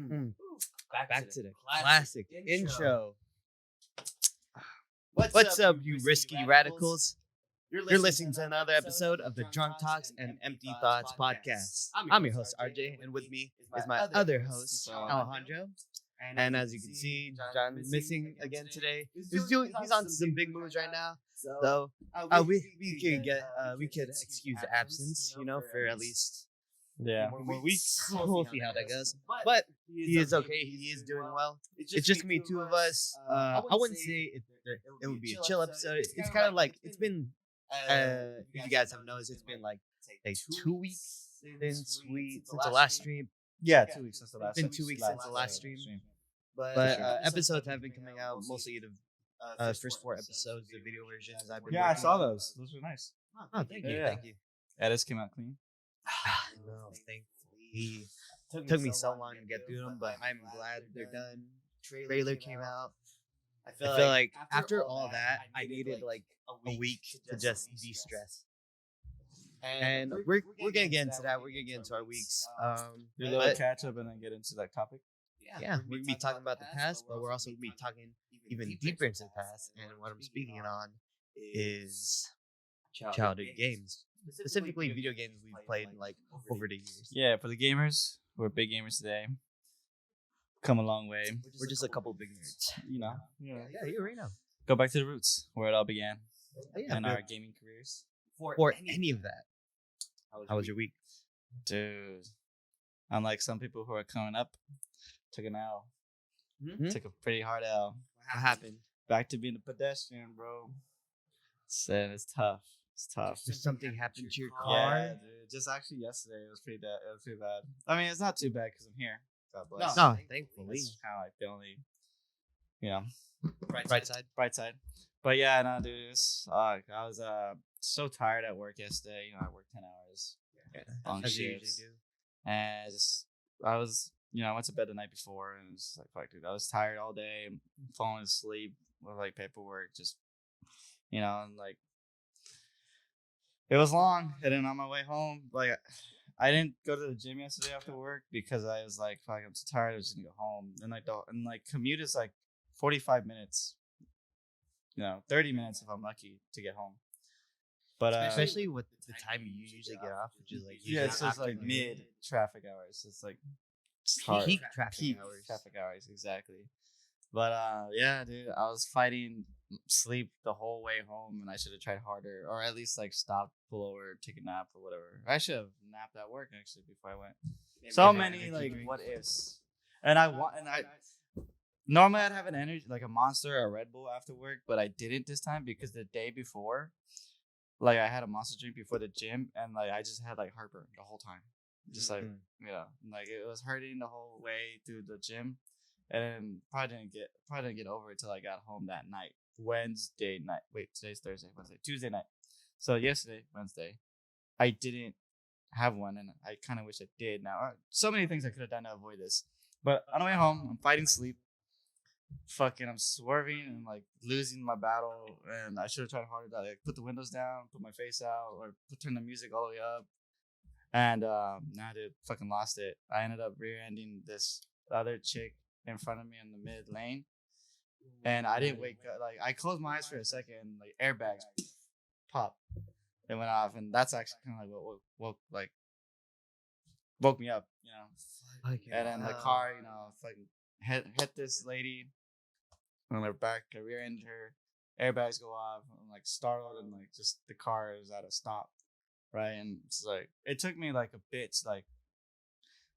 Mm. Back to the classic intro. What's What's up, up, you risky radicals? You're listening to another episode of the Drunk Talks and Empty Thoughts podcast. I'm your host, RJ, and with me is my other host, Alejandro. And as you can see, John is missing again today. He's on some big moves right now. So we could excuse the absence, for at least more weeks. We'll see how that goes. But he is okay. He is doing well. It's just gonna be two of us. I wouldn't say it would be a chill episode. It's kind of like it's been. If you guys have noticed, it's been like 2 weeks since the last stream. Yeah, 2 weeks since the last. It's been 2 weeks since the last stream. But episodes have been coming out, mostly the first 4 episodes, the video versions. I've been Yeah, I working saw on. those. Those were nice. Oh, thank you, Yeah. thank you. Edits came out clean. No, thankfully. Took me so long to get through them, but I'm glad they're done. Trailer came out. I feel like after all that, I needed like a week to just de-stress. And we're gonna get into that. We're gonna get into our weeks. Do a little But- catch up and then get into that topic. yeah, we're gonna be talking about the past, but we're also gonna be talking even deeper into the past. And what I'm speaking on is childhood games, specifically video games we've played like over the years. Yeah, for the gamers, we're big gamers today. Come a long way. We're just a couple big nerds. Yeah. Yeah, you already know. Go back to the roots where it all began Yeah, in but our gaming careers. for any of that, how was your week? Dude, unlike some people who are coming up, took an L. Hmm? Took a pretty hard L. What happened? Back to being a pedestrian, bro. It's tough. It's tough. Did something happen to your car? Yeah, dude. Just actually yesterday, it was pretty bad. I mean, it's not too bad because I'm here. God bless. No, thankfully. It's kind of like the only, Right side. bright side. But yeah, no, dude, I was so tired at work yesterday. I worked 10 hours, long As you usually shifts, do. and I went to bed the night before, and it was like, fuck, dude, I was tired all day, falling asleep with like paperwork, just, and like, it was long. And then on my way home, like, I didn't go to the gym yesterday after work because I was like, fuck, I'm too tired. I was just gonna go home. And like commute is like 45 minutes. 30 minutes if I'm lucky to get home. But Especially with the time you usually get off, which is like yeah, it's just like afternoon. mid traffic hours. It's like it's hard. Peak traffic Peak hours. traffic hours, exactly. But yeah, dude, I was fighting sleep the whole way home, and I should have tried harder, or at least like stop, pull over, take a nap, or whatever. I should have napped at work actually before I went. So many like what ifs, and I normally I'd have an energy like a Monster or a Red Bull after work, but I didn't this time because the day before, like I had a Monster drink before the gym, and like I just had like heartburn the whole time, just like like it was hurting the whole way through the gym. And then probably didn't get over it till I got home that night. Wednesday night. Wait, today's Thursday. Tuesday night. So yesterday, Wednesday, I didn't have one, and I kind of wish I did. Now, so many things I could have done to avoid this. But on the way home, I'm fighting sleep. I'm swerving and like losing my battle. And I should have tried harder to like put the windows down, put my face out, or turn the music all the way up. And nah, dude, fucking lost it. I ended up rear-ending this other chick in front of me in the mid lane, and I didn't wake up. Like I closed my eyes for a second, and like airbags pop, they went off, and that's actually kind of like what woke me up, And then the car, fucking hit this lady on her back. I rear-ended her. Airbags go off. I'm like startled, and like just the car is at a stop, right? And it's like it took me like a bit to like.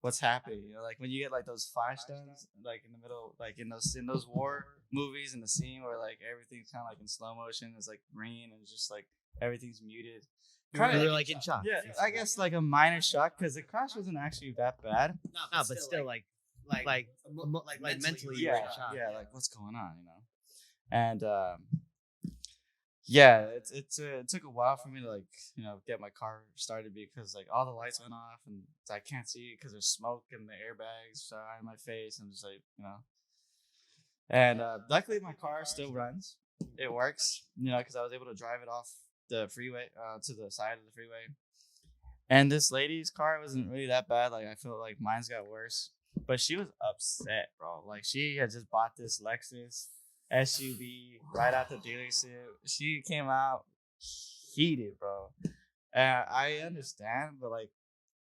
What's happening? Like when you get like those flash stuns, like in the middle, like in those war movies, in the scene where like everything's kind of like in slow motion, it's like green and just like everything's muted. You were like in shock. Yeah, I guess like a minor shock because the crash wasn't actually that bad. No, but still like mentally, you're Yeah, in shock. yeah, like what's going on, And yeah, it took a while for me to like get my car started because like all the lights went off and I can't see because there's smoke and the airbags are in my face and just like and luckily my car still runs, it works because I was able to drive it off the freeway to the side of the freeway, and this lady's car wasn't really that bad. Like I feel like mine's got worse. But she was upset, bro. Like she had just bought this Lexus SUV right out the dealership. She came out heated, bro. And I understand, but like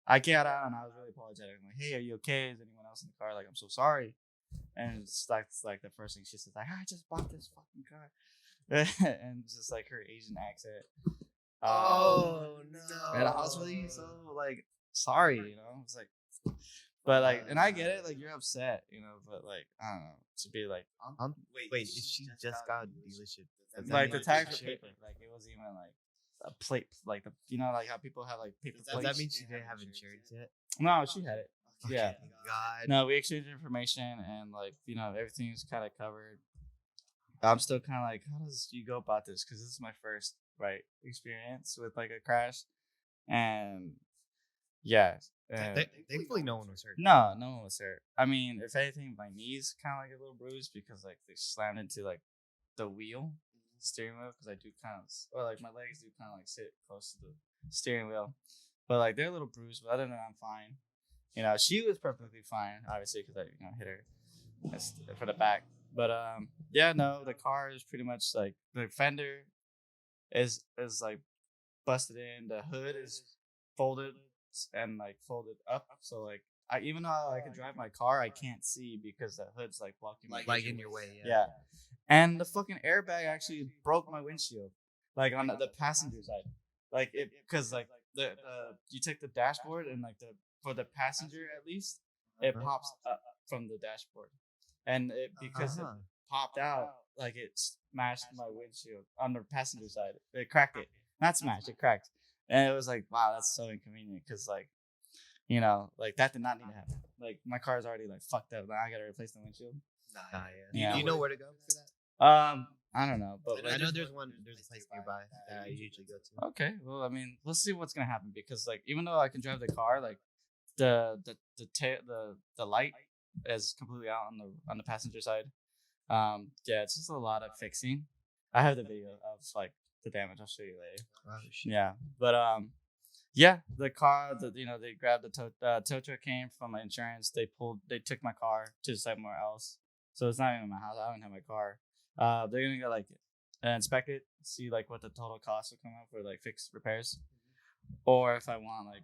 I got out and I was really apologetic. I'm like, hey, are you okay? Is anyone else in the car? Like, I'm so sorry. And it's like the first thing she says, like, I just bought this fucking car. And just like her Asian accent. Oh no! And I was really so like sorry, you know. It's like, but like, and I get it, like you're upset, you know. But like, I don't know, to be like, Wait, if she just got a dealership, does that like mean the tax she- paper, like it wasn't even like a plate, like the like how people have like paper Does plates. that mean she didn't have insurance yet? No, she had it. Okay, Yeah. thank God. No, we exchanged information and like everything's kind of covered. I'm still kind of like, how does you go about this? Because this is my first experience with like a crash, and yeah, Thankfully, no one was hurt. no one was hurt. I mean, if anything, my knees kind of like a little bruised because like they slammed into like the wheel, steering wheel, because I do kind of, or like my legs do kind of like sit close to the steering wheel, but like they're a little bruised. But other than that, I'm fine. You know, she was perfectly fine, obviously, because I hit her for the back. But yeah, no, the car is pretty much like the fender is like busted in. The hood is folded and like folded up. So like even though I can drive my car, I can't see because the hood's like blocking my Like in your way, yeah. And the fucking airbag actually broke my windshield, like on the passenger side, like it because like the you take the dashboard and like for the passenger at least it pops up from the dashboard, and because it popped out, like it smashed my windshield on the passenger side. It cracked it, not smashed, it cracked, and it was like, wow, that's so inconvenient because like like that did not need to happen. Like my car's already like fucked up. Now I gotta replace the windshield. Yeah. Do you know where to go for that? I don't know, but I know there's a place nearby that I usually go to. Okay, well, I mean, let's see what's gonna happen because, like, even though I can drive the car, like, the light is completely out on the passenger side. Yeah, it's just a lot of fixing. I have the video of like the damage. I'll show you later. Oh, shit. Yeah, but yeah, the car, they grabbed the tow truck came from my insurance. They took my car to somewhere else, so it's not even my house. I don't have my car. They're gonna go like inspect it, see like what the total cost will come out for like fixed repairs, or if I want like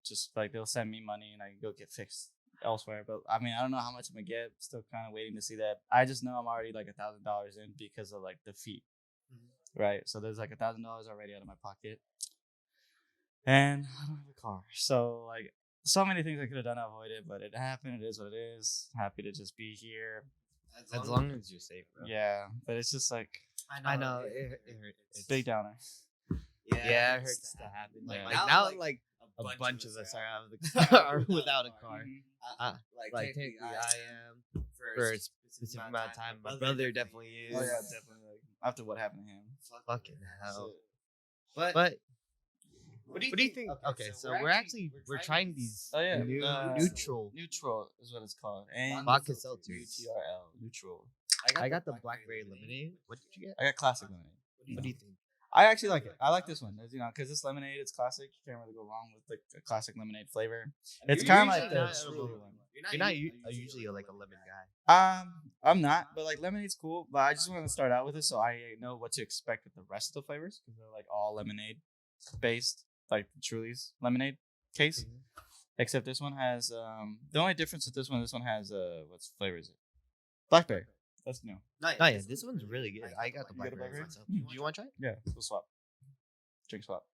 just like they'll send me money and I can go get fixed elsewhere. But I mean, I don't know how much I'm gonna get. Still kind of waiting to see that. I just know I'm already like $1,000 in because of like the fee, right? So there's like $1,000 already out of my pocket, and I don't have a car. So like so many things I could have done to avoid it, but it happened. It is what it is. Happy to just be here. As long as you're safe, bro. Yeah, but it's just like I know it hurts. it's big downer. Yeah, it hurts to happen. Yeah. Like now, like a bunch of us are out of the car without a car. Like technically, I am for a specific amount of time. My brother definitely is. Oh yeah, definitely. Like, after what happened to him. Fucking hell. Shit. But what do you think? Okay, so we're trying these new neutral is what it's called. And vodka seltzers. UTRL neutral. I got the blackberry lemonade. What did you get? I got classic lemonade. What do you think? I actually like it. I like this one. Because this lemonade, it's classic. You can't really go wrong with like the classic lemonade flavor. It's kind of like the truly one. You're not usually like a lemon guy. I'm not, but like lemonade's cool. But I just want to start out with it so I know what to expect with the rest of the flavors because they're like all lemonade based, like the Truly's lemonade case. Except this one has the only difference with this one has what flavor is it? Blackberry. That's new. Oh yeah, this one's really good. I got the blackberry myself. Do you want to try it? Yeah, we'll swap. Drink swap.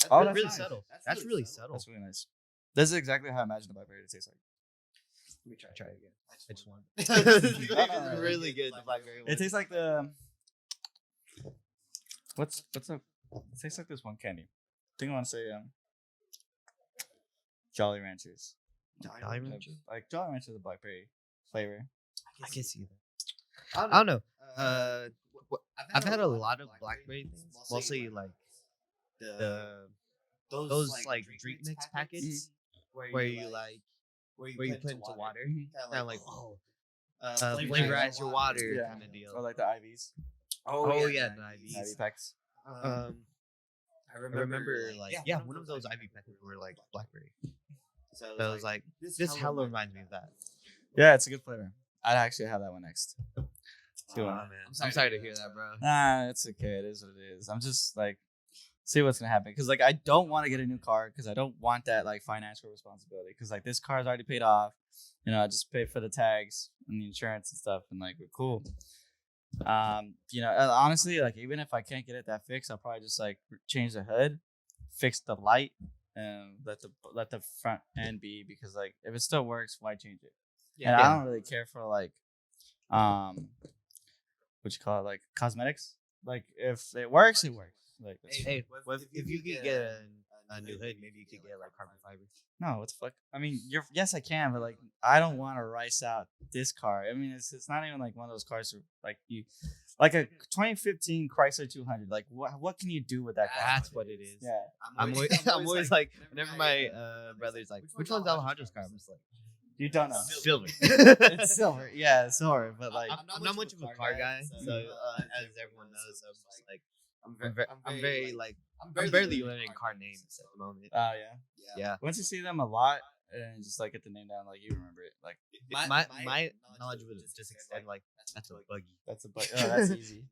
Oh, that's really subtle. That's really subtle. That's really nice. This is exactly how I imagine a blackberry to taste like. Let me try it again. I just want. It's really good. The blackberry one. It tastes like the. What's up? It tastes like this one candy. I think I want to say Jolly Ranchers. Jolly Ranchers? Like Jolly Ranchers, the blackberry flavor. I can see that. I don't know. I've had a lot of blackberry things, mostly like those like drink mix packets where you put into water, kind of like flavorize your water kind of deal. Or like the IVs. Oh yeah, the IVs. IV packs. I remember like one of those Ivy peppers were like blackberry. So it was like this hella reminds me of that. Yeah, it's a good flavor. I'd actually have that one next. Oh, man. I'm sorry to hear that, bro. Nah, it's okay. It is what it is. I'm just like, see what's gonna happen. Cause like I don't want to get a new car because I don't want that like financial responsibility. Cause like this car's already paid off. You know, I just paid for the tags and the insurance and stuff, and like we're cool. You know, honestly, like even if I can't get it that fixed, I'll probably just like change the hood, fix the light, and let the front end be, because like if it still works, why change it? And I don't really care for like what you call it, like cosmetics. Like if it works, it works. Like Hey, if you could get a new hood, maybe you could get like carbon fiber. no, what the fuck? I mean, yes, I can, but like I don't want to rice out this car. I mean, it's not even like one of those cars like you, like a 2015 Chrysler 200. Like what can you do with that car? That's what it is. Yeah, I'm always like, whenever my brother's like, which one's Alejandro's car? I'm just like, you don't know. silver. It's silver. Yeah, it's silver. But like, I'm not much of a car guy, so as everyone knows, I'm just like, I'm barely learning car names at the moment. oh Yeah. once you see them a lot and just like get the name down, like you remember it. Like My knowledge would just extend like that's a buggy. that's a oh, that's easy.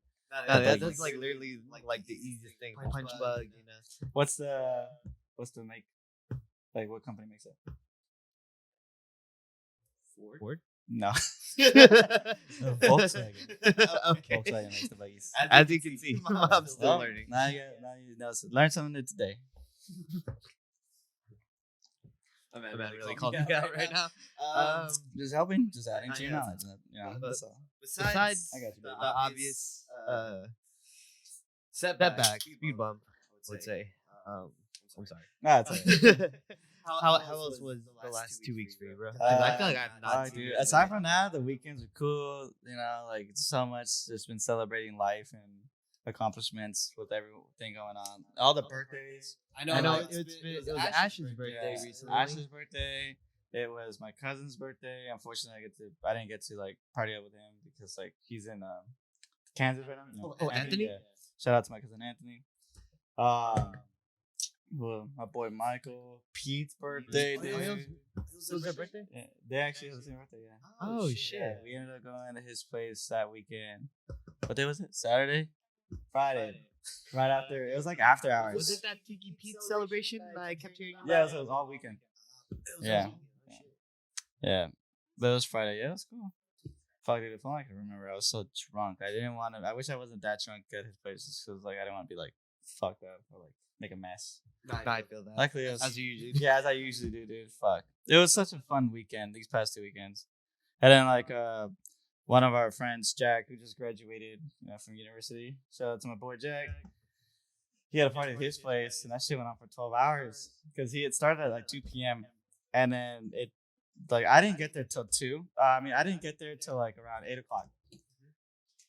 That's like literally like the easiest thing. Punch bug, you know. What's the make? Like what company makes it? Ford? No. Volkswagen. Okay. Volkswagen makes the buggies. As you can see, I'm still learning. Now you know, learn something new today. I'm really calling me out right now. Just helping, just adding to your knowledge. You know, that's all. Besides I got you, the baby. obvious setback, speed bump, I would say. I'm sorry. Nah, it's alright. How else was the last 2 weeks for you, bro? 'Cause I feel like I've not seen dude. you. Aside from that, the weekends are cool. You know, like so much. Just been celebrating life and accomplishments with everything going on. All the birthdays. I know it was Ash's birthday recently. Ash's birthday. It was my cousin's birthday. Unfortunately, I didn't get to like party up with him because like he's in Kansas right now. Oh, Anthony? Yeah. Shout out to my cousin Anthony. Well, my boy Michael, Pete's birthday, dude. It was their birthday? Yeah, they actually have the same birthday, yeah. Oh, shit. Yeah, we ended up going to his place that weekend. What day was it? Saturday? Friday. Right after. It was like after hours. Was it that Tiki Pete celebration that I kept hearing about? Yeah, it was all weekend. Yeah. Yeah. But it was Friday. Yeah, it was cool. Fuck, dude, if only I could remember. I was so drunk. I wish I wasn't that drunk at his place just because like, I didn't want to be like fucked up or like make a mess. I feel that. Luckily, it was, as you usually do. Yeah, as I usually do, dude. Fuck. It was such a fun weekend, these past 2 weekends. And then, like, one of our friends, Jack, who just graduated from university. Shout out to my boy, Jack. He had a party at his place, and that shit went on for 12 hours because he had started at, like, 2 p.m. And then I didn't get there till 2. I didn't get there till, like, around 8 o'clock.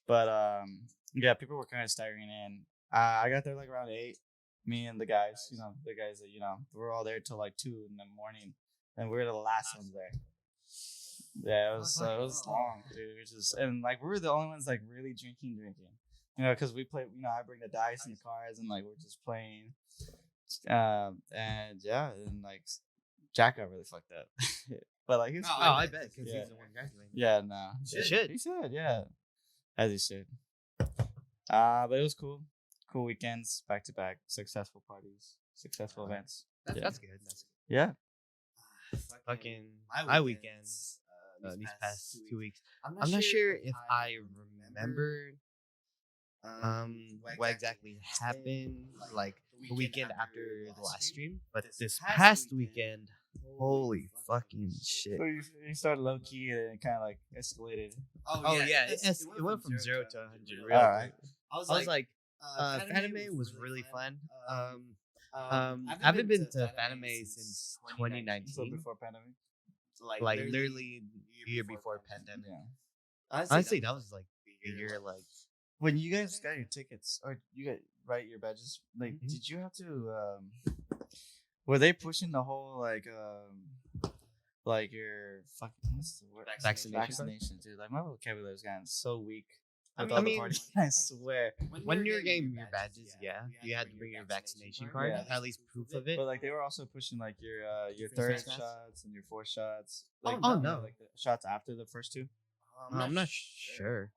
But, yeah, people were kind of staggering in. I got there, like, around 8. Me and the guys, that, we're all there till like 2 in the morning, and we were the last ones there. Yeah, it was long, dude. And like we were the only ones like really drinking, because we play. I bring the dice and the cards, and like we're just playing. And yeah, and like Jack got really fucked up, but like he's. I bet because he's the one graduating. Yeah, no, He should, yeah, as he should. But it was cool. Cool weekends, back to back, successful parties, successful events. That's good. Yeah. Fucking my weekends these past 2 weeks. I'm not sure if I remember what exactly happened like the weekend after the last stream, but this past weekend, holy fucking shit. So you started low key and it kind of like escalated. Oh yeah, it went from 0 to 100. All right. I was like. Fanime was really fun. I haven't been to Fanime since 2019. So before pandemic? Like literally the year before pandemic. Yeah. Honestly, that was like a year like. When you guys got your tickets, or you got your badges, like did you have to were they pushing the whole like your fucking what's the word? Vaccination, dude. Like my vocabulary's gotten so weak. with I all the mean- parties. I swear. When you were getting your badges, yeah, you had to bring your vaccination card, Yeah. at least proof of it. But like they were also pushing like your Face third mask? shots and your fourth shots. Oh, Like, oh, you know, no. like the shots after the first two. I'm not sure.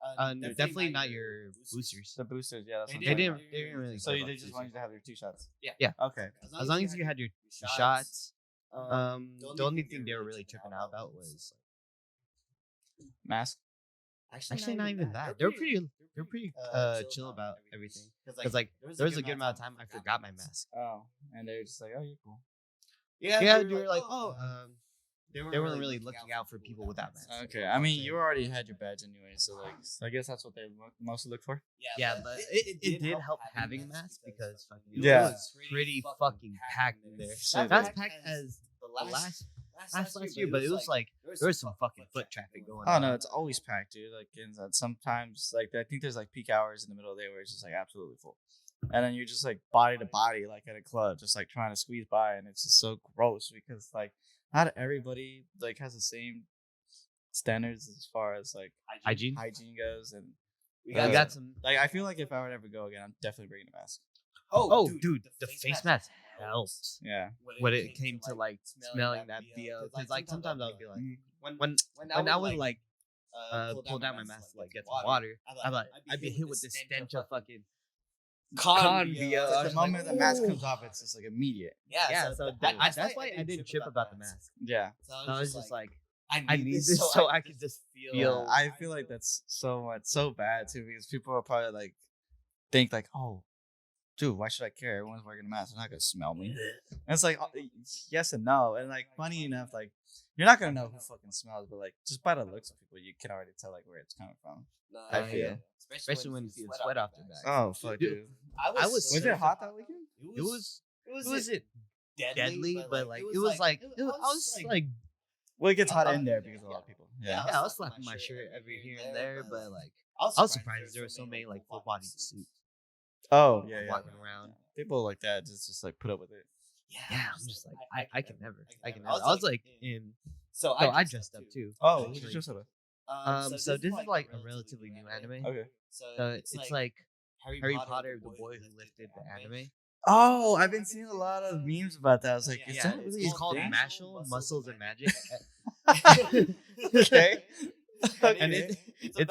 Definitely not your boosters. The boosters, yeah. That's what I'm They talking didn't. about. They didn't really. So give they up just want you to have your 2 shots. Yeah. Okay. As long as you had your shots. The only thing they were really tripping out about was Mask. actually not even that. They're pretty chill about everything. Because like there was a good amount of time I forgot my mask. Oh, and they're just like, oh, you're cool. Yeah, they were like, they weren't really looking out for people without masks. Okay. I mean, you already had your badge anyway, so like, I guess that's what they mostly look for. Yeah, but it did help having a mask because fucking Yeah. it was pretty fucking packed in there. Shit, Not as dude. packed as the last year, but it was like there was some fucking foot traffic going Oh on. no, it's always packed, dude. Like sometimes, like I think there's like peak hours in the middle of the day where it's just like absolutely full, and then you're just like body to body, like at a club, just like trying to squeeze by, and it's just so gross because like not everybody like has the same standards as far as like Hygiene. goes, and We got got some. like I feel like if I would ever go again, I'm definitely bringing a mask. Oh, dude, the face mask helped Yeah. when it came to like smelling that BO. Because like sometimes I would be like, when I would like pull down my mask to like get some water, I'd be hit with this stench of fucking con BO. It's I like was the moment like, the mask "Ooh." comes off, it's just like immediate. Yeah, so that's why I didn't trip about the mask. Yeah. So I was just like, I need this so I can just feel. I feel like that's so bad too because people are probably like think like, oh, dude, why should I care? Everyone's wearing a mask. They're not gonna smell me. And it's like yes and no. And like funny enough, like you're not gonna know who fucking smells, but like just by the looks of people, you can already tell like where it's coming from. I feel. Yeah. Especially when you see the sweat off their back. Oh fuck, dude. Was it hot that weekend? It was deadly, but like it was like I was like Well, it gets hot in there because of a lot of people. Yeah. I was slapping my shirt every here and there, but like I was surprised there were so many like full body suits Oh yeah, yeah. walking around. People like that just like put up with it. Yeah, I'm just like I can never. I was like in. So I dressed up too. Oh, what actually. did you dress up? So this is like a relatively new anime. Okay. So it's like Harry Potter, the boy who lifted the anime. Oh, I've been seeing a lot of memes about that. I was like, is that really It's a called thing? Mashal, Muscles and Magic. Okay. And it's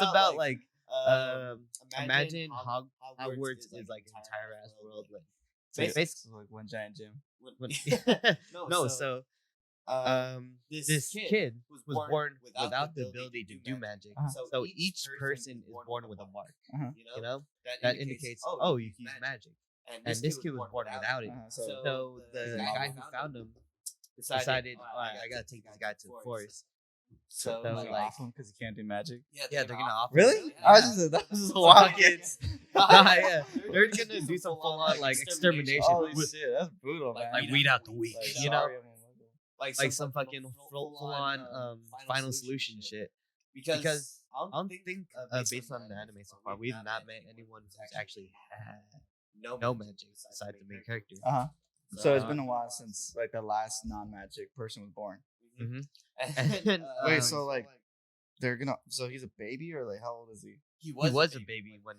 about like imagine Hogwarts is like an entire ass world. Like Basically, like one giant gym. no, so this kid was born without the ability to do magic. So each person is born with a mark. You know that indicates you can use magic. And this kid was born without it. So the guy who found him decided, I gotta take this guy to the forest. So Like, like, off him because he can't do magic. yeah, they're gonna offer. Really? Yeah. That was just a wild kids. Yeah, they're gonna do some full on like extermination. Holy shit, that's brutal, man. Like weed out the weak, Like, you know, sorry, I'm like some fucking full on final solution shit. Because I don't think based on the anime so far, we've not met anyone who's actually had no magic besides the main character. Uh-huh. So it's been a while since like the last non-magic person was born. Mm-hmm. Wait, so like they're gonna? So he's a baby, or like how old is he? He was a baby when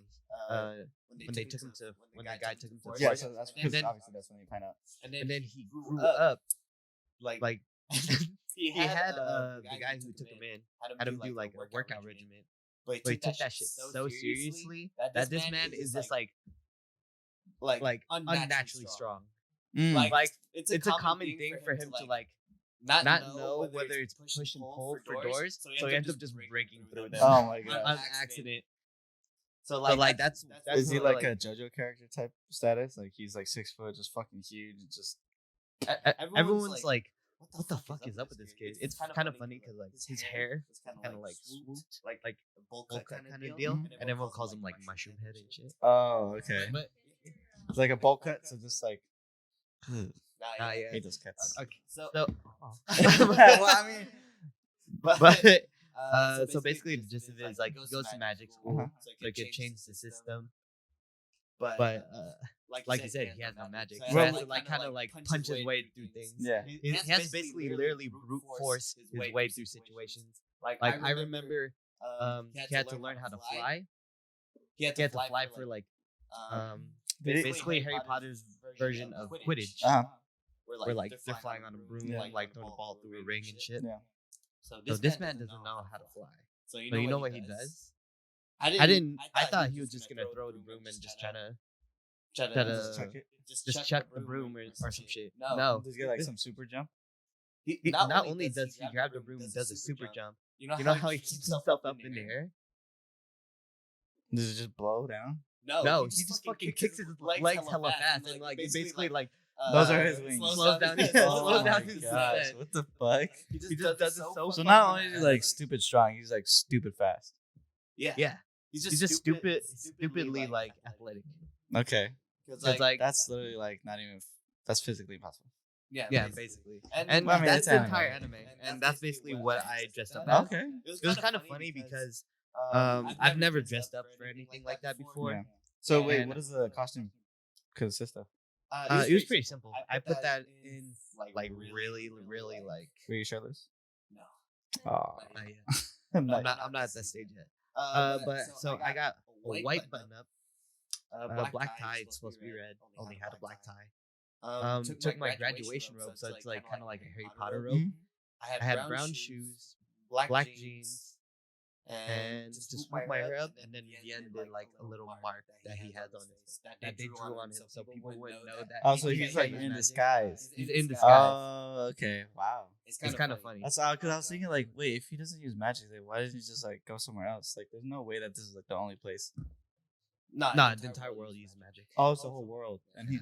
they took him to when the guy took him to the Yeah, forest. so that's And because then- obviously that's when you find out. And then he grew up like he had the guy who took him in had him do like a workout regimen, but he took that shit so seriously that this man is just like unnaturally strong. Mm. Like it's a common thing for him to like not know whether it's push and pull for doors, so he ends up just breaking through them Oh my on god. accident. So like that's Is he more like a JoJo character type status? Like he's like 6 foot, just fucking huge, and just everyone's like, what the fuck is up with this kid? It's kind of funny because like his hair is kind of like swooped, like a bowl cut kind of deal, and everyone calls him like mushroom head and shit. oh okay. But It's like a bowl cut, so just like yeah. hate those cats. Okay, so Well, I mean, but so basically the gist of it is like he goes to magic school, Uh-huh. so he could change the system. But like you said, he has no magic. So he Well, has to like kind of like punch his way through things. yeah. He has to basically literally brute force his way through situations. Like I remember he had to learn how to fly, he had to fly for like basically Harry Potter's version of Quidditch, where like they're flying on a broom, like throwing a ball through a ring and shit. Yeah. So this man doesn't know how to fly. So you know what he does? I thought he was just gonna throw the broom and just try to Just chuck it. just chuck the broom or some shit. No, Does he get like some super jump? he not only does he grab the broom, he does a super jump. You know how he keeps himself up in the air? Does it just blow down? No, he just fucking kicks his legs hella fast and like basically like Those are his wings. Slows down his gosh, descent. what the fuck? He just does it so. So not only is he like stupid strong, he's like stupid fast. Yeah. He's just stupidly like athletic. Okay. Because like That's literally like not even. That's physically impossible. yeah, basically. And I mean, that's it's the anime. entire anime, and that's basically what I dressed up as. Okay. It was kind of funny because I've never dressed up for anything like that before. Yeah. So wait, And- what does the costume consist of? It was pretty simple. I put that in like really like. Were you shirtless? No. Oh. Not yet. I'm not at that stage yet. But so I got a white button up, black tie. It's supposed to be red. Only had a black tie. Took my graduation robe, so it's like kind of like a Harry Potter robe. Mhm. I had brown shoes, black jeans, and just swooped my hair up, and then the end did like a little mark that he has on his that they drew on him, so people wouldn't know that. Oh, so he's like in disguise. He's in disguise. Oh, okay. Wow. It's kind of funny. That's odd because I was thinking like, wait, if he doesn't use magic, like, why doesn't he just like go somewhere else? Like, there's no way that this is like the only place. Nah, the entire world uses magic. Oh, it's the whole world, and he.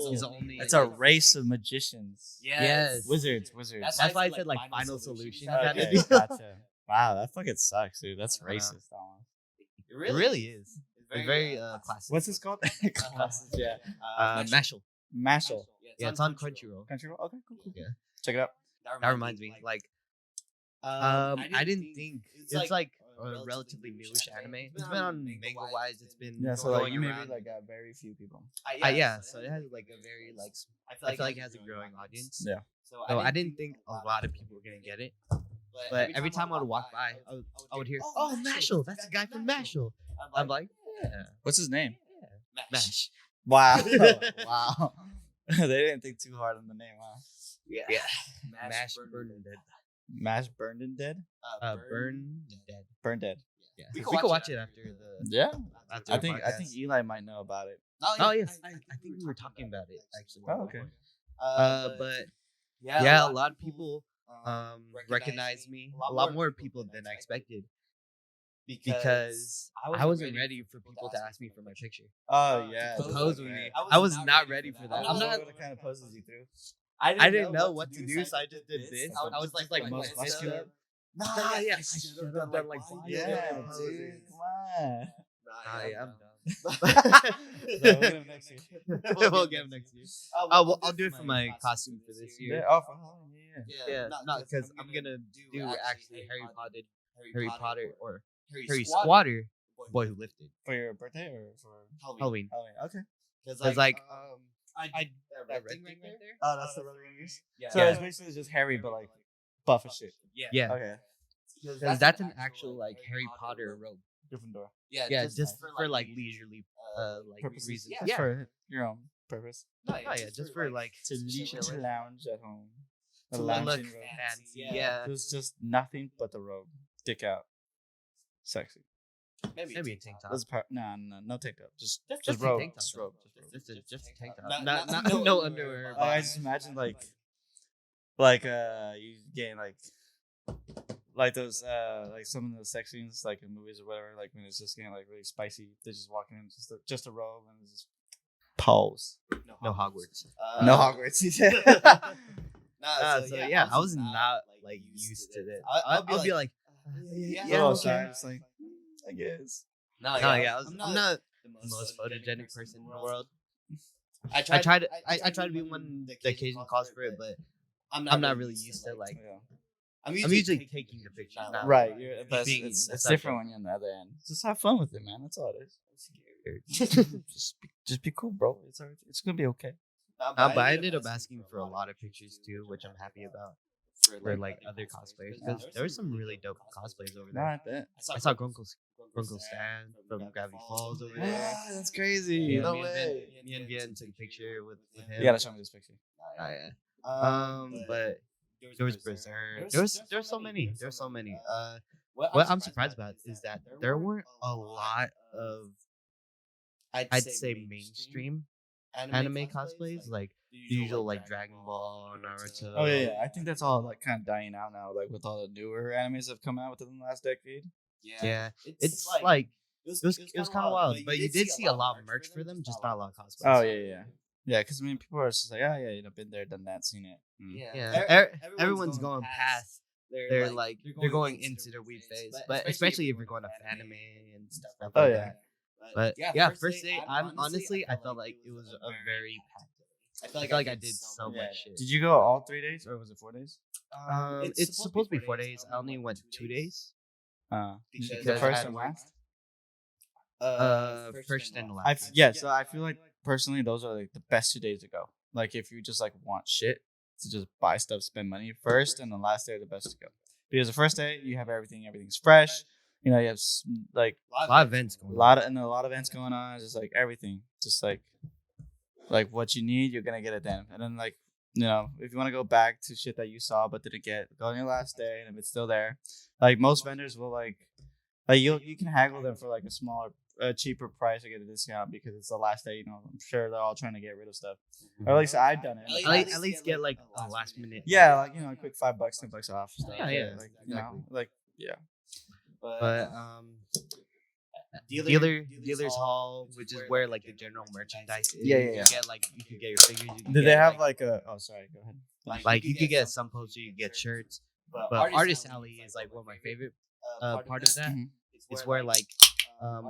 He's only. It's a race of magicians. Yes. Wizards. That's why I said like final solution. Okay, gotcha. Wow, that fucking sucks, dude. That's racist. It really is. It's very classic. What's this called? Classic. Yeah. Mashal. Mashal. Yeah, it's on Crunchyroll. Crunchyroll. Okay, cool. Yeah. Check it out. That reminds me, like, I didn't think it's like a relatively newish anime. It's been on Manga Wise. It's been So like going you maybe around. like very few people. Yeah, so it has like a very like I feel like it has a growing audience. Yeah. So I didn't think a lot of people were gonna get it. But every time I would walk by, I would hear, "Oh, Mashal, that's the guy from Mashal." I'm like, "Yeah, What's his name? Mash." Wow. Wow. They didn't think too hard on the name, huh? Yeah. Mash Burn Dead. Mash Burned and Dead? Burn Dead. Burned Dead. Yeah. We could watch it after the. Yeah. After I the think podcast. Eli might know about it. Oh yes, I think we were talking about it actually. Oh, okay. But yeah, a lot of people recognize me. A lot more people than I expected. Because I wasn't ready for people to ask me for my picture. Oh yeah. To pose with me. I was not ready for that. I'm not what kind of poses you threw. I didn't know what to do, so I just did this. I was just like most muscular. Nah, yeah, I should have done like Yeah, dude. Come on. Nah, yeah, I'm So we'll get him next year. We'll get him next year. I'll do it for my costume for this year. Yeah. Oh, for Halloween. Yeah. Yeah, not because I'm gonna do actually Harry Potter or Harry Squatter, Boy Who Lifted, For your birthday or for Halloween. Halloween? Okay. Because like that red thing right there. Oh, that's the red ringers. Yeah. So it's basically just Harry, but like buff as shit. Yeah, Okay. because that's an actual like Harry Potter robe. Gryffindor. Yeah, just for like leisurely like Purposes. reasons. Just for your own purpose. Oh yeah, just for like To lounge at home. A to lounging look robe. fancy. Yeah, There's just nothing but the robe. Dick out. Sexy. maybe a tank top. That's no tank top. Just a robe. tank top. Just robe. Just a tank top. Not no underwear. Oh, I just imagine like you getting like those like some of the sex scenes like in movies or whatever, like when it's just getting like really spicy, they're just walking in just a robe and just pose. No Hogwarts. No Hogwarts. So yeah, I was not like used to this. I'll be like, Yeah, okay. sorry. Just like I guess. No, yeah, I'm not the most photogenic person in the world. I try to be when the occasion calls for it, but I'm not really used to like. Yeah. I'm usually taking the picture. Not Right, but being it's accepted. different when you're on the other end. Just have fun with it, man. That's all it is. just be cool, bro. It's alright. It's gonna be okay. But I ended up asking for a lot of pictures too, which I'm happy about. for like other cosplayers because there were some really dope cosplays over No, there. I bet. I saw Grunkle Stan from Gravity Falls over there. Wow, that's crazy. Yeah, No me and way. Me and Bien took a picture with him. You gotta show me this picture. Oh, yeah. But there was Berserk. There's so many. There's so many. What I'm surprised about is that there weren't a lot of I'd say mainstream anime cosplays like the usual like Dragon Ball, Naruto. Oh yeah. I think that's all like kind of dying out now, like with all the newer animes that have come out within the last decade. Yeah, it's like it was kind of wild, but you did see a lot of merch for them, just not a lot of cosplays. Oh yeah. Yeah, because I mean, people are just like, been there, done that, seen it. Yeah. Everyone's going past. They're going into their weeb phase, but especially if you're going to Fanime and stuff like that. But yeah, first day, I felt like it was a very packed day. I felt like I did so much shit. Did you go all 3 days or was it 4 days? It's supposed to be 4 days. I only went 2 days. Because the first and last. First and last. So I feel like personally those are like the best 2 days to go. Like if you just like want shit to just buy stuff, spend money, first and the last day are the best to go. Because the first day you have everything's fresh. You know, you have like a lot of events going on. A lot of events going on. Just like everything, just like what you need, you're gonna get it then. And then like, you know, if you want to go back to shit that you saw but didn't get, go on your last day, and if it's still there, like most vendors will like you can haggle them for like a cheaper price or get a discount because it's the last day. You know, I'm sure they're all trying to get rid of stuff, or at least I've done it. At least get like a last minute. Yeah, like you know, a quick $5, $10 off. Stuff. Yeah, like you know, like yeah. But dealers hall, which is where like the general merchandise is. Yeah. You get you could get your figures. Did they have like a? Oh, sorry. Go ahead. Like you could get some posters, you could get shirts. But Artist Alley is like one of my favorite part of that. Mm-hmm. It's where like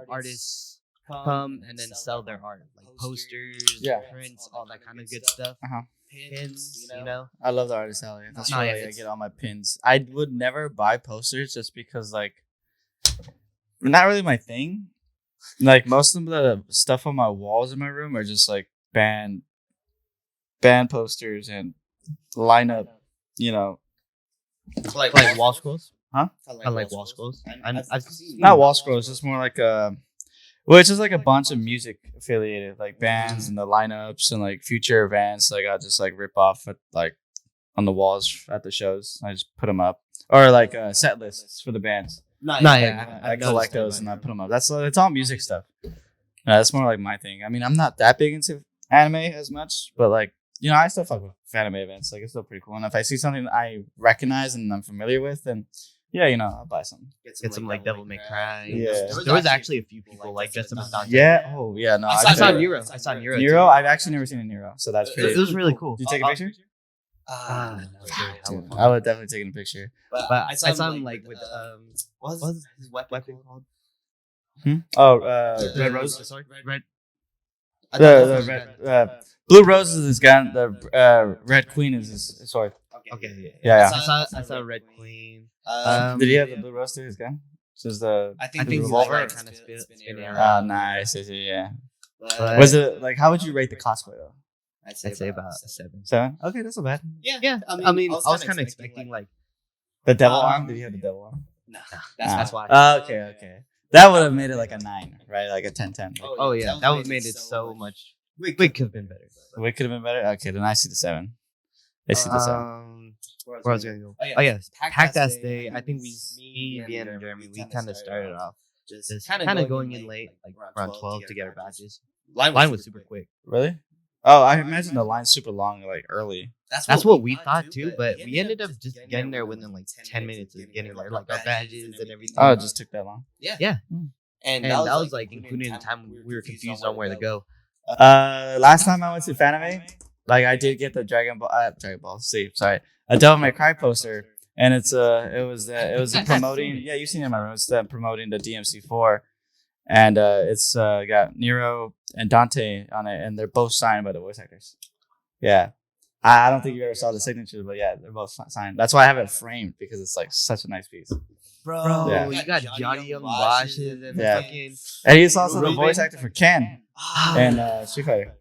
artists come and then sell their art, like posters, prints, all that kind of good stuff. Pins, you know. I love the Artist Alley. That's where I get all my pins. I would never buy posters just because like. Not really my thing. Like most of the stuff on my walls in my room are just like band posters and lineup, you know, like wall scrolls. Huh? I like wall scrolls. I've not wall scrolls, just more like it's just like a bunch of music affiliated, like bands and the lineups and like future events. Like I just like rip off at, like on the walls at the shows. I just put them up, or like set lists for the bands. I collect those and I put them up. It's all music stuff. That's more like my thing. I mean, I'm not that big into anime as much, but like you know, I still fuck with Fanime events. Like it's still pretty cool. And if I see something that I recognize and I'm familiar with, then yeah, you know, I'll buy something. Get some like Devil May Cry. Yeah, there was actually a few people like dressed up as Dante. Yeah. Oh yeah. No, I saw Nero. I saw Nero. Nero. I've actually never seen a Nero, so that's pretty. It was really cool. Did you take a picture? No, I would definitely take a picture. But I saw him like with what was his weapon called? Red Rose. Sorry, Red. The red. Blue Rose is his gun. The Red Queen is his sword. Okay. Yeah. I saw Red Queen. Did he have the Blue Rose to his gun? Just the I think the revolver revolver. kind of spinning Oh, around. nice. Yeah. But Was it like? How would you rate the cosplay though? I'd say about a 7. 7. Okay, that's not bad. Yeah. I mean, I was kind of expecting like The devil arm. Did he have the devil arm? no. That's why. Okay. That would have made it like a 9, right? Like a 10-10. Oh yeah, that would have made it so much. We could have been better. We could have been better. Okay, then I see the 7. I see the 7. Where I was gonna go? Oh yeah, packed ass day. I think me, Bien, and Jeremy, we kind of started off just kind of going in late, like around 12 to get our badges. Line was super quick. Really? Oh, I imagine the line's super long, like early. That's what we thought too, but we ended up just getting there within like 10 minutes of getting there, like our badges and everything. Oh, it just took that long. Yeah. And that was like including the time we were confused on where to go. Last time I went to Fanime, like I did get the Dragon Ball Z, sorry, a Devil May Cry poster, and it was promoting. Yeah, you've seen it in my room. It's promoting the DMC4, and it's got Nero and Dante on it, and they're both signed by the voice actors. Yeah, I don't think you ever saw the signatures, but yeah, they're both signed. That's why I have it framed because it's like such a nice piece. Bro, Yeah. you got Johnny Young Bosch's and fucking. And he's also the voice actor for Ken and Street Fighter.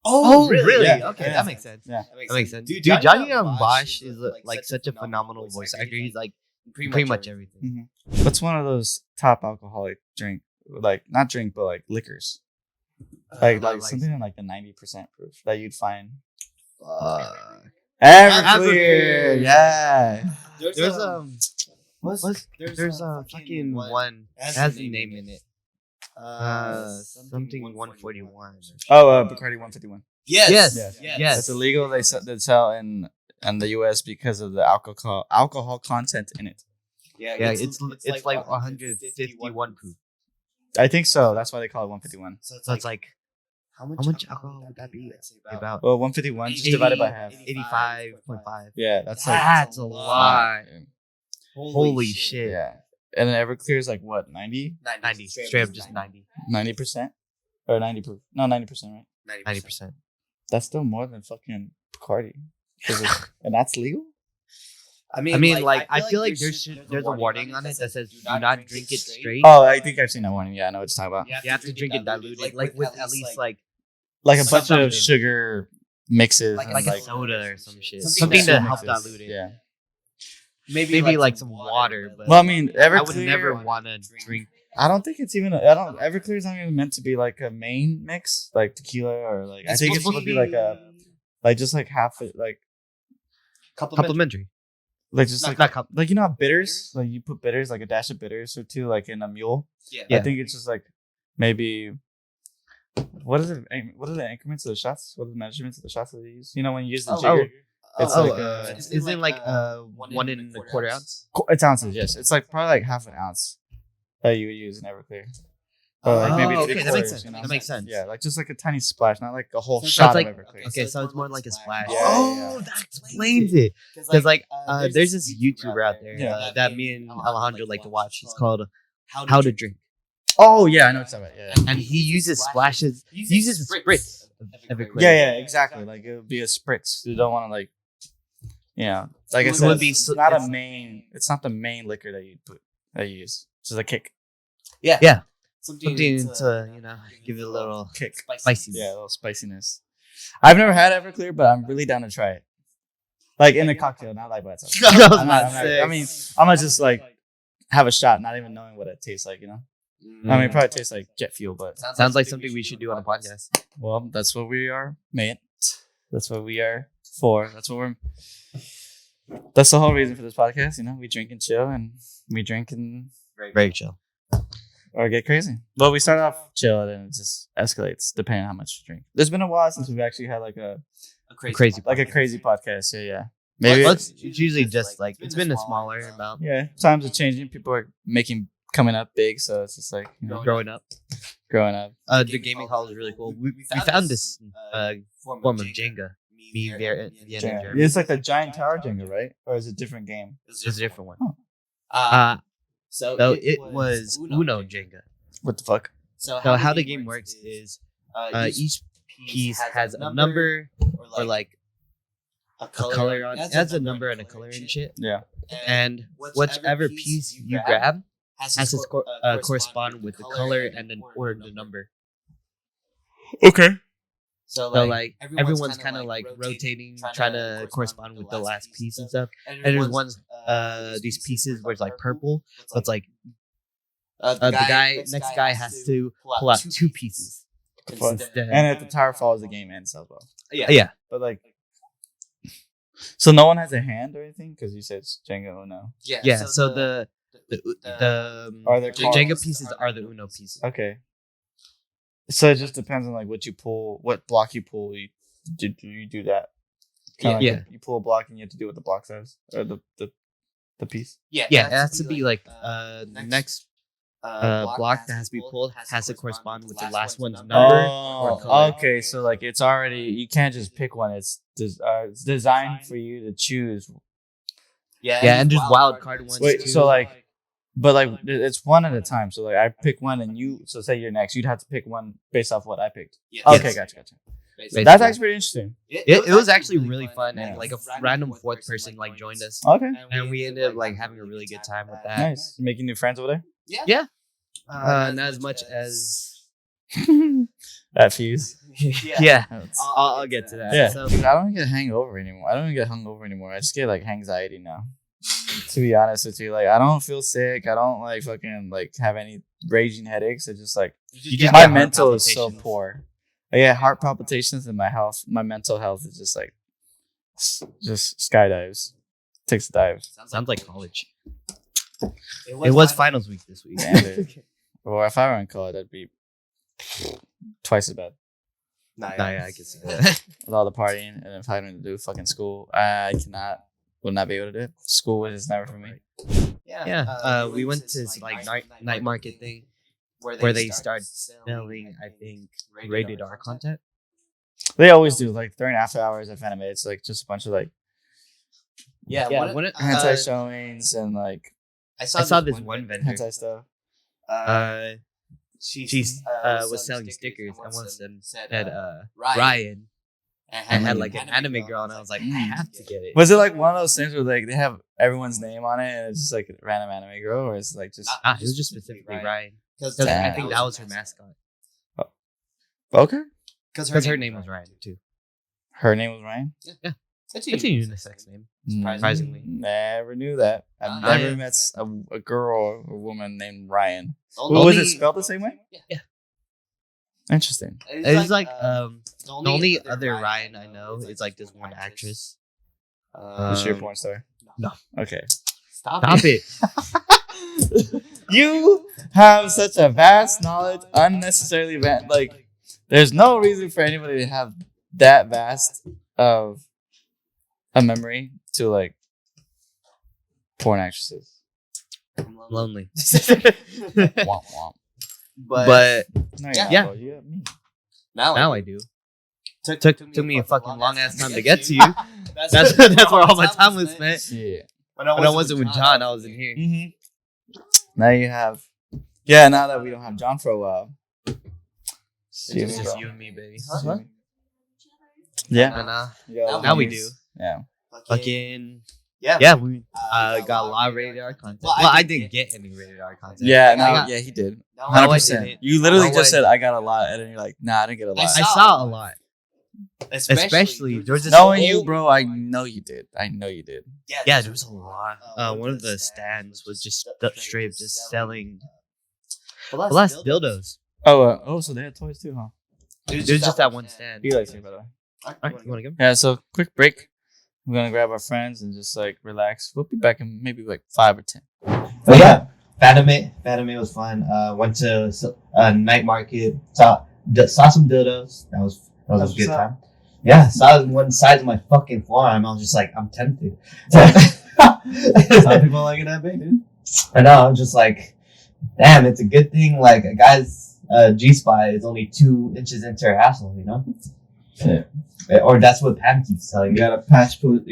Oh, really? Yeah, Okay, yeah. that makes sense. Yeah. That makes sense. Dude, Johnny Bosch is like such a phenomenal voice actor. He's like pretty much everything. What's one of those top alcoholic drink, like not drink, but like liquors, like something in like the 90% proof that you'd find? Everclear, yeah. There's a fucking one has a name in it. Something 141. Oh, Bacardi 151. Yes. It's illegal. They sell in the U.S. because of the alcohol content in it. Yeah, it's like 151 proof. I think so. That's why they call it 151. So it's like how much alcohol would that be? About Well, 151 just divided by half. 85.5. Yeah, that's a lot. Holy shit. Yeah. And then Everclear is like what, 90? 90. Straight up just 90. 90%? Or 90 proof? No, 90%, right? 90%. That's still more than fucking Bacardi. And that's legal? I mean, like I feel like there's a warning on it that says do not drink it straight. Oh, I think I've seen that warning. Yeah, I know what you're talking about. You have to drink it diluted, like with at least like a bunch of sugar mixes. Like and a soda or some shit. Something Something to mixes. help dilute it. Yeah. Maybe like some water. But Well, I mean, Everclear, I would never want to drink. I don't think it's even. Everclear is not even meant to be like a main mix, like tequila or like. I think it's supposed to be like just like half it, like Complimentary. like just Not like you know how bitters, like you put bitters, like a dash of bitters or two, like in a mule. Yeah. I think it's just like maybe. What is it? What are the increments of the shots? What are the measurements of the shots that they use? You know, when you use the jigger, it's isn't like 1 1/4 ounce? It's ounces. Yes, it's like probably like half an ounce that you would use in Everclear. Or like maybe okay, that makes 3/4, sense. you know? That makes sense. Yeah, like just like a tiny splash, not like a whole So shot it's like, of Everclear. okay, so it's more like a splash. Yeah. That explains it. Because like there's this YouTuber out there Yeah. that me and Alejandro like to watch. It's called How to Drink. Oh yeah, I know what you're talking about. Yeah, And he uses splashes. He uses a spritz of Everclear. yeah, exactly. Like it would be a spritz. You don't want to like, like I It said, would be it's so- not it's- a main. It's not the main liquor that you use. It's just a kick. Yeah. Something to give it a little Kick. spiciness. Yeah, a little spiciness. I've never had Everclear, but I'm really down to try it. Like in a cocktail, not like by itself. I'm not- I mean, I'm gonna just like have a shot, not even knowing what it tastes like. I mean, it probably tastes like jet fuel, but Sounds like something we should do on a podcast. well, that's what we are, mate. That's what we are for. That's the whole reason for this podcast. We drink and chill, and we drink and Very chill. or get crazy. Well, we start off chill, and then it just escalates depending on how much you drink. There's been a while since we've actually had like a Crazy. crazy podcast. Yeah. Maybe It's usually just like it's been a smaller amount. yeah. Times are changing. People are coming up big, so it's just like Growing up. The gaming hall is really cool. We found this form of Jenga. Me, Vienna, and Jeremy. It's like the giant tower Jenga, right? Or is it a different game? It's a different one. Oh. So it was Uno Jenga. What the fuck? So how the game works is each piece has a number or like a color on it. Has a number and a color and shit. Yeah. And whichever piece you grab has to correspond with the color and then or the number. Okay. So like everyone's kind of like rotating, trying to correspond with the last piece and stuff. And there's these pieces where it's like purple, so it's like the next guy has to pull out 2 pieces. Instead. And if the tower falls, the game ends as well. Yeah. But like, so no one has a hand or anything because you said it's Jenga Uno. Yeah. So the Are there Jenga cards? pieces are the Uno pieces. Okay. So it just depends on like what you pull, what block you pull. You do that. Kinda Yeah. like you pull a block and you have to do what the block says or the piece. Yeah, it has to be like the next block that has to be pulled has to correspond with the last one's number or color. Oh, okay. So like it's already you can't just pick one. It's designed for you to choose. Yeah, and there's wild card ones Wait, too. so like, but like it's one at a time. So like I pick one and you. So say you're next. You'd have to pick one based off what I picked. Okay, gotcha. Basically. That's actually pretty interesting. It was actually really fun, and Yeah. like a random fourth person like joined us, Okay, and we ended up like having a really good time with that. nice. You making new friends over there? Not as much as That fuse. Yeah. That's- I'll get to that. Yeah, So, dude, I don't get hangover anymore. I don't even get hungover anymore. I just get like anxiety now. To be honest with you, like I don't feel sick. I don't like fucking like have any raging headaches. It's just like you just my get heart mental is so palpitations. poor. I get heart palpitations, and my mental health is just like just skydives, takes a dive. Sounds like college. It was finals week this week. Yeah, dude. Or if I were in college, I'd be twice as bad Nah, yeah, I can see that. with all the partying. And if I had to do fucking school, would not be able to do it. School is never for me. Yeah, we went to this, like night market thing where they start selling, I think, rated R content. They always do like during after hours at Fanime. It's like just a bunch of like when it, hentai showings and like I saw this one vendor. hentai stuff. She was selling stickers, and one of them said Ryan, and had like an anime girl, and I was like, I have to get it. Was it like one of those things where like they have everyone's name on it and it's just like a random anime girl, or is it like just It was just specifically Ryan, because I think that was her mascot. okay? Because her name was Ryan too. Her name was Ryan. Yeah, it's a unisex name. Surprisingly. Never knew that. I've Oh, never yeah. met a girl or a woman named Ryan. Was it spelled the same way? Yeah. Interesting. It's like the only other Ryan I know is like this one actress. Is she a porn star? No. Okay. Stop it. You have such a vast knowledge, unnecessarily like. There's no reason for anybody to have that vast of a memory to like porn actresses. I'm lonely. Womp womp. But No, Yeah. bro, you got me. now I do. Took me a fucking long ass time to get to you. That's That's where all my time was spent. Yeah. When When I wasn't with John, I was in here. Mm-hmm. Now you have. Yeah. Now that we don't have John for a while. It's just you and me, baby. Huh? Yeah. And You got now we years. do. Yeah. Fucking yeah. we got a lot of rated R content. Well, Well, I I didn't get any rated R content. Yeah. I No. got- Yeah. He did. No, I 100%. didn't. You literally No, just I said I got a lot, and then you're like, nah, I didn't get a lot. I saw a lot. Especially there there was this Knowing you, whole- bro, I know you did. I know you did. Yeah, there was a lot. One of the stands was just straight up just selling less dildos. Oh, so they had toys too, huh? There's just that one stand. He likes me, by the way. Alright, you want to go? Yeah. So quick break. We're gonna grab our friends and just like relax. We'll be back in maybe like 5 or 10. But yeah, Fanime was fun. Went to night market, saw some dildos. That was a good time. Yeah, saw one size of my fucking forearm. I was just like, I'm tempted. Some people like it that big, dude. I know. I'm just like, damn. It's a good thing. Like a guy's G-spot is only 2 inches into her asshole. You know. Yeah. Or that's what Pam keeps telling me. You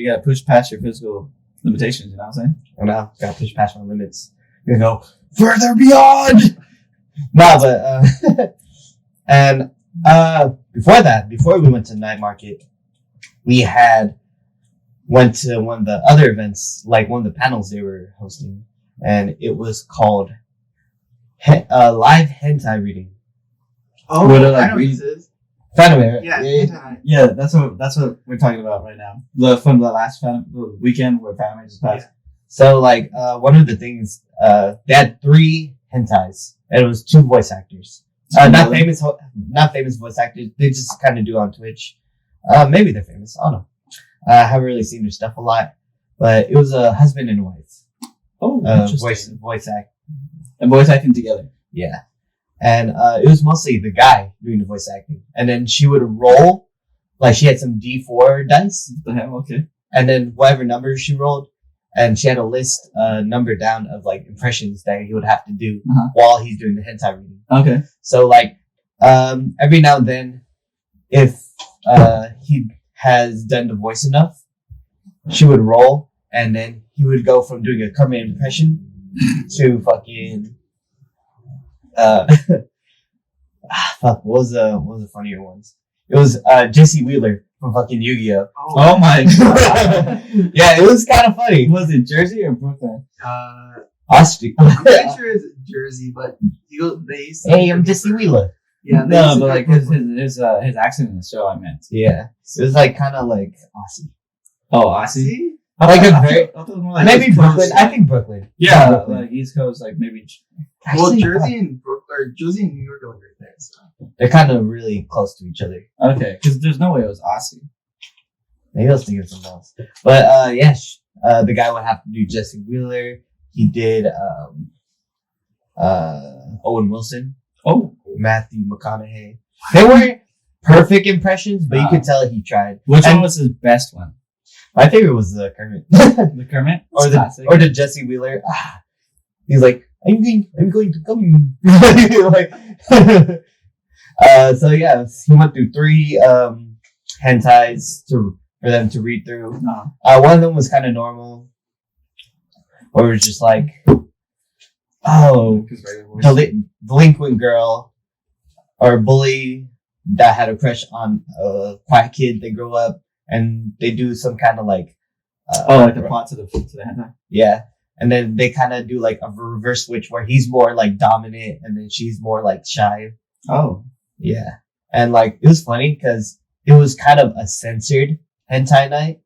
gotta push past your physical limitations. You know what I'm saying? I know. Gotta push past my limits. You go further beyond. Nah, but and before we went to night market, we went to one of the other events, like one of the panels they were hosting, and it was called live hentai reading. Oh, What I are, like, know what this is. Fanime, right? Yeah. Yeah, that's what we're talking about right now. From the last weekend where Fanime just passed. So like one of the things they had 3 hentais, and it was 2 voice actors. Not famous voice actors. They just kind of do on Twitch. Maybe they're famous. I don't know. I haven't really seen their stuff a lot, but it was a husband and wife. Oh, Voice act. And voice acting together. Yeah. And it was mostly the guy doing the voice acting. And then she would roll, like she had some D4 dice. What the hell? Okay. And then whatever numbers she rolled, and she had a list number down of like impressions that he would have to do while he's doing the hentai reading. Okay. So like every now and then, if he has done the voice enough, she would roll, and then he would go from doing a Kermit impression to fucking fuck. What was the funnier ones? It was JC Wheeler from fucking Yu-Gi-Oh. Oh my god. Yeah, it was kind of funny. Was it Jersey or Brooklyn? Austin. I'm pretty sure it's Jersey, but they used to Hey, I'm JC Wheeler. Yeah, No, but like his accent in the show, I meant. Yeah, it was like kind of like Aussie. Oh, Aussie. Like a very I thought it was more like maybe East Coast, Brooklyn. I think Brooklyn. Yeah, Brooklyn. like East Coast, like maybe. Well, Actually, Jersey and Jersey and New York are like right there. So. they're kind of really close to each other. Okay, because there's no way it was Aussie. Maybe I was thinking of something else. But the guy would have to do Jesse Wheeler. He did Owen Wilson, Oh, Matthew McConaughey. They weren't perfect impressions, but you could tell he tried. which And one was his best one? my favorite was the Kermit. The Kermit or It's the classic. or the Jesse Wheeler. He's like, I'm going to come. Like, so yeah, he went through 3 hentais for them to read through. No. One of them was kind of normal, or it was just like, delinquent girl or bully that had a crush on a quiet kid. They grow up and they do some kind of like, like the plot to the hentai. yeah. And then they kind of do like a reverse switch where he's more like dominant and then she's more like shy. Oh, Yeah. And like, it was funny because it was kind of a censored hentai night.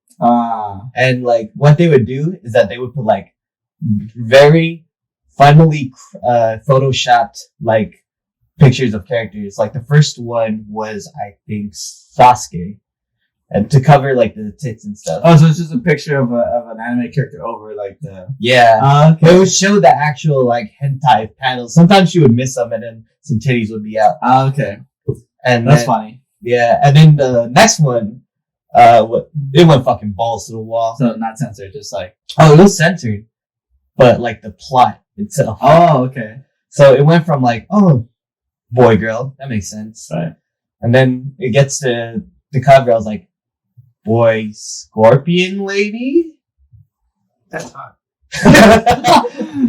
And like, what they would do is that they would put like very funnily photoshopped like pictures of characters. Like the first one was, I think, Sasuke. And to cover like the tits and stuff. oh, so it's just a picture of an anime character over like the. Yeah. Okay. It would show the actual like hentai panels. Sometimes she would miss them and then some titties would be out. Okay. And That's then, funny. Yeah. And then the next one, it went fucking balls to the wall. So not censored, just like. Oh, it was censored. But like the plot itself. Oh, okay. So it went from like, oh, boy, girl. That makes sense. Right. And then it gets to the cover. I was like, boy, scorpion lady? That's hot.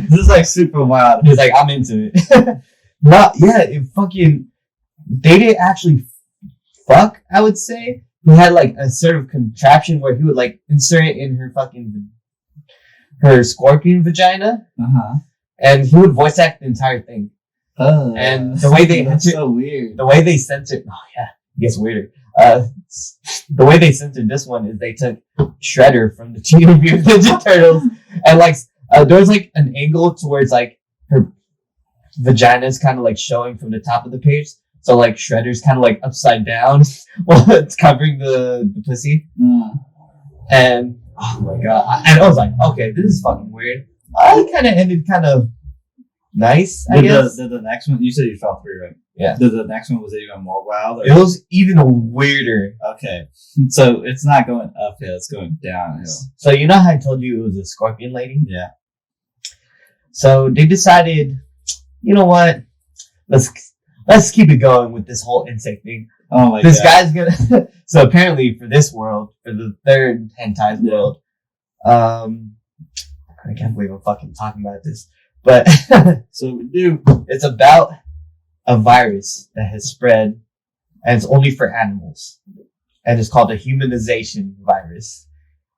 This is like super wild. He's like, I'm into it. It fucking, they didn't actually fuck, I would say. He had like a sort of contraption where he would like insert it in her scorpion vagina. And he would voice act the entire thing. And the way that's so weird. The way they censored, it gets weirder. The way they censored this one is they took Shredder from the Teenage Mutant Ninja Turtles and like there was like an angle towards like her vagina is kind of like showing from the top of the page, so like Shredder's kind of like upside down while it's covering the pussy. And oh my god, and I was like, okay, this is fucking weird. I kind of ended kind of nice, I guess. The next one, you said you fell 3, right? Yeah. The next one was even more wild? Or? It was even weirder. Okay. So it's not going uphill, it's going downhill. So you know how I told you it was a scorpion lady? Yeah. So they decided, you know what? Let's keep it going with this whole insect thing. Oh my This god. guy's gonna. So apparently, for this world, for the third hentai world, I can't believe I'm fucking talking about this, but So we do. it's about a virus that has spread, and it's only for animals, and it's called a humanization virus,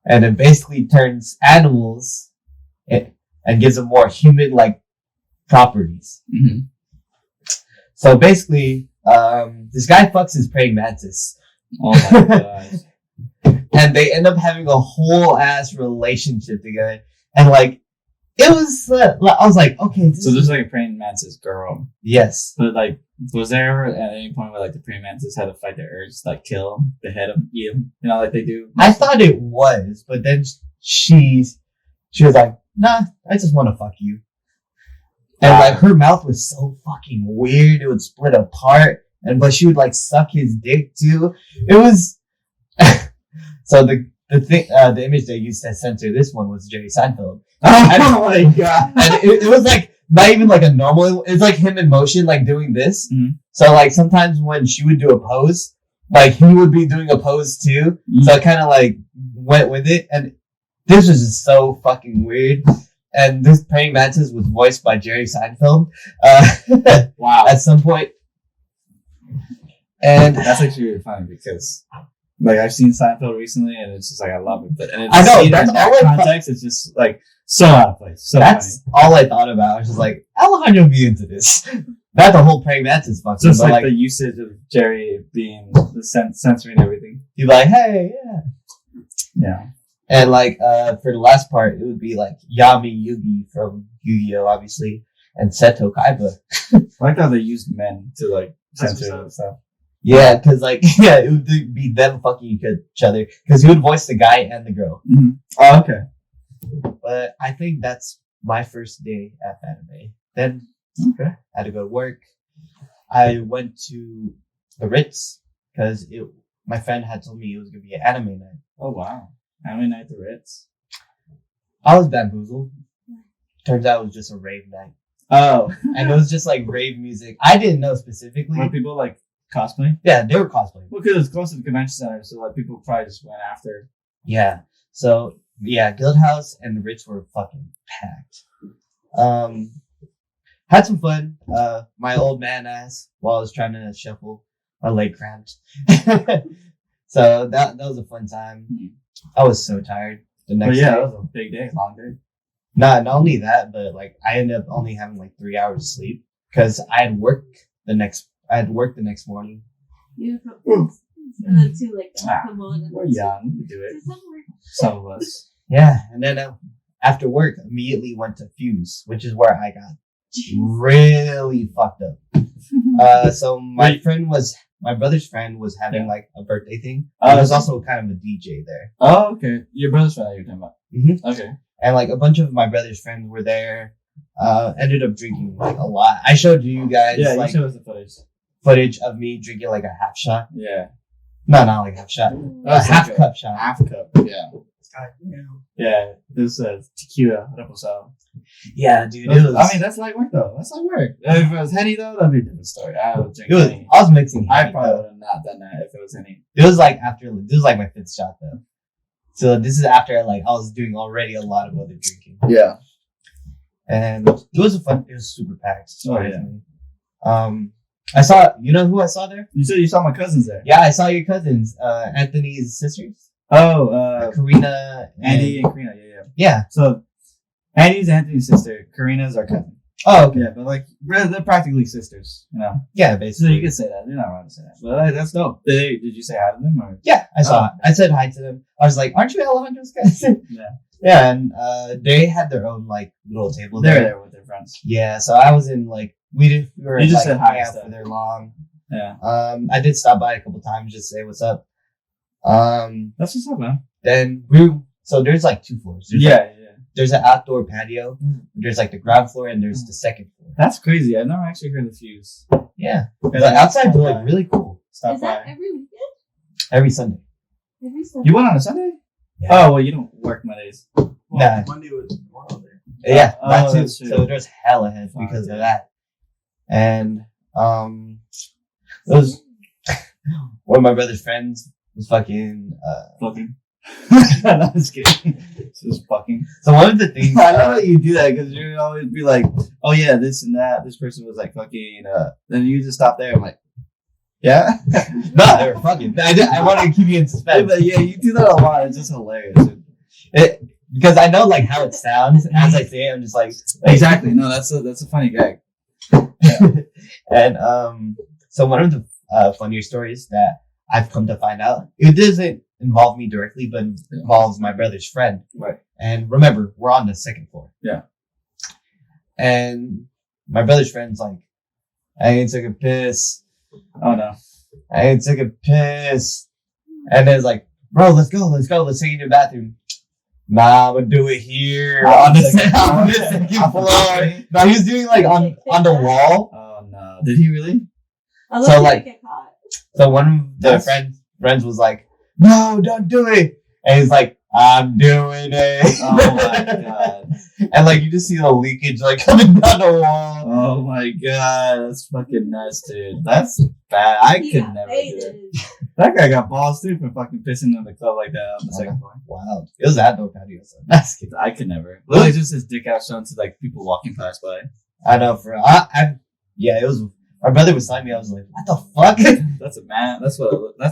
and it basically turns animals and gives them more human-like properties. Mm-hmm. So basically, this guy fucks his praying mantis. Oh my god. And they end up having a whole ass relationship together. And like, it was, I was like, okay. So there's like a praying mantis girl. Yes. But like, was there ever at any point where like the praying mantis had to fight the urge to like kill him, behead him, eat him? You know, like they do? I thought it was, but then she was like, nah, I just want to fuck you. And like, her mouth was so fucking weird. It would split apart. But she would like suck his dick too. It was, so the image they used to censor this one was Jerry Seinfeld. Oh my god. And it was like, not even like a normal, it's like him in motion, like doing this. Mm-hmm. So like sometimes when she would do a pose, like he would be doing a pose too. Mm-hmm. So it kind of like went with it. And this was just so fucking weird. And this praying mantis was voiced by Jerry Seinfeld. Wow. At some point. And That's actually really funny because like I've seen Seinfeld recently and it's just like I love it. But and I know, in that's that all I context, it's just like so out of place. So that's all I thought about. I was just like, Alejandro be into this. Not the whole praying mantis fucking, Just but like the usage of Jerry being the censoring everything. you're like, hey, yeah. Yeah. And like for the last part, it would be like Yami Yugi from Yu-Gi-Oh, obviously, and Seto Kaiba. I like how they used men to like That's censor what's and stuff. Yeah, because like yeah, it would be them fucking each other because he would voice the guy and the girl. Mm-hmm. Oh, okay. But I think that's my first day at Fanime. Then Okay. I had to go to work. I went to the Ritz because my friend had told me it was gonna be an anime night. Oh wow. Anime Night at the Ritz. I was bamboozled. Turns out it was just a rave night. Oh. And it was just like rave music. I didn't know specifically. Were people like cosplay? Yeah, they were cosplaying. Well, because it's close to the convention center, so like people probably just went after. Yeah. So yeah, Guildhouse and the Ritz were fucking packed. Had some fun. My old man ass while I was trying to shuffle, my leg cramped. So that was a fun time. I was so tired the next But yeah, day. that was a big day, long day. Not only that, but like I ended up only having like 3 hours of sleep because I had work the next morning. Beautiful. And then two like come on. And We're young, we do it. do some work. Some of us. Yeah, and then after work, immediately went to Fuse, which is where I got really fucked up. So my brother's friend was having like a birthday thing. There was also kind of a DJ there. Oh, okay. Your brother's friend that you're talking about. Mm-hmm. Okay. And like a bunch of my brother's friends were there. Ended up drinking like a lot. I showed you guys Yeah, like you showed us the footage of me drinking like a half shot. Yeah. No, not like a half shot. A That's half like cup shot. Half cup. Yeah. Yeah. This tequila reposado. Yeah, dude. It was. I mean, that's light work though. That's light work. If it was Henny though, that'd be a different story. I would drink Henny. I was mixing. I Henny, probably though. would have not done that if it was Henny. It was like my fifth shot though. So this is after like I was doing already a lot of other drinking. Yeah. And it was super packed. Oh, yeah. I saw, you know who I saw there? You said you saw my cousins there. Yeah, I saw your cousins, Anthony's sisters. Oh, Karina. Andy and Karina. Yeah. Yeah. So Andy's Anthony's sister. Karina's our cousin. Oh, okay. Yeah, but like they're practically sisters, you know. Yeah, So basically. you can say that. You're not wrong to say that. But that's dope. Did you say hi to them or? Yeah, I saw Oh. it. I said hi to them. I was like, aren't you Alejandro's cousin? Yeah. Yeah, and they had their own like little table They're there. there with their friends. Yeah, so I was in like we were You just like said hi hanging out stuff. for their long. Yeah. I did stop by a couple times just to say what's up. That's what's up, man. Then so there's like 2 floors. There's Yeah, like, there's an outdoor patio. There's like the ground floor and there's the second floor. That's crazy. I've never actually heard of Fuse. Yeah, Okay, the outside stop was like by. really cool. Stop Is that by. every weekend? Every Sunday. Every Sunday. You went on a Sunday? Yeah. Oh well, you don't work Mondays. Nah. Monday was Memorial Day. Yeah, Oh, that too. that's true. So there's hella heads Fuck, because yeah. of that. And it was one of my brother's friends was fucking. Fucking. No, I'm just kidding. Just fucking. So one of the things I know that you do that because you always be like, oh yeah, this and that. This person was like fucking. Then you just stop there. I'm like, yeah. no, they were fucking. I wanted to keep you in Yeah, suspense. but yeah, you do that a lot. It's just hilarious. Because I know like how it sounds as I say it. I'm just like Exactly. No, that's a funny gag. And so one of the funnier stories that I've come to find out, it doesn't involve me directly, but involves my brother's friend. Right. And remember, we're on the second floor. Yeah. And my brother's friend's like, I ain't took a piss. Oh no. I ain't took a piss. And then it's like, bro, let's go. Let's take you to the bathroom. Nah, I'm gonna do it here on the second floor. No, he was doing like on the wall. Oh no. Did he really? Unless So, you like- get caught. So one of the friends was like, no, don't do it. And he's like, I'm doing it. Oh my god. And like you just see the leakage like coming down the wall. Oh my god. That's fucking nuts, dude. That's bad. I He could got never do it. baited. That guy got balls too for fucking pissing in the club like that on the second floor. Wow. It was outdoor patio, so that's good. I could never. Literally just his dick out shown to like people walking past by. I know for yeah, it was my brother was telling me, I was like, what the fuck? That's a man. That's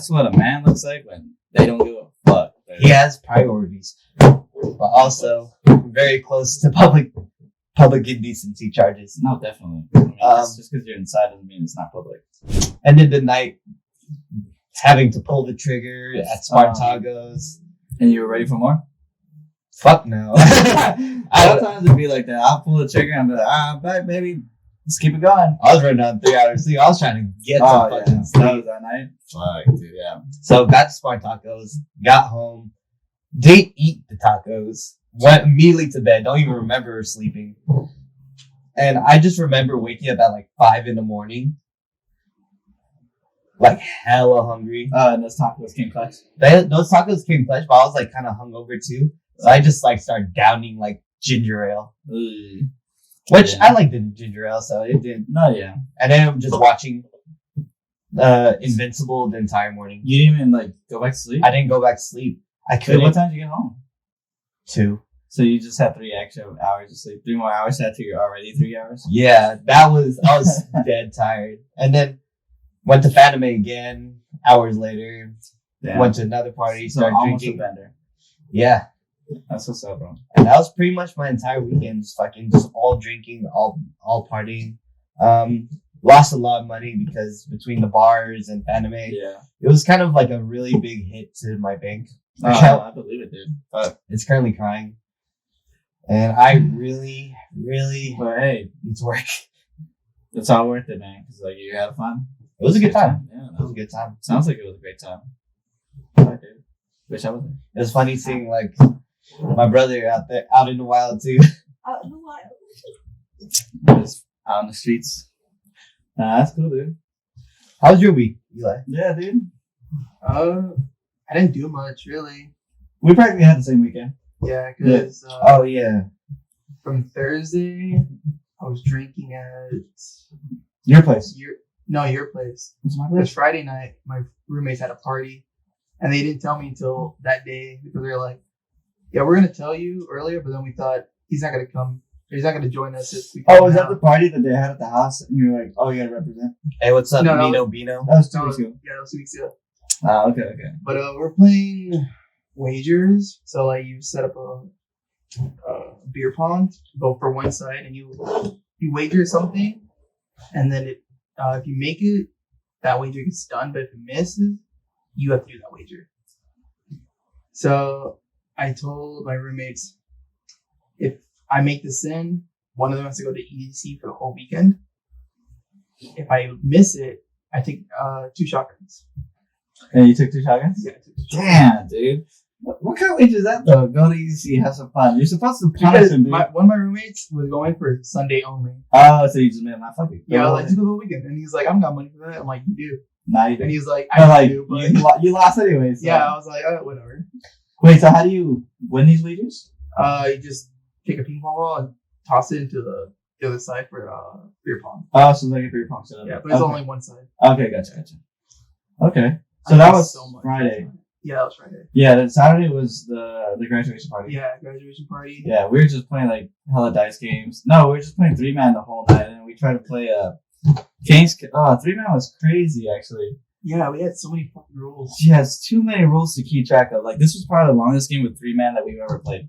what a man looks like when they don't give a fuck. He has priorities. But also very close to public public indecency charges. No, definitely. I mean, just because you're inside doesn't mean it's not public. Ended the night having to pull the trigger at Spartagos. And you were ready for more? Fuck no. Sometimes it'd be like that. I'll pull the trigger and be like, I'm back, baby. Let's keep it going. I was running on 3 hours sleep. I was trying to get some fucking That sleep. was that night. Fuck, dude, yeah. So got to Spartacos, got home, didn't eat the tacos, went immediately to bed, don't even remember sleeping. And I just remember waking up at like 5 a.m, like hella hungry. And those tacos came clutch. Those tacos came clutch, but I was like kind of hungover too. So I just like started downing like ginger ale, which I like the ginger ale, so it didn't. No, yeah. And then I'm just watching Invincible the entire morning. You didn't even like go back to sleep? I didn't go back to sleep. I So couldn't. what time did you get home? 2. So you just had 3 extra hours of sleep. 3 more hours after you're already 3 hours? Yeah, I was dead tired. And then went to Fanime again hours later. Yeah. Went to another party, So started almost drinking. a bender. Yeah. That's what's up, bro. And that was pretty much my entire weekend. Just all drinking, all partying. Lost a lot of money because between the bars and Fanime, Yeah. it was kind of like a really big hit to my bank. I believe it, dude. But It's currently crying. And I really, really hey, need to work. it's all worth it, man. Because like you had fun. It was a good time. Yeah, It was a good time. sounds like it was a great time. Fuck, dude. Wish I was there. It was funny seeing like my brother out in the wild too. Out in the wild. Just out on the streets. Nah, that's cool, dude. How was your week, Eli? Yeah, dude. I didn't do much really. We practically had the same weekend. Yeah, because Oh yeah, from Thursday I was drinking at Your place. your place. What's my Because Friday night my roommates had a party, and they didn't tell me until that day because they were like, "Yeah, we're gonna tell you earlier," but then we thought he's not gonna come. He's not gonna join us if we come Oh, was that out. the party that they had at the house? And you were like, oh, you gotta represent? hey, what's up, No, no. Nino Bino? That was 2 No, weeks ago. yeah, that was 2 weeks ago. Oh, okay. But we're playing wagers. So like you set up a beer pong, go for one side, and you wager something, and then if you make it, that wager gets done. But if it misses, you have to do that wager. So I told my roommates, if I make this in, one of them has to go to EDC for the whole weekend. If I miss it, I take 2 shotguns. And you took 2 shotguns? Yeah, I took 2 shotguns. Damn, dude. What kind of wage is that, though? Go to EDC, have some fun. You're supposed to punish Because him, dude. one of my roommates was going for Sunday only. Oh, so you just made my fucking. Yeah, I was like, just go the whole weekend. And he's like, I don't got money for that. I'm like, you do. Nah, you And didn't. he's like, But, I like, do, but you lost anyway. So. yeah, I was like, whatever. Wait, so how do you win these wagers? You just take a ping pong ball and toss it into the other side for beer pong. Oh, so it's like a beer pong setup. Yeah, but it's okay. only one side. Okay, gotcha. Okay. So I that lost was so much. Friday. Yeah, that was Friday. Yeah, then Saturday was the graduation party. Yeah, graduation party. Yeah, we were just playing like hella dice games. No, we were just playing 3-man the whole night, and we tried to play Kings. 3-man was crazy, actually. Yeah, we had so many fucking rules. She has too many rules to keep track of. Like, this was probably the longest game with 3-man that we've ever played.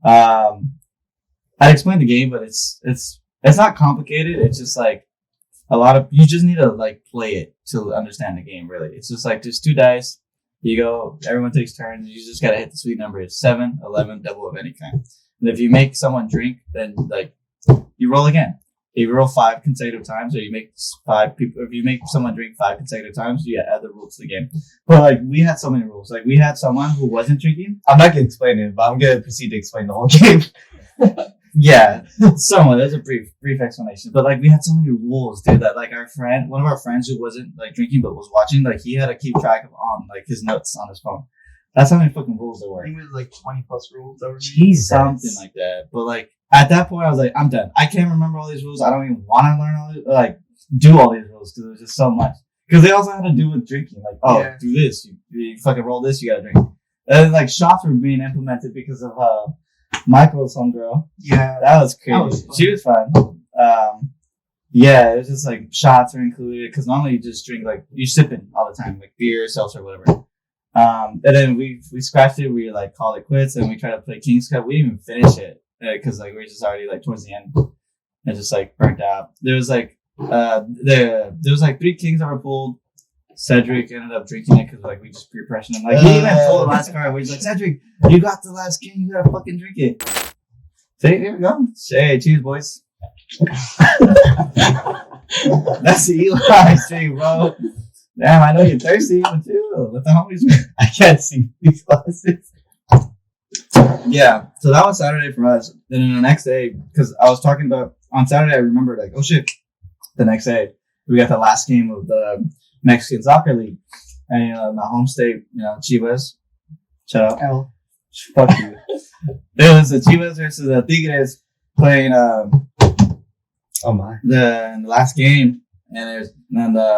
I'd explain the game, but it's not complicated. It's just like a lot of, you just need to like play it to understand the game, really. It's just like, there's 2 dice. You go, everyone takes turns. You just gotta hit the sweet number. It's 7, 11, double of any kind. And if you make someone drink, then like you roll again. If you roll 5 consecutive times, or you make 5 people, if you make someone drink 5 consecutive times, you add the rules to the game. But like we had so many rules. Like we had someone who wasn't drinking. I'm not gonna explain it, but I'm gonna proceed to explain the whole game. Yeah, somewhat. There's a brief explanation, but like we had so many rules, dude. That like one of our friends who wasn't like drinking but was watching, like he had to keep track of like his notes on his phone. That's how many fucking rules there I were. think it was like 20 plus rules that were made. Jesus. Something like that. But like at that point, I was like, I'm done. I can't remember all these rules. I don't even want to learn all these, like do all these rules because it was just so much. Because they also had to do with drinking. Like, oh, Yeah. do this. You fucking roll this. You gotta drink. And like shots were being implemented because of Michael's homegirl. Yeah. That was crazy. That was fun. She was fun. Yeah, it was just like shots are included because normally you just drink like you're sipping all the time, like beer, seltzer, whatever. And then we scratched it. We like called it quits, and we tried to play King's Cup. We didn't even finish it. because like we were just already like towards the end and just like burnt out. There was like there was like 3 kings that were pulled. Cedric ended up drinking it because like we just peer pressured him. Like he even pulled the last card where he's like, Cedric, you got the last king, you gotta fucking drink it. See, here we go. Hey, cheers, boys. That's the Eli stream, bro. Damn, I know you're thirsty, but chill. Let the homies. I can't see these glasses. Yeah, so that was Saturday for us. Then the next day, because I was talking about on Saturday, I remembered like, oh shit. The next day, we got the last game of the Mexican Soccer League, and my home state, Chivas. Shout out. L. Fuck you. It was the Chivas versus the Tigres playing. Oh my! The last game, and I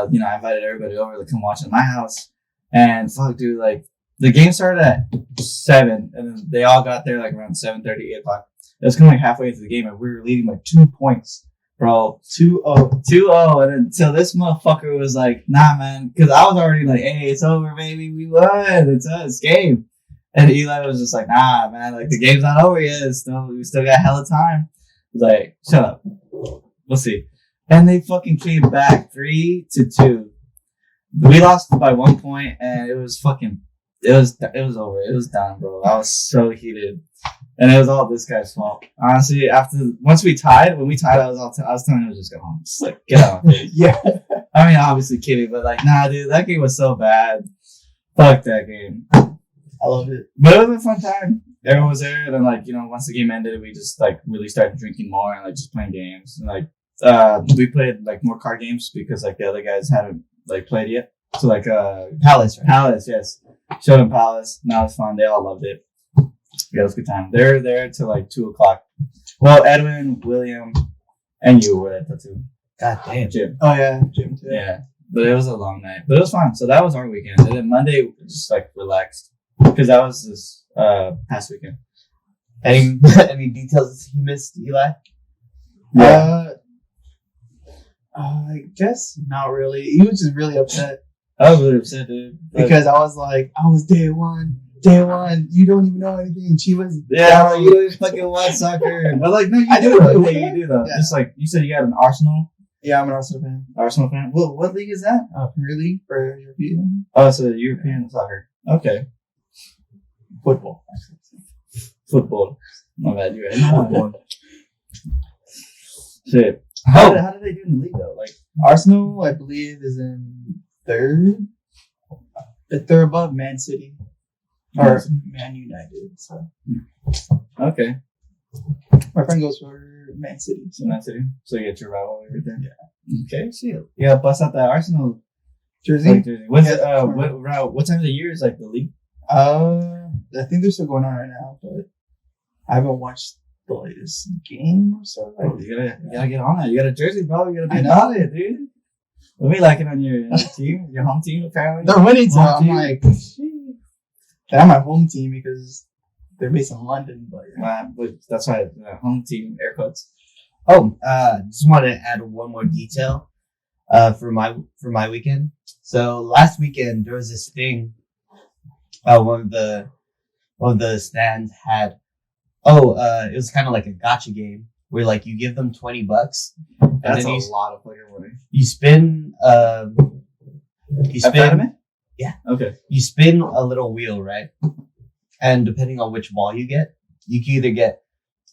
invited everybody over to come watch at my house, and fuck, dude, like the game started at 7, and then they all got there like around 7:30, 8 o'clock. It was kind of like halfway into the game, and we were leading by 2 points, bro. 2-0, 2-0, and then so this motherfucker was like, nah, man, because I was already like, hey, it's over, baby, we won, it's us, game. And Eli was just like, nah, man, like the game's not over yet. We still got hella time. He's like, shut up. We'll see. And they fucking came back 3-2. We lost by 1 point, and it was over. It was done, bro. I was so heated, and it was all this guy's fault. Honestly, when we tied, I was telling him to just go home. Just like get out. Yeah. I mean, obviously kidding, but like, nah, dude, that game was so bad. Fuck that game. I loved it. But it was a fun time. Everyone was there, and then like once the game ended, we just like really started drinking more and like just playing games. And like we played like more card games because like the other guys hadn't like played yet. So like Palace, right? Palace, yes. Showed them Palace. And that was fun. They all loved it. Yeah, it was a good time. They're there till like 2 o'clock. Well, Edwin, William, and you were there too. God damn. Jim. Oh yeah, Jim too. Yeah. But it was a long night. But it was fun. So that was our weekend. And then Monday we just like relaxed. Because that was this past weekend. Any details he missed, Eli? I guess not really. He was just really upset I was really upset, dude. because I was like, I was day one. You don't even know anything. She was Yeah, you don't fucking watch soccer. But like, no, I you do. do. Yeah, you do though. Yeah. Just like you said, you got an Arsenal Yeah, I'm an Arsenal fan. fan. What league is that? Premier League for European Oh, so European soccer. Okay, football. football. My bad. You're right. Shit. Oh. How did they do in the league though? Like, Arsenal, I believe, is in 3rd. They're above Man City or Man United. So okay, my friend goes for Man City. so Man City. So you get your rivalry right there. Yeah. Okay. Shit. Yeah. Bust out that Arsenal Jersey. jersey. What's it? Yeah. What time of the year is like the league? I think they're still going on right now, but I haven't watched the latest game or so. Oh, you gotta get on that. You got a jersey, bro. You gotta I be know. about it, dude. What we liking on your team? Your home team, apparently. They're winning, so Home I'm team? like, shit. And I'm my home team because they're based in London, but yeah. But that's why home team air quotes. Oh, just want to add one more detail for my weekend. So last weekend there was this thing. One of the stands had. It was kind of like a gotcha game where like you give them $20, and That's then a lot of fucking money. you spin. Fanime? Yeah. Okay. You spin a little wheel, right? And depending on which ball you can either get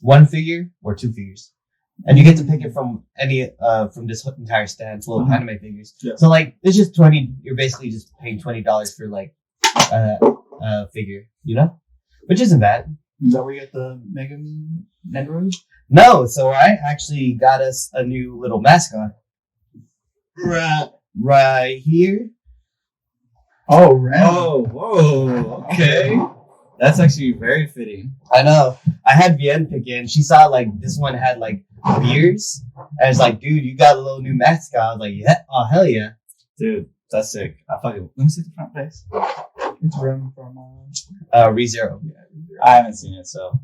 1 figure or 2 figures. And you get to pick it from any from this entire stand full of anime figures. Yeah. So like it's just 20. You're basically just paying $20 for like a figure, which isn't bad. Is that where you get the Mega Nendoroid? No, so I actually got us a new little mascot. Right here. Oh, right. Oh, whoa. Okay. That's actually very fitting. I know. I had Vienne pick in. She saw like this one had like beers. And it's like, dude, you got a little new mascot. I was like, yeah, oh hell yeah. Dude, that's sick. Let me see the front face. It's Rem from ReZero. I haven't seen it, so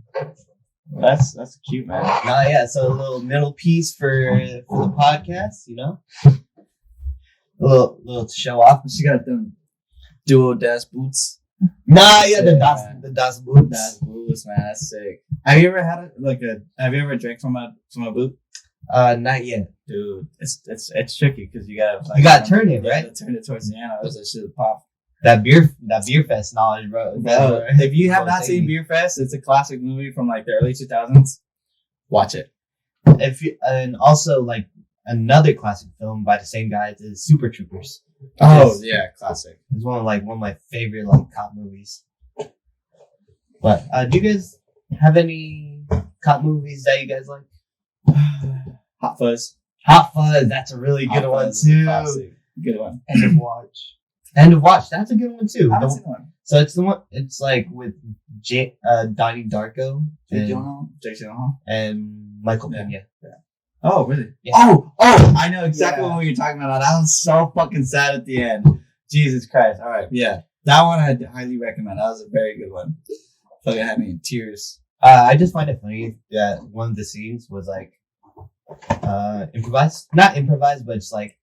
that's cute, man. No, yeah, so a little middle piece for the podcast, A little to show off. She got them duo dash boots. Nah, yeah, the Yeah, Das Boots. That's boots, man. That's sick. Have you ever had Have you ever drank from a boot? Not yet. Dude, it's tricky because you gotta turn it, right? You turn it towards the end, or else it should pop. That beer fest knowledge, bro. Bro, if you have not seen Beer Fest, it's a classic movie from like the early 2000s. Watch it. And also like another classic film by the same guys is Super Troopers. Oh yeah, classic. It's one of my favorite like cop movies. But do you guys have any cop movies that you guys like? Hot Fuzz. Hot Fuzz, that's a really good Hot one Fuzz is a too. classic. Good one. End of Watch. End of Watch, that's a good one too. I haven't seen one. So it's the one. It's like with Donnie Darko Jake Gyllenhaal. and Michael Yeah. Pena. Oh really? Yeah. Oh! I know exactly what you're talking about. That was so fucking sad at the end. Jesus Christ! All right, yeah, that one I'd highly recommend. That was a very good one. Fucking had me in tears. I just find it funny that one of the scenes was like improvised. Not improvised, but it's like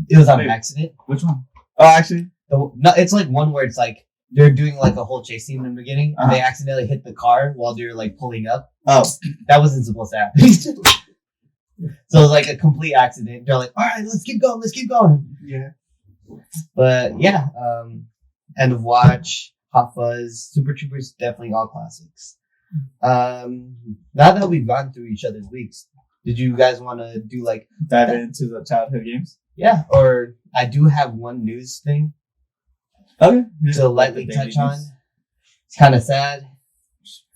it was on Wait. accident. Which one? Oh, actually, No, it's like one where it's like they're doing like a whole chase scene in the beginning, and they accidentally hit the car while they're like pulling up. oh, That wasn't supposed to happen. So it was like a complete accident. They're like, all right, let's keep going. Yeah. But yeah, End of Watch, Hot Fuzz, Super Troopers, definitely all classics. Now that we've gone through each other's weeks, did you guys want to do like dive into the childhood games. yeah? Or I do have one news thing Okay. to lightly touch on. It's kind of sad.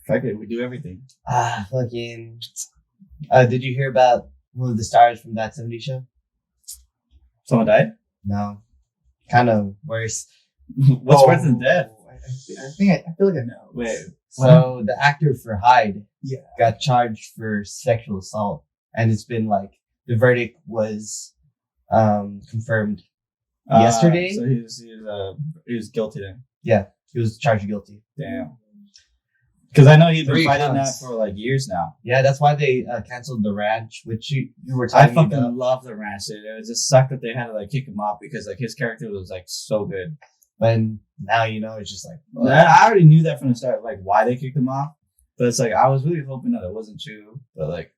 Fuck it, we do everything. Fucking. Did you hear about one of the stars from That 70s Show? Someone died. No. Kind of worse. What's worse than death? I feel like I know. Wait. So the actor for Hyde Yeah. got charged for sexual assault, and it's been like the verdict was confirmed yesterday. So he was guilty then. He was charged guilty. Damn. Because I know he's been 3 fighting counts. that for like years now. Yeah, that's why they canceled the ranch, which you were I talking fucking about. love the ranch. It just sucked that they had to like kick him off because like his character was like so good. And now it's just like I already knew that from the start, like why they kicked him off. But it's like I was really hoping that it wasn't true. But like,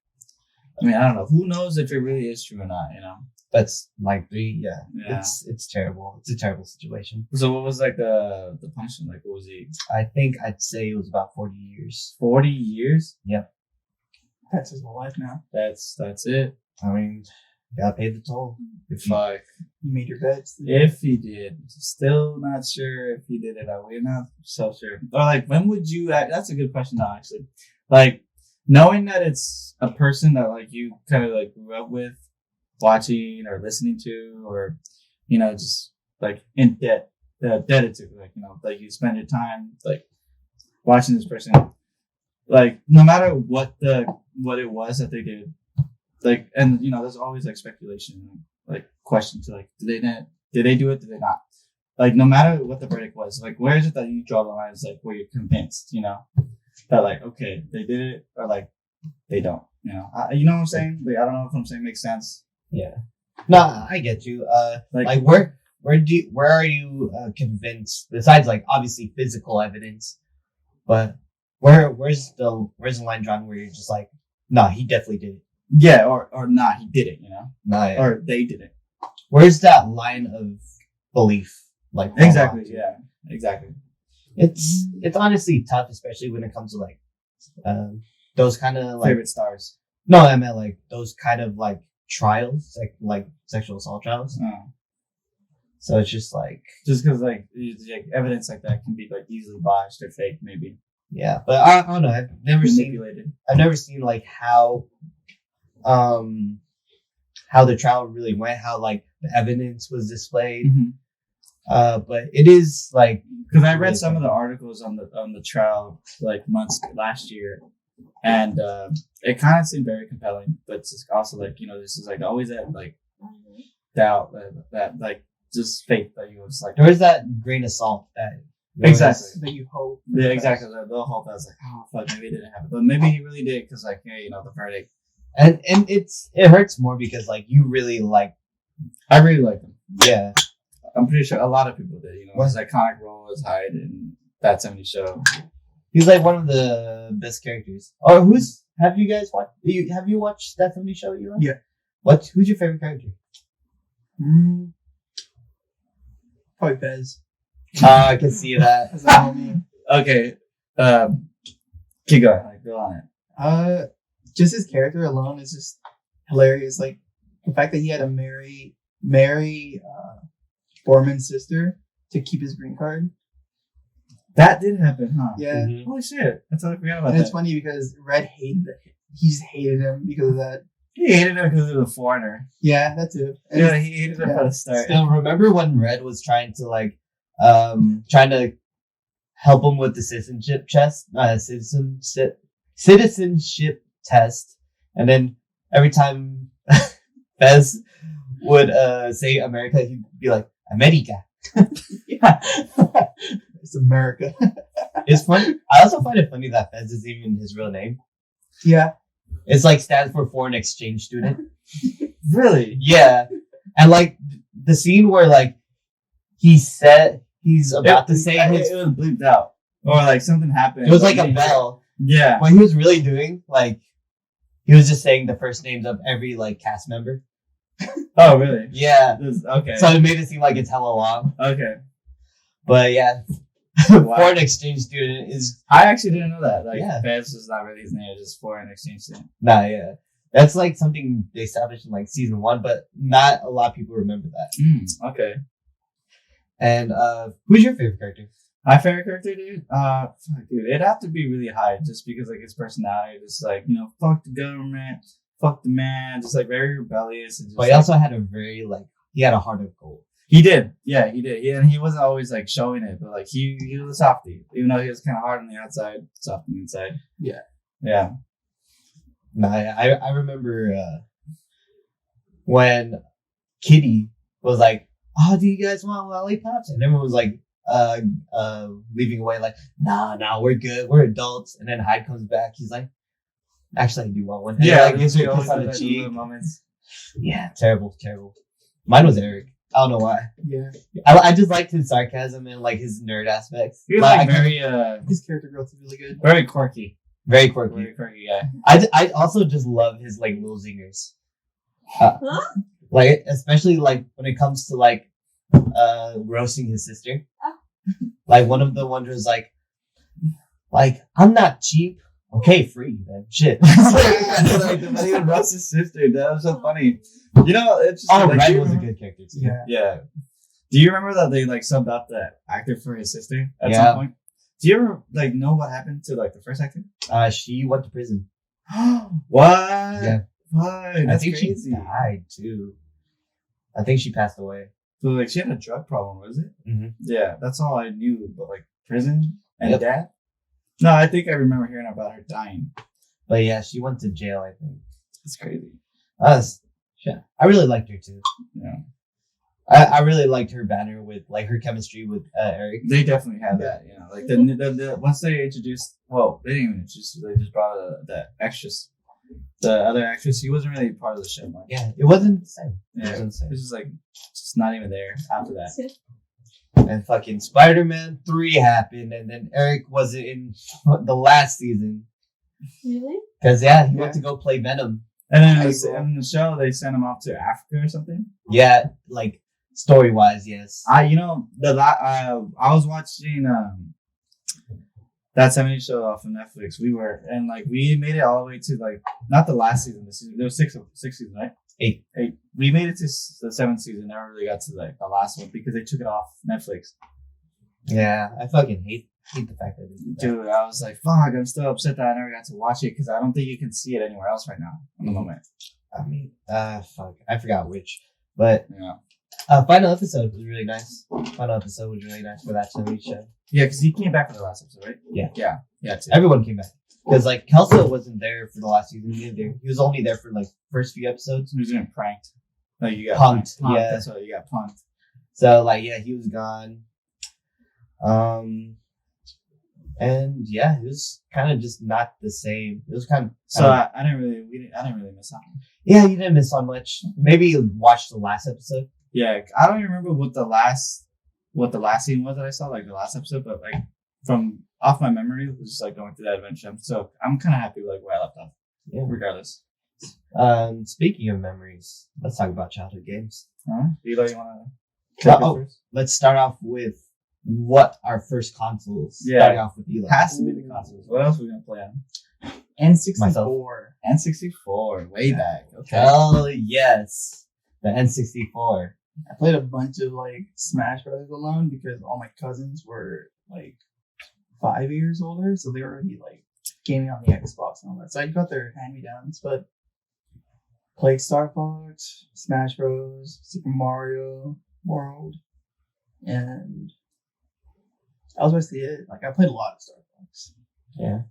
I mean, I don't know. Who knows if it really is true or not? You know. that's like yeah. Yeah. It's terrible. It's a terrible situation. So what was like the punishment? Like what was he? I think I'd say it was about 40 years. 40 years? That's his whole life now. That's it. I mean, gotta pay the toll. Fuck. You made your bets. If he did, still not sure if he did it. We're not so sure. Or like, when would you? That's a good question, though. Actually, like knowing that it's a person that like you kind of like grew up with, watching or listening to, or you know, just like in debt, indebted to, like you know, like you spend your time like watching this person, like no matter what it was that they did, like, and you know, there's always like speculation. Like questions like did they do it, did they not, like no matter what the verdict was, like where is it that you draw the lines, like where you're convinced, you know, that like okay they did it or like they don't, you know. You know what I'm saying? Like I don't know if I'm saying makes sense. Yeah. No, I get you. Like where are you convinced, besides like obviously physical evidence, but where's the line drawn where you're just like, no, he definitely did it. Yeah, or not, he did it, you know. Nah, yeah. Or they did it. Where's that line of belief? Like Exactly. Yeah. Exactly. It's honestly tough, especially when it comes to like those kind of like Favorite stars. no, I meant like those kind of like trials, like sexual assault trials. Oh. So it's just like Just because like evidence like that can be like easily biased or fake, maybe yeah, but I don't know. I've never seen like how the trial really went, how like the evidence was displayed. Mm-hmm. But it is like because I read some of the articles on the trial like months last year, and it kind of seemed very compelling. But it's also like you know this is like always that like doubt that like just faith that you was like there is that grain of salt that exactly That you hope. yeah exactly the hope that was like oh fuck maybe it didn't happen, but maybe he really did because like hey, you know the verdict. And it hurts more because like you really like I really like him. yeah. I'm pretty sure a lot of people did. You know, his iconic role was Hyde in That 70s Show. He's like one of the best characters. Or have you guys watched? Have you watched that 70 show, Eli? Yeah. Who's your favorite character? Probably Bez. I can see that. As a homie. Okay. Keep going. Like, go on it. Just his character alone is just hilarious. Like the fact that he had to marry Borman's sister to keep his green card. That did happen, huh? Yeah. Mhm. Holy shit! I totally forgot about And it's that. funny because Red hated it. He just hated him because of that. He hated him because he was a foreigner. Yeah, that's it. And Yeah, he hated him yeah. from the start. Still, remember when Red was trying to trying to help him with the citizenship test, and then every time Fez would say America, he'd be like America. Yeah. It's America. It's funny. I also find it funny that Fez isn't even his real name. Yeah. It's like stands for foreign exchange student. Really? Yeah, and like the scene where like he said he's about to say his. It was bleeped out, or like something happened. It was like a bell. Yeah. What he was really doing, like, he was just saying the first names of every like cast member. Oh, really? Yeah. Okay. So it made it seem like it's hella long. Okay. But yeah, Wow. foreign exchange student is I actually didn't know that. Like, Yeah. Fez is not really his name; it's just foreign exchange student. yeah. That's like something they established in like season 1, but not a lot of people remember that. Okay. And who's your favorite character? My favorite character, dude. Fuck, dude, it'd have to be really high, just because like his personality, just like fuck the government, fuck the man, just like very rebellious. And just, But he also had he had a heart of gold. He did, yeah, he did. Yeah, and he wasn't always like showing it, but like he was a softie, even though he was kind of hard on the outside, soft on the inside. Yeah. Yeah. Nah, I remember when Kitty was like, "Oh, do you guys want lollipops?" And everyone was like, leaving away like, nah, we're good, we're adults. And then Hyde comes back, he's like, actually I do want one. And Yeah, like gives me a kiss on the cheek. Yeah, terrible. Mine was Eric. I don't know why. Yeah. I just liked his sarcasm and like his nerd aspects. He was But like I- very His character growth is really good. very quirky. very quirky. Very quirky guy. I also just love his like little zingers. Huh? Like especially like when it comes to like roasting his sister. Like one of the ones was like I'm not cheap. Okay, free then. Shit. Like the way he would roast his sister. That was so funny. It's just like, Red do you was a remember- good character too. Yeah. Yeah. Do you remember that they like subbed out the actor for his sister at Yeah. some point? Do you ever like know what happened to like the first actor? She went to prison. What? Yeah. Why? I That's think crazy. she died too. I think she passed away. So like she had a drug problem, was it? Mhm. Yeah, that's all I knew. But like prison and Yep. death. No, I think I remember hearing about her dying. But yeah, she went to jail, I think. It's crazy. Yeah. I really liked her too. Yeah, I really liked her banner with like her chemistry with Eric. they definitely had that. Like the once they introduced, well, they didn't even introduce. They just brought the extras. The other actress, she wasn't really part of the show much. Yeah, it wasn't the same. It Yeah, wasn't the same. it's just like just not even there after that. And fucking Spider-Man 3 happened, and then Eric wasn't in the last season. Really? Because, he Yeah. went to go play Venom. And then Nice. in the show, they sent him off to Africa or something. Yeah, like, story-wise, yes. I was watching that 70 show off of Netflix. We made it all the way to like not the last season. There was six seasons, right? Eight. We made it to the 7th season. Never really got to like the last one because they took it off Netflix. Yeah, I fucking hate the fact that they did that. Dude, I was like, fuck, I'm still upset that I never got to watch it because I don't think you can see it anywhere else right now in the moment. I mean, fuck, I forgot which. But Yeah. final episode was really nice. Final episode was really nice for that 70 show. Yeah, because he came back for the last episode, right? Yeah. Yeah. Yeah, too. Everyone came back. Because, like, Kelso wasn't there for the last season either. He was only there for, like, first few episodes. He was getting pranked. No, you got Punked, pranked. yeah. That's what you got punked. So, like, yeah, he was gone. And yeah, it was kind of just not the same. It was kind of So I didn't really miss out. yeah, you didn't miss on much. Maybe you watched the last episode. Yeah, I don't even remember what the last scene was that I saw, like the last episode, but like from off my memory, it was just like going through that adventure. So I'm kind of happy with like where I left off. Yeah. Regardless. Speaking of memories, let's talk about childhood games. Eli, you want to? First? Let's start off with what our first consoles. Yeah. Starting off with Eli. Has to be the consoles. What else are we gonna play on? N64. N64, way back. Okay. Oh yes, the N64. I played a bunch of like Smash Brothers alone because all my cousins were like 5 years older, so they were already like gaming on the Xbox and all that. So I got their hand-me-downs, but played Star Fox, Smash Bros, Super Mario World, and that was basically it. Like I played a lot of Star Fox. Yeah.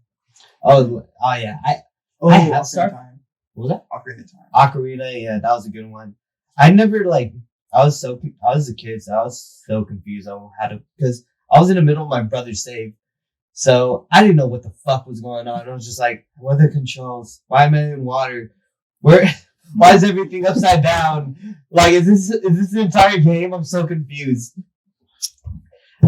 Oh yeah. I have Ocarina Star. of Time. What was that? Ocarina of Time. Ocarina. Yeah, that was a good one. I never like. I was a kid, so I was so confused on how to, because I was in the middle of my brother's save, so I didn't know what the fuck was going on. I was just like, what are the controls? Why am I in water? Why is everything upside down? Like, is this the entire game? I'm so confused.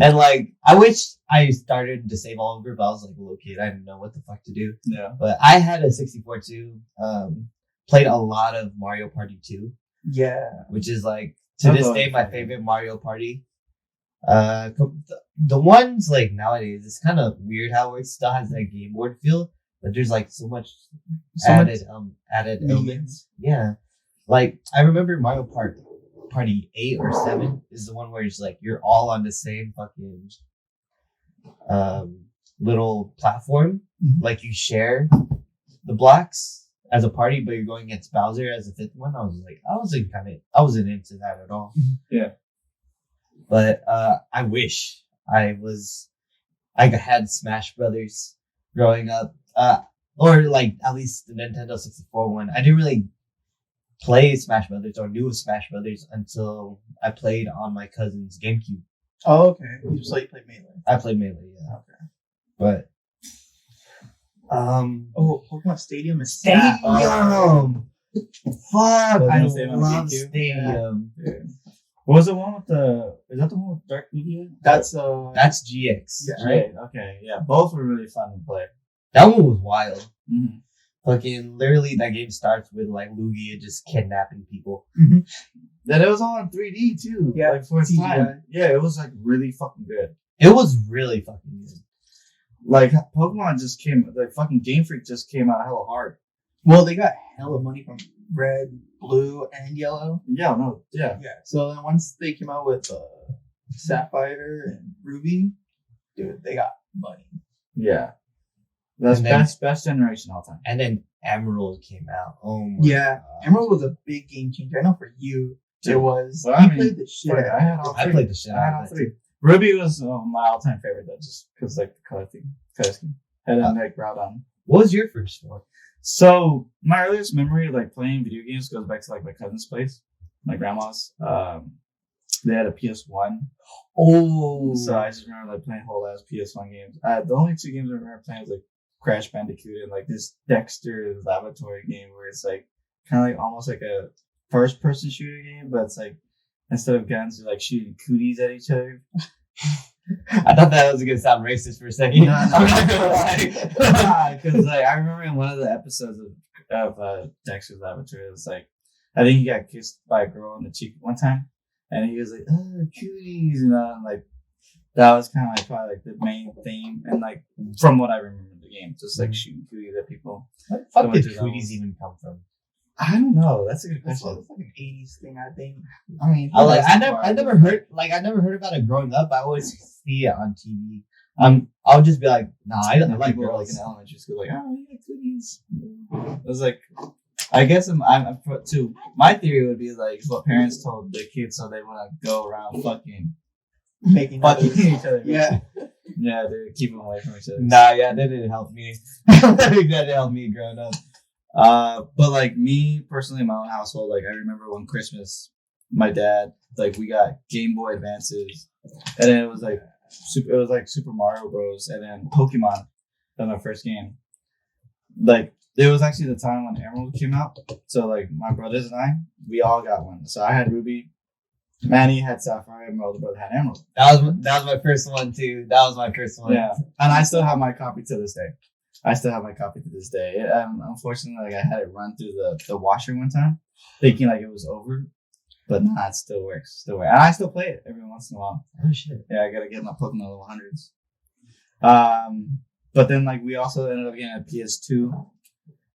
And like, I wish I started to save all over, but I was like a little kid. I didn't know what the fuck to do. Yeah. But I had a 64 too. Played a lot of Mario Party 2. Yeah. Which is like, to this day, my favorite Mario Party. The ones like nowadays, it's kind of weird how it still has that game board feel, but there's like so much added elements. Yeah, like I remember Mario Party 8 or 7 is the one where it's like you're all on the same fucking little platform, like you share the blocks as a party, but you're going against Bowser as the fifth one. I wasn't into that at all. Yeah. But I wish I had Smash Brothers growing up, or like at least the Nintendo 64 one. I didn't really play Smash Brothers or knew of Smash Brothers until I played on my cousin's GameCube. Oh, okay. So you played Melee. I played Melee, yeah. Okay. But Pokemon Stadium is Stadium. Fuck, I Stadium on love GameCube? Stadium. Yeah. What was the one with is that the one with Dark Media? That's GX, yeah. right? Okay, yeah. Both were really fun to play. That one was wild. Mm-hmm. Fucking literally, that game starts with like Lugia just kidnapping people. Then it was all in 3D too. Yeah, like for its CGI. time. Yeah, it was like really fucking good. It was really fucking good. Like Pokemon just came, like fucking Game Freak just came out hella hard. Well, they got hella money from Red, Blue, and Yellow. Yeah, no, yeah. Yeah. So then once they came out with Sapphire and Ruby, dude, they got money. Yeah. That's And then- best generation all time. And then Emerald came out. Oh my Yeah, God. Emerald was a big game changer. I know for you, it was. Well, I you mean, played the shit. But out I of had it. all I three. played the shit I had out all of that. three. Ruby was my all-time favorite though, just because like the color scheme. And then like Groudon. What was your first one? So my earliest memory of like playing video games goes back to like my cousin's place, my grandma's. They had a PS1. Oh, So I just remember like playing whole ass PS1 games. The only two games I remember playing was like Crash Bandicoot and like this Dexter's Laboratory game where it's like kind of like almost like a first person shooter game, but it's like instead of guns, you're like shooting cooties at each other. I thought that was gonna sound racist for a second. No, I'm not gonna lie. Because like I remember in one of the episodes of Dexter's Laboratory, it was like I think he got kissed by a girl on the cheek one time, and he was like, "Oh, cooties," and like that was kind of like probably like the main theme, and like from what I remember in the game, just like shooting cooties at people. Where the fuck Going did through cooties those. even come from? I don't know. That's a good That's question. like an 80s thing, I think. I mean, I never heard about it growing up. I always see it on TV. I'll just be like, nah, I don't like people girls. like in elementary school, like, oh, yeah, cooties. It was like, I guess I'm too. My theory would be like what parents told their kids so they want to go around fucking making each other. Yeah. Yeah, they keep them away from each other. Nah, yeah, that didn't help me. That didn't help me growing up. But like me personally, in my own household, like I remember one Christmas, my dad, like we got Game Boy Advances, and then it was like Super Mario Bros. And then Pokemon. That was my first game. Like it was actually the time when Emerald came out, so like my brothers and I, we all got one. So I had Ruby, Manny had Sapphire, and my older brother had Emerald. That was my first one too. That was my first one. Yeah, and I still have my copy to this day. Unfortunately, like I had it run through the washer one time, thinking like it was over, but nah, it still works. And I still play it every once in a while. Oh shit. Yeah, I gotta get my Pokemon level 100s. But then like we also ended up getting a PS2,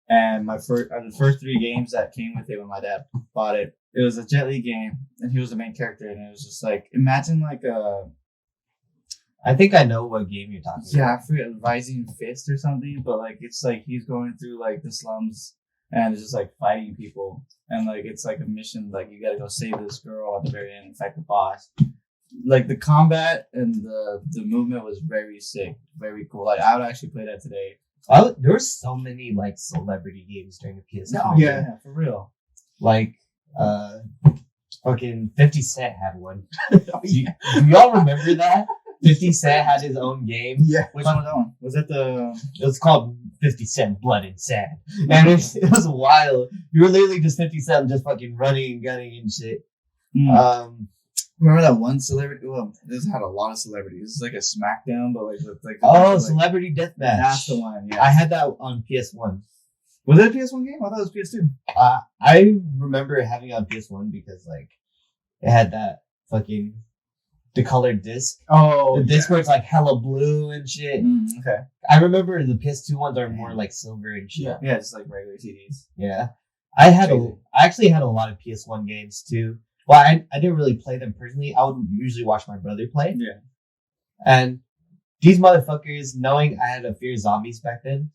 and the first 3 games that came with it when my dad bought it. It was a Jet Li game, and he was the main character, and it was just like imagine like a. I think I know what game you're talking Yeah, I about. forget, Rising Fist or something, but like it's like he's going through like the slums and just like fighting people, and like it's like a mission, like you gotta go save this girl at the very end and fight the boss. Like the combat and the movement was very sick, very cool. Like I would actually play that today. There were so many like celebrity games during the PS2. No, yeah, for real. Like fucking 50 Cent had one. Do y'all remember that? 50 Cent had his own game. Yeah. Which one was that one? Was that the? It was called 50 Cent Blood and Sand. And it was wild. You were literally just 50 Cent just fucking running and gunning and shit. Remember that one celebrity? Well, this had a lot of celebrities. It's like a SmackDown, but like with like. Celebrity Deathmatch. That's the one. Yeah. I had that on PS1. Was it a PS1 game? I thought it was PS2. I remember having it on PS1 because like it had that fucking the colored disc. Oh, The disc where it's like hella blue and shit. Okay. I remember the PS2 ones are more like silver and shit. Yeah, it's like regular TDs. Yeah. I Crazy. actually had a lot of PS1 games too. Well, I didn't really play them personally. I would usually watch my brother play. Yeah. And these motherfuckers, knowing I had a fear of zombies back then,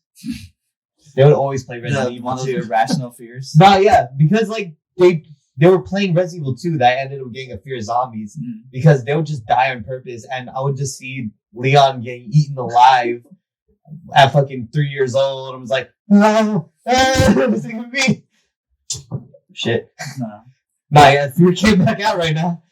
they would always play Resident Evil One of those 2. irrational fears. No, yeah, because like they were playing Resident Evil 2 that I ended up getting a fear of zombies because they would just die on purpose, and I would just see Leon getting eaten alive at fucking 3 years old. I was like, no, listen to me. Shit. No. Nah, yeah, fear came back out right now.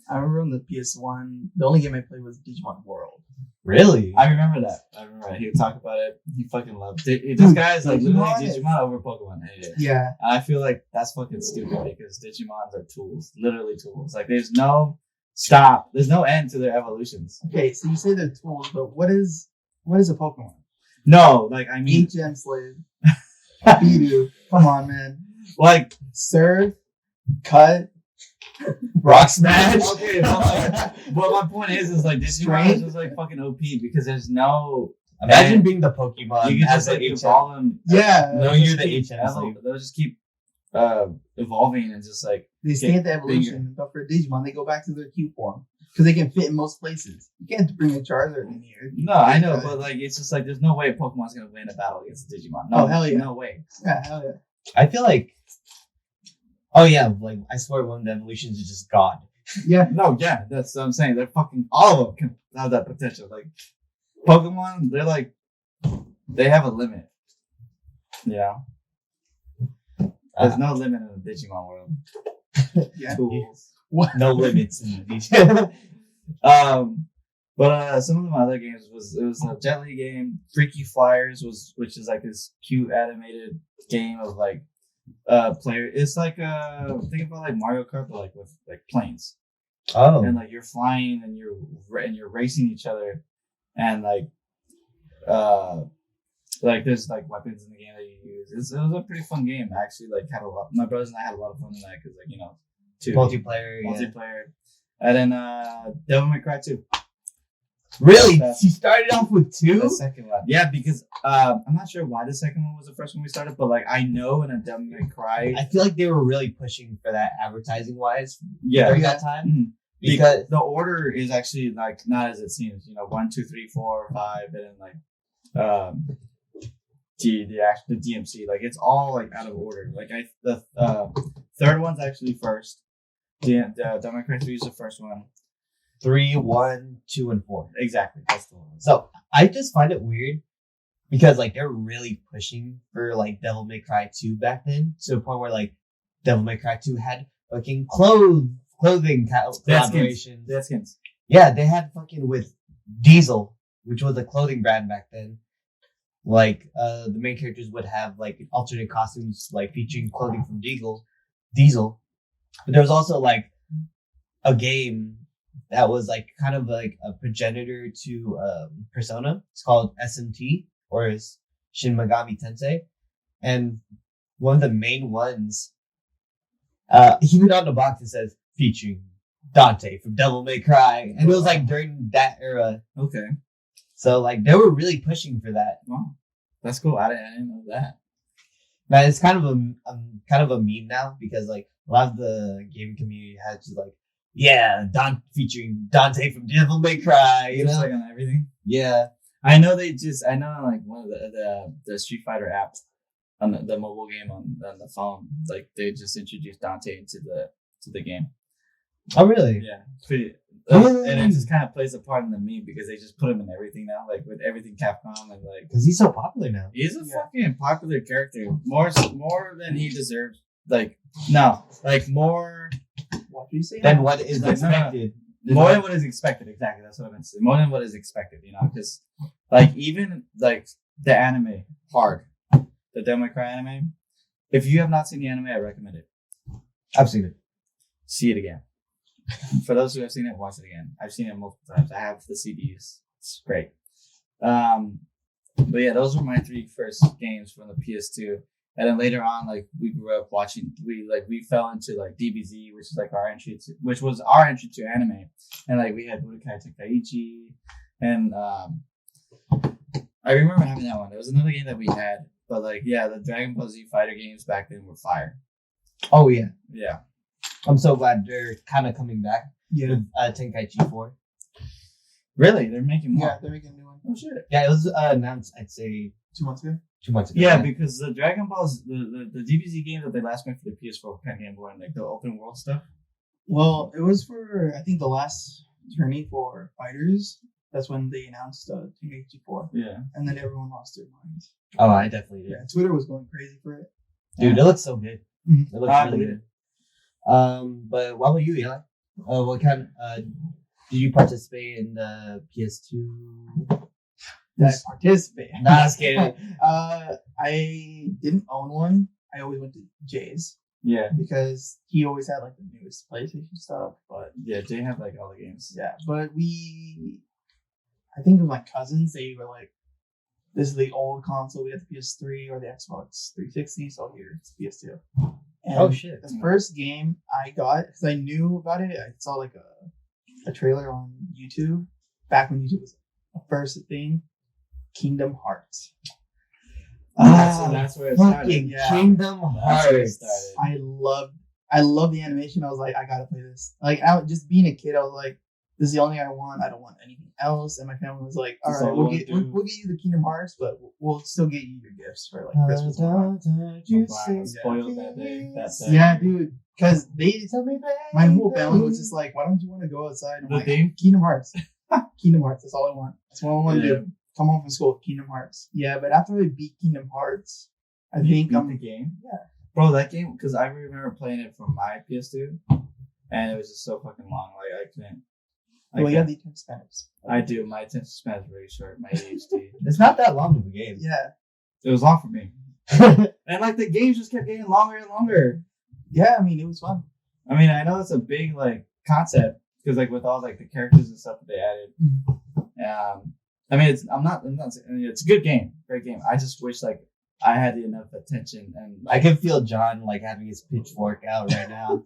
I remember on the PS1, the only game I played was Digimon World. Really? I remember that. He would talk about it. He fucking loved it. This guy is like literally Digimon over Pokemon. Yeah. And I feel like that's fucking stupid because Digimons are tools. Literally tools. Like there's no stop. There's no end to their evolutions. Okay, so you say they're tools, but what is a Pokemon? No, like I mean HM Slave. Bidoof. Come on, man. like Serve. Cut. Rock Smash? okay, but my point is like Digimon is just like fucking OP because there's no Imagine being the Pokemon. you can as just like the HM. evolve them. Yeah. No, They'll you're just the keep HM slave. They'll just keep evolving and just like They stay at the evolution, but for Digimon, they go back to their Q form because they can fit in most places. You can't bring a Charizard in here. no, I know, but like it's just like there's no way Pokemon's gonna win a battle against a Digimon. No, Oh, hell yeah. no way. Yeah, hell yeah. I feel like, oh yeah, like I swear one of the evolutions is just God. Yeah. No, yeah, that's what I'm saying. They're fucking all of them can have that potential. Like Pokemon, they're like they have a limit. Yeah. There's no limit in the Digimon world. Yeah. Tools. No limits in the But some of my other games was a Jet Li game. Freaky Flyers which is like this cute animated game of like player. It's like think about like Mario Kart, but like with like planes. Oh. And like you're flying and you're racing each other, and like there's like weapons in the game that you use. It was a pretty fun game. I actually like had a lot. My brothers and I had a lot of fun in that because like Multiplayer. Yeah. multiplayer. And then Devil May Cry 2. Really? That's- You started off with The 2? second one. Yeah, because I'm not sure why the second one was the first one we started, but like I know in a Devil May Cry. I feel like they were really pushing for that advertising wise Yeah. during that time. Mhm. Because the order is actually like not as it seems. 1, 2, 3, 4, 5, and then like the DMC. Like it's all like out of order. Like the third one's actually first. The Devil May Cry 3 is the first one. 3, 1, 2, and 4. Exactly. That's the one. So I just find it weird because like they're really pushing for like Devil May Cry 2 back then to the point where like Devil May Cry 2 had fucking clothing collaborations. Dead skins. Yeah, they had fucking with Diesel, which was a clothing brand back then. Like the main characters would have like alternate costumes like featuring clothing from Diesel. But there was also like a game that was like kind of like a progenitor to Persona. It's called SMT, or is Shin Megami Tensei, and one of the main ones, even on the box it says featuring Dante from Devil May Cry, and it was like during that era. Okay. So like they were really pushing for that. Wow. That's cool. I didn't know that. Man, it's kind of a meme now because like a lot of the gaming community has just like, yeah, featuring Dante from Devil May Cry, you Just know? like on everything. Yeah. I know like one of the Street Fighter apps on the mobile game on the phone, like they just introduced Dante into the game. Oh really? Yeah, it's pretty. Oh. And it just kind of plays a part in the meme because they just put him in everything now, like with everything Capcom, and like Because he's so popular now. he's a fucking popular character, more than he deserves. Like no, like more What do you say? Than what is No, no. expected. more than what is expected. Exactly, that's what I meant to say. More than what is expected, you know, because like even like the anime hard, the Devil May Cry anime. If you have not seen the anime, I recommend it. I've seen it. See it again. For those who have seen it, watch it again. I've seen it multiple times. I have the CDs. It's great. But yeah, those were my 3 first games from the PS2. And then later on, like we grew up watching. We fell into like DBZ, which is like which was our entry to anime. And like we had Budokai Tenkaichi, and I remember having that one. There was another game that we had, but like yeah, the Dragon Ball Z fighter games back then were fire. Oh yeah. Yeah. I'm so glad they're kind of coming back Yeah. with Tenkaichi 4. Really? They're making more? Yeah, they're making a new one. Oh shit. Yeah, it was announced, I'd say, 2 months ago. 2 months ago. Yeah, because the Dragon Balls, the DBZ games that they last made for the PS4 and Game Boy, and like the open world stuff. Well, it was for I think the last tourney for fighters. That's when they announced Tenkaichi 4, Yeah. and then everyone lost their minds. Oh, I definitely did. Yeah, Twitter was going crazy for it. Dude, it looks so good. Mhm. It looks I really believe good. But what about you, Eli? What kind? Did you participate in the PS2? Did I participate? Nah, I was kidding. I didn't own one. I always went to Jay's Yeah. because he always had like the newest PlayStation stuff. But Yeah, they have like all the games. yeah, but I think with my cousins, they were like, this is the old console. We got the PS3 or the Xbox 360. So here it's PS2. And Oh, shit. The first game I got, because I knew about it, I saw like a trailer on YouTube back when YouTube was a first thing. Kingdom Hearts. That's where it started. Fucking Yeah. Kingdom That's where it Hearts. started. I love the animation. I was like, I gotta play this. Like, just being a kid, I was like, this is the only thing I want. I don't want anything else. And my family was like, all That's right, all we'll we get do. we'll get you the Kingdom Hearts, but we'll still get you your gifts for like Christmas. and whatnot." I was spoiled that day. That day. Yeah, dude. Because Tell me, babe. my whole family was just like, why don't you want to go outside? I'm The like, theme? Kingdom Hearts. Kingdom Hearts. That's all I want. That's what I want to Yeah. do. Come home from school, Kingdom Hearts. Yeah, but after I beat Kingdom Hearts, I think beat I'm the game. Yeah. Bro, that game, because I remember playing it from my PS2, and it was just so fucking long. Like I couldn't. well, you have the attention spans. I do. My attention span is very short. My ADHD. It's not that long of a game. Yeah. It was long for me, and like the games just kept getting longer and longer. Yeah, I mean, it was fun. I mean, I know it's a big like concept because like with all like the characters and stuff that they added. I mean, I'm not saying it's a good game, great game. I just wish like I had enough attention and I can feel John like having his pitchfork out right now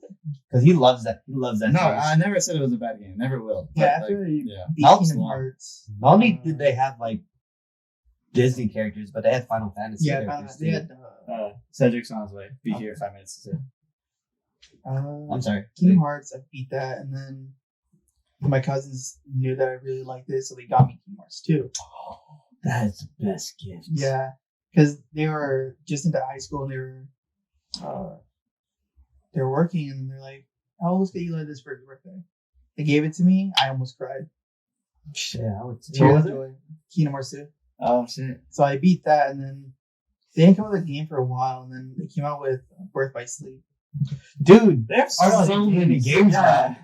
because he loves that. He loves that. No, series. I never said it was a bad game. Never will. But, Yeah, like, after you yeah. beat That was Kingdom long. Hearts. Not only did they have like Disney characters, but they had Final Fantasy. Yeah, characters, they too. had Cedric's on his way. Be here in 5 minutes. I'm sorry. Kingdom Hearts. I beat that, and then my cousins knew that I really liked this, so they got me Kingdom Hearts too. That's the best gift. Yeah, because they were just into high school and they were working, and they're like, "Oh, let's get Eli this for his birthday." They gave it to me. I almost cried. Shit, I would. Tears of joy. Kingdom Hearts 2. Oh shit! So I beat that, and then they didn't come out with a game for a while, and then they came out with Birth by Sleep. Dude, They have so many games Yeah.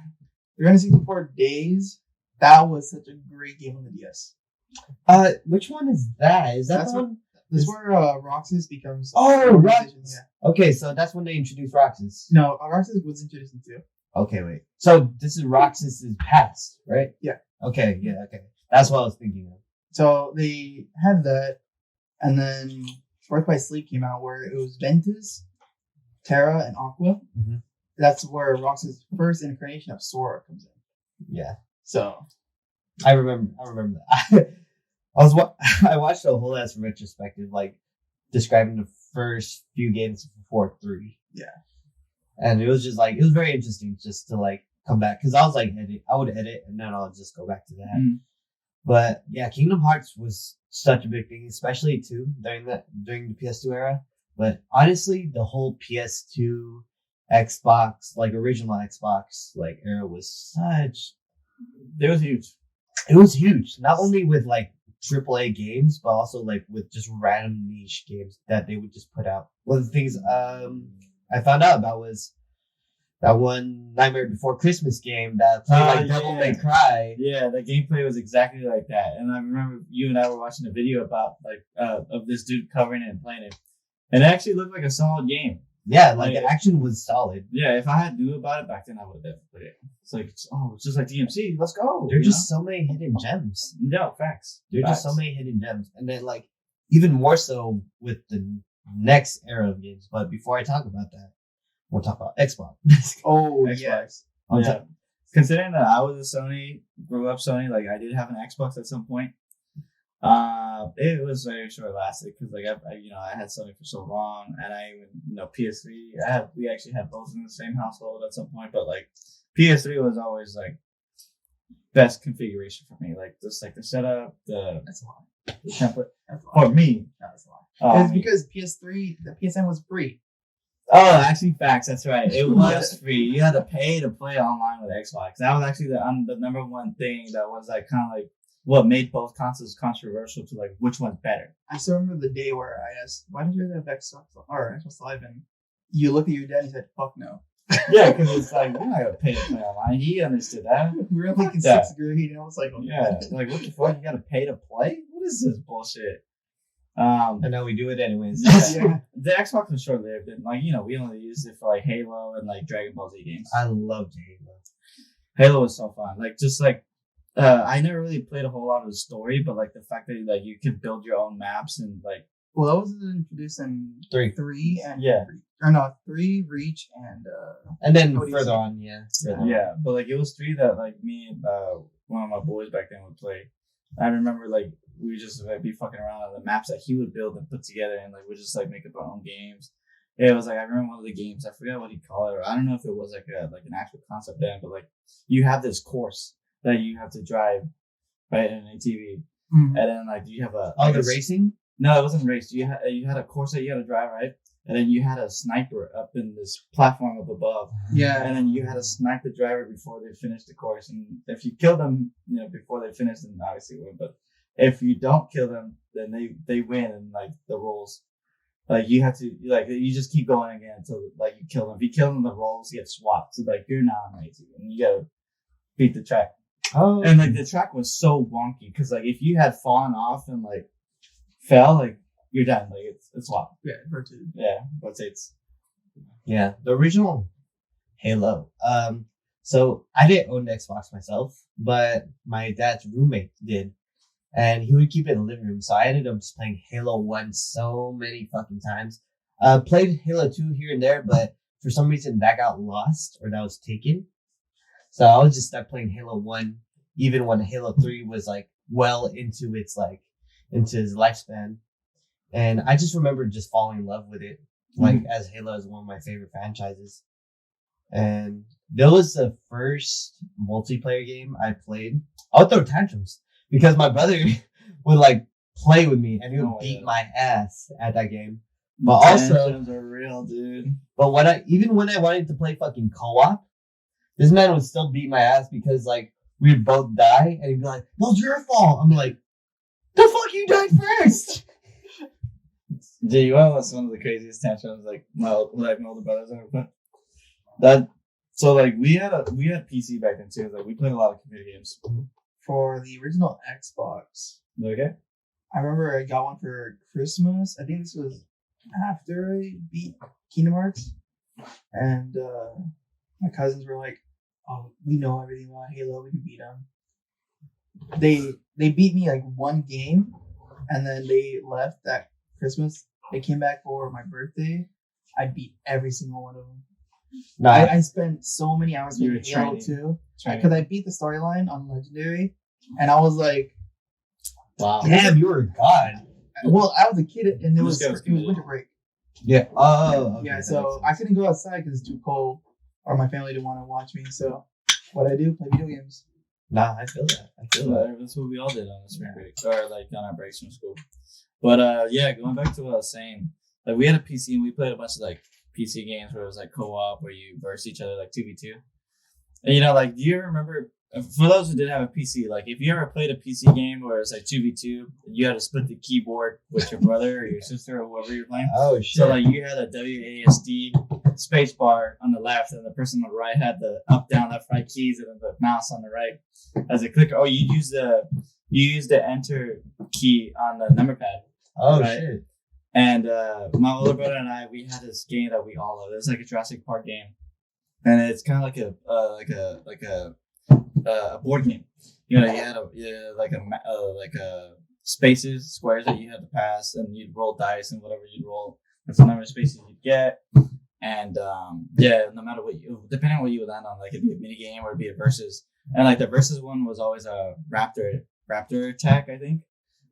364 Days. That was such a great game on the DS. which one is that? Is that That's the one? This is Is- where Roxas becomes. Oh, Roxas. Roxas. Okay, so that's when they introduced Roxas. No, Roxas was introduced into. Okay, wait. So this is Roxas's past, right? Yeah. Okay, okay. That's what I was thinking of. So they had that, and then Birth by Sleep came out where it was Ventus, Terra, and Aqua. Mhm. That's where Roxas' first incarnation of Sora comes in. Yeah. So I remember that. I watched a whole ass retrospective, like describing the first few games before 3. Yeah. And it was just like, it was very interesting just to like come back. Cause I was like, I would edit and then I'll just go back to that. Mm. But yeah, Kingdom Hearts was such a big thing, especially too during the PS2 era. But honestly, the whole PS2, Xbox, like original Xbox, like era was such. It was huge. It was huge, not only with like AAA games, but also like with just random niche games that they would just put out. One of the things I found out about was that one Nightmare Before Christmas game that played like Devil May Cry. Yeah, the gameplay was exactly like that. And I remember you and I were watching a video about like of this dude covering it and playing it. And it actually looked like a solid game. Yeah, like the action was solid. Yeah, if I had knew about it back then, I would have definitely played it. It's like, it's just like DMC. Let's go. There are just so many hidden gems. No, facts. There are just so many hidden gems. And then like even more so with the next era of games. But before I talk about that, we'll talk about Xbox. Oh, Xbox. yes. Yeah. Considering that I was a Sony, grew up Sony, like I did have an Xbox at some point. It was very short lasting because like I had Sony for so long, and I even PS3. We actually had both in the same household at some point, but like PS3 was always like best configuration for me. Like just like the setup, That's a lie. the template That's a lie. for me. That's a lie. I It's mean- because PS3, the PSN was free. Oh, actually, facts. That's right. It was free. You had to pay to play online with Xbox. That was actually the number one thing that was like kind of like what made both consoles controversial to like which one's better. I still remember the day where I asked, "Why did you have Xbox or Xbox Live?" And you looked at your dad and he said, "Fuck no." Yeah, because it's like you're not gonna pay to play online. He understood that. We were like in Yeah. 6th grade, and I was like, "Oh Yeah, like what the fuck? You gotta pay to play? What is this bullshit? And now we do it anyways. yeah." The Xbox was short lived, and like we only used it for like Halo and like Dragon Ball Z games. I loved Halo. Halo was so fun. Like just like I never really played a whole lot of the story, but like the fact that like you could build your own maps and like Well, that was introduced in 3 and Yeah. or no 3 Reach and And then What do you further say? on, further on. yeah, but like it was 3 that like me and one of my boys back then would play. I remember like we would just like be fucking around on the maps that he would build and put together, and like we just like make up our own games. It was like I remember one of the games, I forgot what he called it, or I don't know if it was like an actual concept then, but like you have this course that you have to drive right in an ATV, and then like you have The racing? No, it wasn't race. You had a course that you had to drive, right? And then you had a sniper up in this platform up above. yeah. And then you had to snipe the driver before they finished the course. And if you kill them, before they finish, then obviously win. But if you don't kill them, then they win. And like the rolls, like you have to you just keep going again until like you kill them. If you kill them, the rolls get swapped. So like you're now on ATV and you gotta beat the track. Oh. And like the track was so wonky because like if you had fallen off and like fell, like you're done. Like it's swapped. Yeah, rotated. Yeah, rotates. Yeah, the original Halo. So I didn't own an Xbox myself, but my dad's roommate did, and he would keep it in the living room. So I ended up just playing Halo 1 so many fucking times. Played Halo 2 here and there, but for some reason that got lost or that was taken. So I was just stuck playing Halo 1, even when Halo 3 was like well into its lifespan. And I just remember just falling in love with it. Like as Halo is one of my favorite franchises. And that was the first multiplayer game I played. I would throw tantrums because my brother would like play with me and he would beat my ass at that game. But also, Tantrums are real, dude. but when I wanted to play fucking co-op, this man would still beat my ass because like we'd both die and he'd be like, "No, it's your fault." I'm like, "The fuck, you died first." Dude, you know what's one of the craziest tantrums like my older brothers ever put? That so like we had PC back then too. Like we played a lot of computer games. For the original Xbox, Okay. I remember I got one for Christmas. I think this was after I beat Kingdom Hearts, and my cousins were like, oh, we know everything about Halo. We can beat them. They beat me like one game, and then they left that Christmas. They came back for my birthday. I beat every single one of them. Nah, I spent so many hours You were with Halo training. too, Training. because I beat the storyline on Legendary, and I was like, Wow. damn, you were a god. well, I was a kid, and it This was guy was good. winter break. Yeah. Oh. Okay, Yeah, that so makes I sense. couldn't go outside because it's too cold, or my family didn't want to watch me. So what I do, play video games. Nah, I feel that. I feel that. That's what we all did on the spring break, or like on our breaks from school. But yeah, going back to what I was saying, like we had a PC and we played a bunch of like PC games where it was like co-op where you verse each other like 2v2. And you know, like, do you ever remember? For those who didn't have a PC, like if you ever played a PC game where it's like 2v2, you had to split the keyboard with your brother or your sister or whoever you're playing. Oh shit. So like you had a WASD space bar on the left, and the person on the right had the up, down, left, right keys, and then the mouse on the right as a clicker. Oh, you use the enter key on the number pad. oh right. shit. And my older brother and I, we had this game that we all loved. It was like a Jurassic Park game, and it's kind of like a board game. You know, you had like a spaces, squares that you had to pass, and you'd roll dice, and whatever you'd roll, that's the number of spaces you'd get. And yeah, no matter what depending on what you would land on, like it'd be a mini game or it'd be a versus. And like the versus one was always a raptor attack, I think,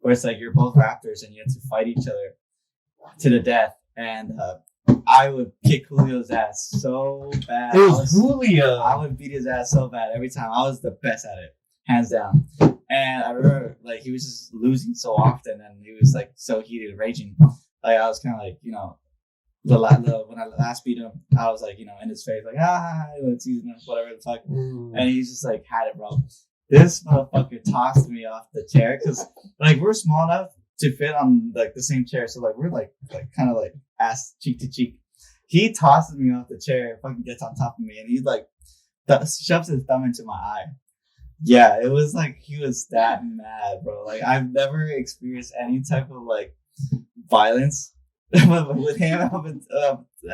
where it's like you're both raptors and you have to fight each other to the death. And I would kick Julio's ass so bad. It was Julio. I would beat his ass so bad every time. I was the best at it, hands down. And I remember like he was just losing so often, and he was like so heated and raging. Like I was kind of like, you know, when I last beat him, I was like, you know, in his face, like teasing him, whatever the fuck. And he's just like had it, bro. This motherfucker tossed me off the chair because like we're small enough to fit on like the same chair, so like we're like kind of like ass cheek to cheek. He tosses me off the chair, fucking gets on top of me, and he like shoves his thumb into my eye. Yeah, it was like he was that mad, bro. Like I've never experienced any type of like violence with him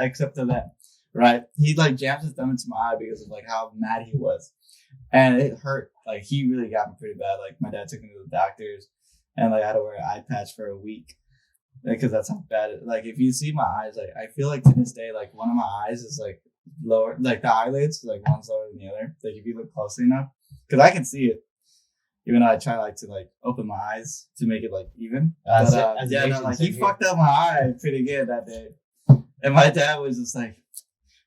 except for that. Right? He like jams his thumb into my eye because of like how mad he was, and it hurt. Like he really got me pretty bad. Like my dad took me to the doctors, and like I had to wear an eye patch for a week because that's how bad it. Like if you see my eyes, like I feel like to this day, like one of my eyes is like lower, like the eyelids, like one's lower than the other. Like if you look closely enough, because I can see it, even though I try like to like open my eyes to make it like even. As Yeah, no, Asian like he same here. fucked up my eye pretty good that day, and my dad was just like,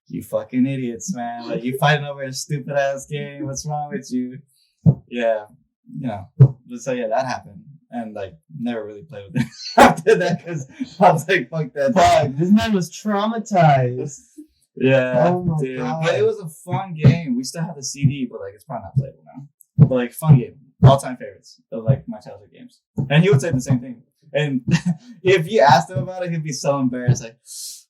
"You fucking idiots, man! Like you fighting over a stupid ass game. What's wrong with you?" Yeah, you know. So yeah, that happened, and like never really played with it after that because I was like, "Fuck that." Fuck, this man was traumatized. Yeah, Oh my dude. God. But it was a fun game. We still have the CD, but like it's probably not playable now. But like fun game, all time favorites of like my childhood games. And he would say the same thing. And if you asked him about it, he'd be so embarrassed. Like,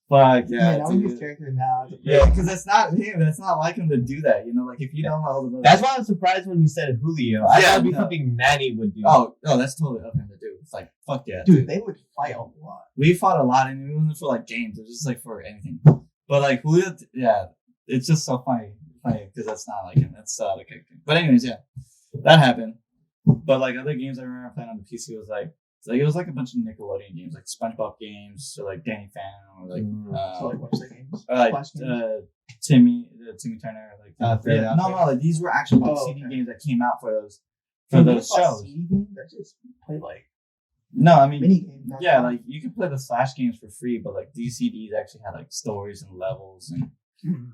fuck yeah, Yeah, I'm his dude. character now. Yeah, because it's not him. That's not like him to do that. You know, like if you don't know the That's why I was surprised when you said Julio. I Yeah, thought it'd be no. something Manny would do. Oh, that's totally up him to do. It's like fuck yeah, Dude, they would fight a lot. We fought a lot, and it wasn't for like games. It was just like for anything. But like Julio, yeah, it's just so funny because that's not like him. That's the character. But anyways, yeah, that happened. But like other games I remember playing on the PC was like it was like a bunch of Nickelodeon games, like SpongeBob games, or like Danny Phantom, or like So like watch that games. or like Flash games. Timmy Turner, like Fairly no, Odd like these were actual like, Oh, CD okay. games that came out for those Dude, those you fought shows. CD games that just play like No, I mean mini games. yeah, like you could play the Flash games for free, but like these CDs actually had like stories and levels and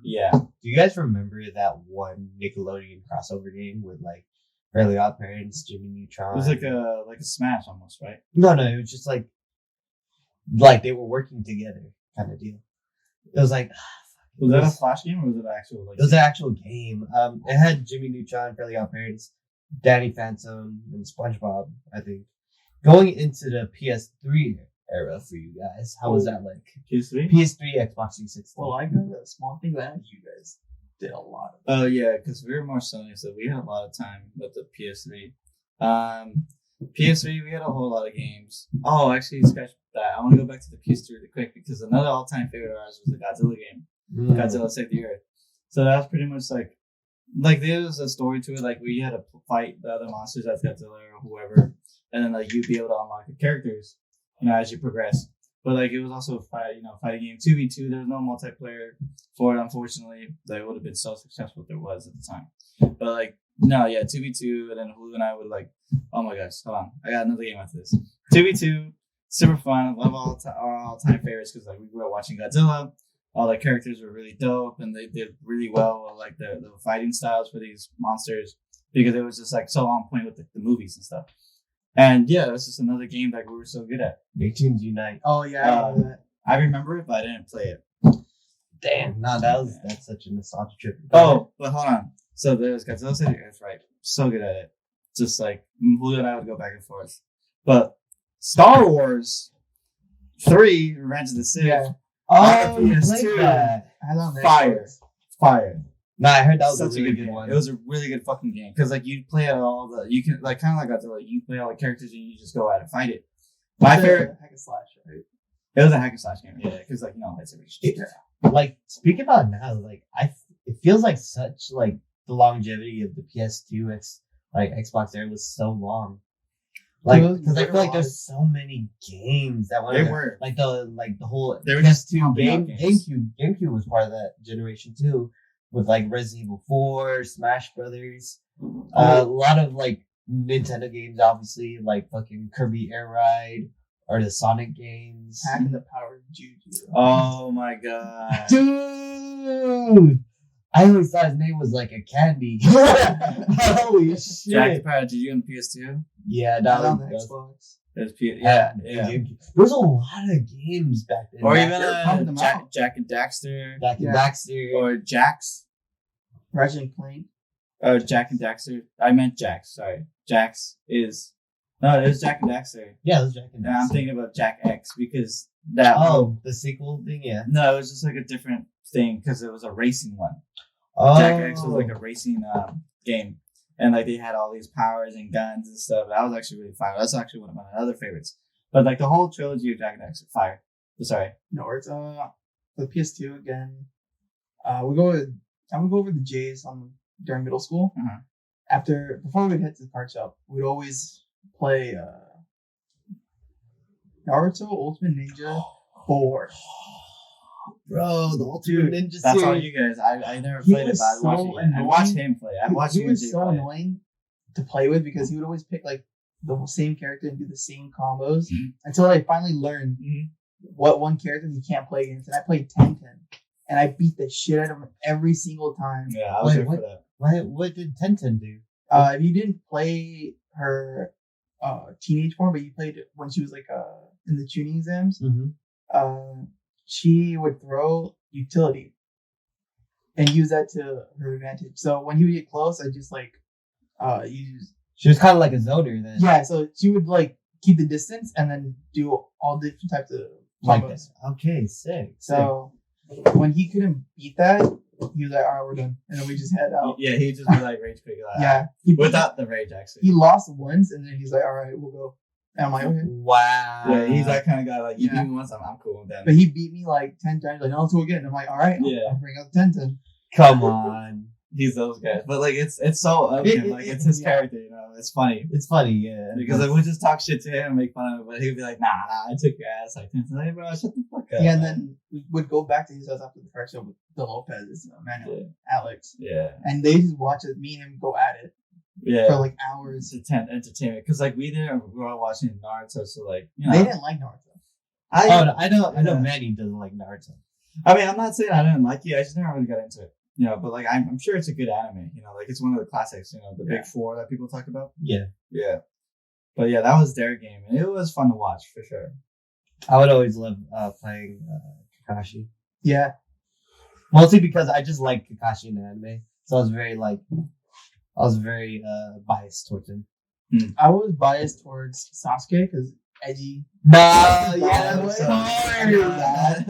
yeah. Do you guys remember that one Nickelodeon crossover game with like Fairly Odd Parents, Jimmy Neutron? It was like a Smash almost, right? No, it was just like they were working together kind of deal. It was like Was that a Flash game or was it actual like it was an actual game. It had Jimmy Neutron, Fairly Odd Parents, Danny Phantom, and SpongeBob. I think going into the PS3 era for you guys, how was that like? PS3? PS3, Xbox 360. Well, I got a small thing that you guys did a lot of. Oh yeah, because we were more Sony, so we had a lot of time with the PS3. PS3 we had a whole lot of games. Oh, actually, scratch that. I want to go back to the PS3 really quick because another all-time favorite of ours was the Godzilla game. Godzilla Save the Earth. So that was pretty much like like there was a story to it, like where you had to fight the other monsters as Godzilla or whoever, and then like you'd be able to unlock the characters, as you progress. But like it was also fighting game 2v2. There was no multiplayer for it, unfortunately. That would have been so successful if there was at the time. But like no, yeah, 2v2, and then Hulu and I would like, oh my gosh, hold on, I got another game after this. 2v2, super fun. Love all time favorites because like we grew up watching Godzilla. All the characters were really dope, and they did really well. Like the fighting styles for these monsters because it was just like so on point with the movies and stuff. And yeah, it was just another game that we were so good at. Big Teams Unite. Oh yeah, I remember that. I remember it, but I didn't play it. Damn, no, that's such a nostalgia trip. Oh, but hold on. So there's Godzilla City Earth, right? So good at it. Just like Julio and I would go back and forth. But Star Wars 3, Revenge of the Sith. Yeah. Oh, you PS2. played that. I love that. Fire. Nah, I heard that was Such a really good game. one. It was a really good fucking game because like you play all the you can like kind of like Godzilla. You play all the characters and you just go out and fight it. My favorite. Hack and slash, right? It was a hack and slash game. Yeah, because like it's a Like speaking about now, like it feels like such like the longevity of the PS2 Xbox era was so long. Like because I feel like there's so many games that were like the whole they were just PS2 pumping out games. GameCube was part of that generation too, with like Resident Evil 4, Smash Brothers, a lot of like Nintendo games, obviously like fucking Kirby Air Ride or the Sonic games. Hacking the power of Juju. Oh my god, Dude, I always thought his name was like a candy. Holy shit! Jack the Power. Did you on PS2? Yeah, Not that on the was Xbox. There's yeah. GameCube. There was a lot of games back then. Or Back even then, pumping them out. Jack and Daxter, Jack and Yeah. Daxter. or Jax. Ratchet and Clank. Oh, Jack and Daxter. I meant Jax. Sorry, Jax is no. There's Jack and Daxter. Yeah, it was Jack and And I'm Daxter. thinking about Jack X because that. Oh, the sequel thing, yeah. No, it was just like a different thing because it was a racing one. Oh, Jack X was like a racing game, and like they had all these powers and guns and stuff. That was actually really fire. That's actually one of my other favorites. But like the whole trilogy of Jack and Daxter, fire. Sorry. No, it's the PS2 again. I would go over the J's during middle school. Uh-huh. Before we'd head to the card shop, we'd always play Naruto Ultimate Ninja 4. bro, the Ultimate Ninja That's series. all you guys. I never He played it, was but I watched so it. I watched him play. I watched He you was and Jay so play it. annoying to play with because he would always pick like the same character and do the same combos Mhm. until I finally learned what one character he can't play against. And I played 10-10. And I beat the shit out of him every single time. Yeah, I was Wait, there what? for that. What did Tenten do? If you didn't play her teenage form, but you played it when she was like in the tuning exams, Mm-hmm. she would throw utility and use that to her advantage. So when he would get close, I just like use She was kind of like a Zoder then. yeah. So she would like keep the distance and then do all different types of Like combos. this. Okay, sick. So when he couldn't beat that, he was like, "All right, we're done," and then we just head out. Yeah, he'd just be like rage quit. Like, Yeah, he beat- without the rage, actually. he lost once, and then he's like, "All right, we'll go." And I'm like, "Okay." Wow. Yeah, he's that kind of guy. Like, you Yeah. beat me once, I'm cool with that. But he beat me like 10 times. Like, no, let's go again. I'm like, all right, Yeah. I'll bring out the 10. Come on. He's those guys. But like, it's so of him. Like, it's his yeah. character. It's funny It's funny, yeah. because like, we'll just talk shit to him, and make fun of him, but he'd be like, "Nah, I took your ass." Like, hey, bro, shut the fuck up. Yeah, and then we would go back to his house after the first show with the Lopez, Manuel, Alex, yeah, and they just watch it, me and him go at it yeah. for like hours. It's entertainment because like we were all watching Naruto, so like They didn't like Naruto. Oh, no, I know Yeah. Manny doesn't like Naruto. I mean, I'm not saying I didn't like it. I just never really got into it. But like I'm sure it's a good anime. Like it's one of the classics. The Yeah. big four that people talk about. Yeah. Yeah. But yeah, that was their game, and it was fun to watch for sure. I would always love playing Kakashi. Yeah, Mostly because I just like Kakashi in the anime. So I was very biased towards him. I was biased towards Sasuke because edgy, No, yeah, that's hard.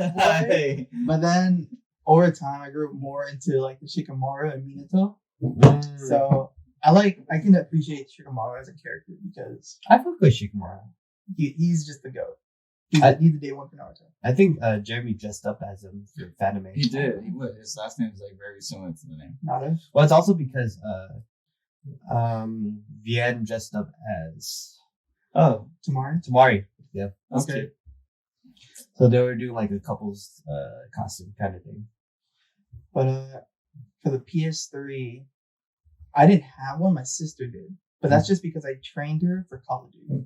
Hey. but then over time I grew more into like the Shikamaru and Minato. Mm. So I can appreciate Shikamaru as a character because I fuck with Shikamaru. he's just the goat. He's the day one for Naruto. I think Jeremy dressed up as him for Fanime. He did. He would. His last name is like very similar to the name. Naruto. Well, it's also because Vian dressed up as Tomorrow. Tamari. Yeah. That's Okay. cute. So they were doing like a couple's costume kind of thing. But for the PS3, I didn't have one. My sister did. But that's just because I trained her for Call of Duty.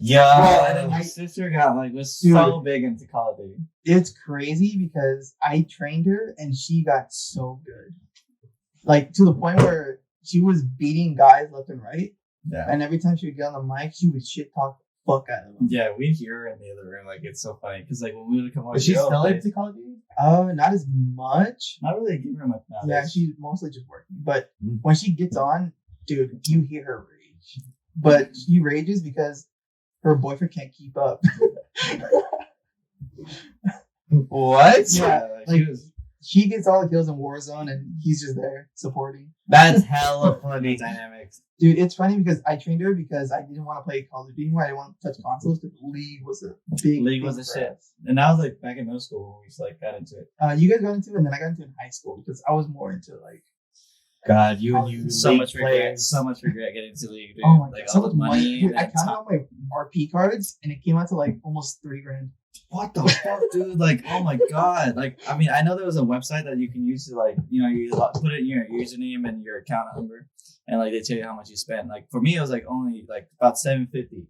Yeah. My sister was so big into Call of Duty. It's crazy because I trained her and she got so good. Like to the point where she was beating guys left and right. Yeah. And every time she would get on the mic, she would shit talk the fuck out of them. Yeah, we hear her in the other room. Like, it's so funny. Because, like, when we would come over, Is she still like, into Call of Duty? Not as much. not really giving her much nowadays. Yeah, she's mostly just working. But Mm. when she gets on, dude, you hear her rage. But she rages because her boyfriend can't keep up. What? Yeah, like, like- she was She gets all the kills in Warzone and he's just there supporting. That's hella funny. dynamics. Dude, it's funny because I trained her because I didn't want to play Call of Duty anymore. I didn't want to touch consoles because League was a big League thing was the for shit. us. And that was, like, back in middle school when we, like, got into it. You guys got into it, and then I got into it in high school because I was more into like, God, you So League much regret. players. So much regret getting into League, dude. oh my like, god, so all much the money. Dude, I and counted time. all my RP cards, and it came out to like almost $3,000. What the fuck, dude? Like, oh my god. Like, I mean, I know there was a website that you can use to, like, you know, you put in your username and your account number, and like they tell you how much you spent. Like, for me, it was like only like about $750.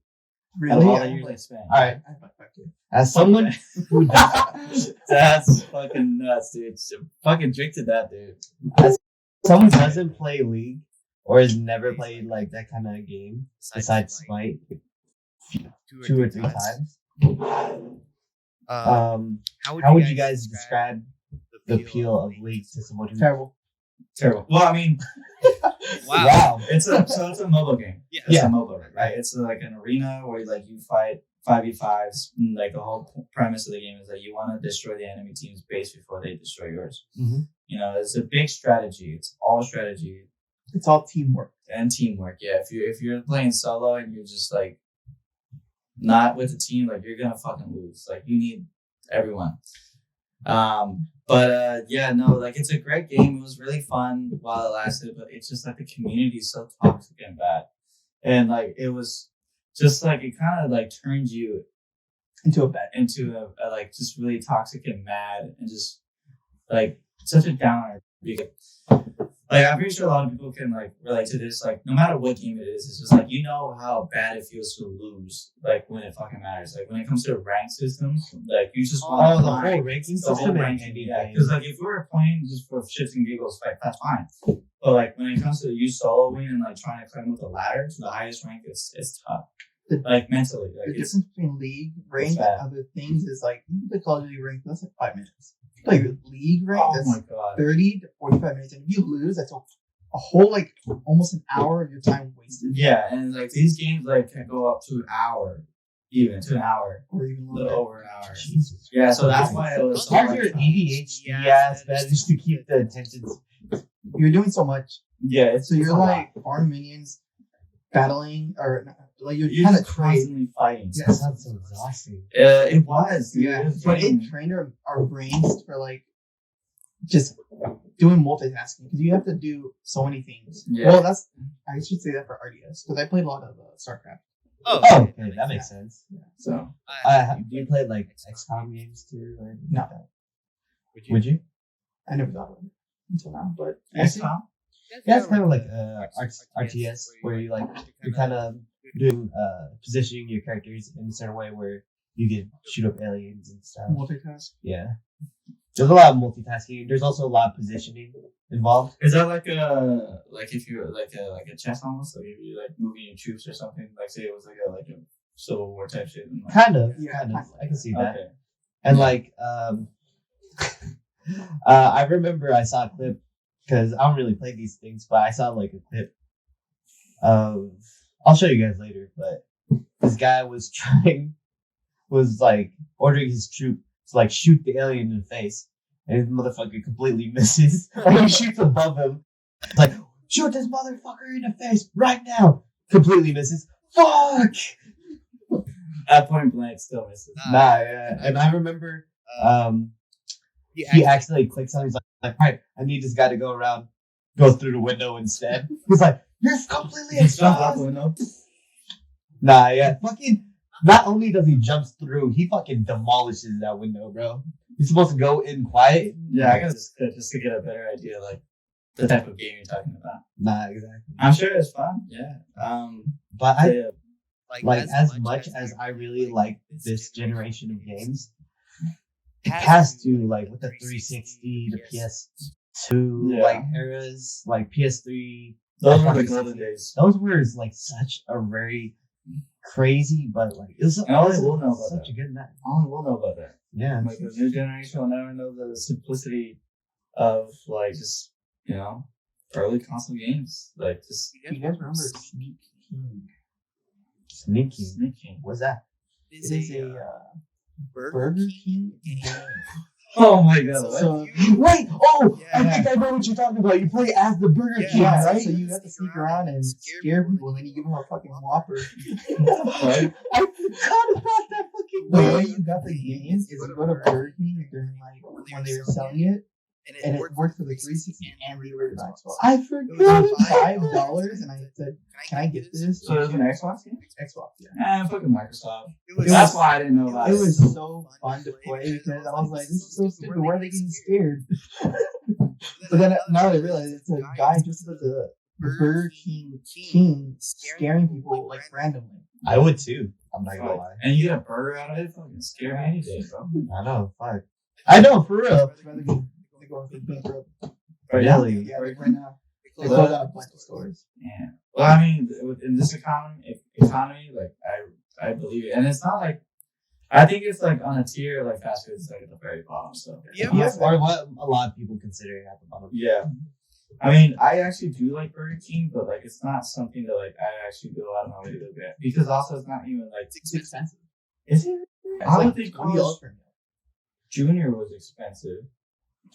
Really? All I the have, years I like, spent. All right. I have like 5K. As someone who does, That's fucking nuts, dude. Fucking drink to that, dude. someone who doesn't play League or has never played like that kind of game besides Smite two or three times. How would you guys describe the appeal of League to someone who? Terrible. Terrible. Well, I mean, Wow. it's a mobile game. Yeah. It's a mobile, right? It's like an arena where you fight 5v5s. Like the whole premise of the game is that you want to destroy the enemy team's base before they destroy yours. Mhm. You know, it's a big strategy. It's all strategy It's all teamwork. and teamwork. Yeah, if you're playing solo and you're just like not with a team, like you're gonna fucking lose. Like you need everyone. Yeah, no, like it's a great game. It was really fun while it lasted, but it's just like the community is so toxic and bad, and like it was just like it kind of like turned you Into a bed. into a like just really toxic and mad and just like such a downer. Because, like I'm pretty sure a lot of people can like relate to this. Like no matter what game it is, it's just like you know how bad it feels to lose. Like when it fucking matters. Like when it comes to rank systems, like you just want Oh, to the climb. whole ranking The whole system in ranking, any yeah. game. Because like if we were playing just for shits and giggles, like that's fine. But like when it comes to you soloing and like trying to climb up the ladder to the highest rank, it's tough. Like mentally, The like it's difference between League rank and bad. other things is like you can play Call of Duty rank, that's like 5 minutes. You play League rank, oh that's my god. 30 to 45 minutes. And if you lose, that's a whole like almost an hour of your time wasted. Yeah, and like these games like can go up to an hour, even to an hour, Or even a little longer. over an hour. Jesus. Yeah, so that's why it was so How's like, your ADHD ass managed to keep the attention? You're doing so much. yeah, it's So it's you're a lot. like farm minions battling or like you're You're kind just of trained. constantly fighting. That sounds so exhausting. It was, dude. Yeah, It was but draining. it trained our brains for like just doing multitasking because you have to do so many things. Yeah. Well, I should say that for RDS because I played a lot of StarCraft. Oh, Oh, okay, that makes sense. So Do you play like XCOM games too? Or anything No. like that? Would you? I never thought of it until now. But XCOM? Yeah, it's kind of like RTS where you like you're kind of doing positioning your characters in a certain way where you can shoot up aliens and stuff. multitask. Yeah, there's a lot of multitasking. There's also a lot of positioning involved. Is that like if you're like a chess almost, like if you're like moving your troops or something, like say it was like a Civil War type shit. And, like, Kind of, Yeah, kind of. kind of. I can see that. okay. And like, I remember I saw a clip because I don't really play these things, but I saw like a clip of. I'll show you guys later, but this guy was ordering his troop to like shoot the alien in the face, and his motherfucker completely misses. Like he shoots above him, like shoot this motherfucker in the face right now. Completely misses. Fuck. At point blank, still misses. Nah, yeah. And I remember he accidentally clicked something. He's like, right, I need this guy to go through the window instead. He's like, you're completely He jumped out exposed. the window. Nah, yeah. Fucking, not only does he jump through, he fucking demolishes that window, bro. He's supposed to go in quiet. Yeah, I guess just to get a better idea, like the type of game you're talking about. Nah, exactly. I'm sure it's fun. Yeah. But I, Yeah. like, as much as I really like this generation of games, past to, like, with the 360, the PS2, Yeah. like, eras, like, PS3, Those were the golden days. those were, like, such a very crazy, but, like, it was, And I only will know about such that. a good night. Only we'll know about that. Yeah. Like the new generation will never know the simplicity of like just early console games. Like just You guys remember Sneak King? Sneaky. sneaking. What's that? It is a Burger King game. Oh my god! So Wait! Oh! Yeah. I think I know what you're talking about. You play as the Burger King, yeah, right? so you have to sneak around and scare people, and then you give them a fucking Whopper. Right? I forgot about that fucking The game. way you got the game is you go to Burger King during like when they were selling it, and it worked for the 360 and the original Xbox. I It forgot. was $5, and I said, "Can I get this?" So there's an Xbox game? Xbox, yeah. Fucking Microsoft. was- That's why I didn't know about It it. was so fun to play because I was like, "This is so stupid. Why are they getting scared?" But then now I realize it's a guy just as the Burger King scaring people like randomly. I would too. I'm not gonna lie. And you get a burger out of it? Fucking scare me any day, bro. I know. Fuck. I know for real. I'd rather go for bankrupt. Really? Yeah, like right now. They closed out a bunch of stores. Yeah. Well, I mean, in this economy, like I believe it, and it's not like I think it's like on a tier like fast food is like at the very bottom. So Yeah. Or what a lot of people consider at the bottom. yeah. I mean, I actually do like Burger King, but like it's not something that like I actually go out of my way to go get because also it's not even like It's expensive. is it? It's I would like think $20 for a meal. Junior was expensive.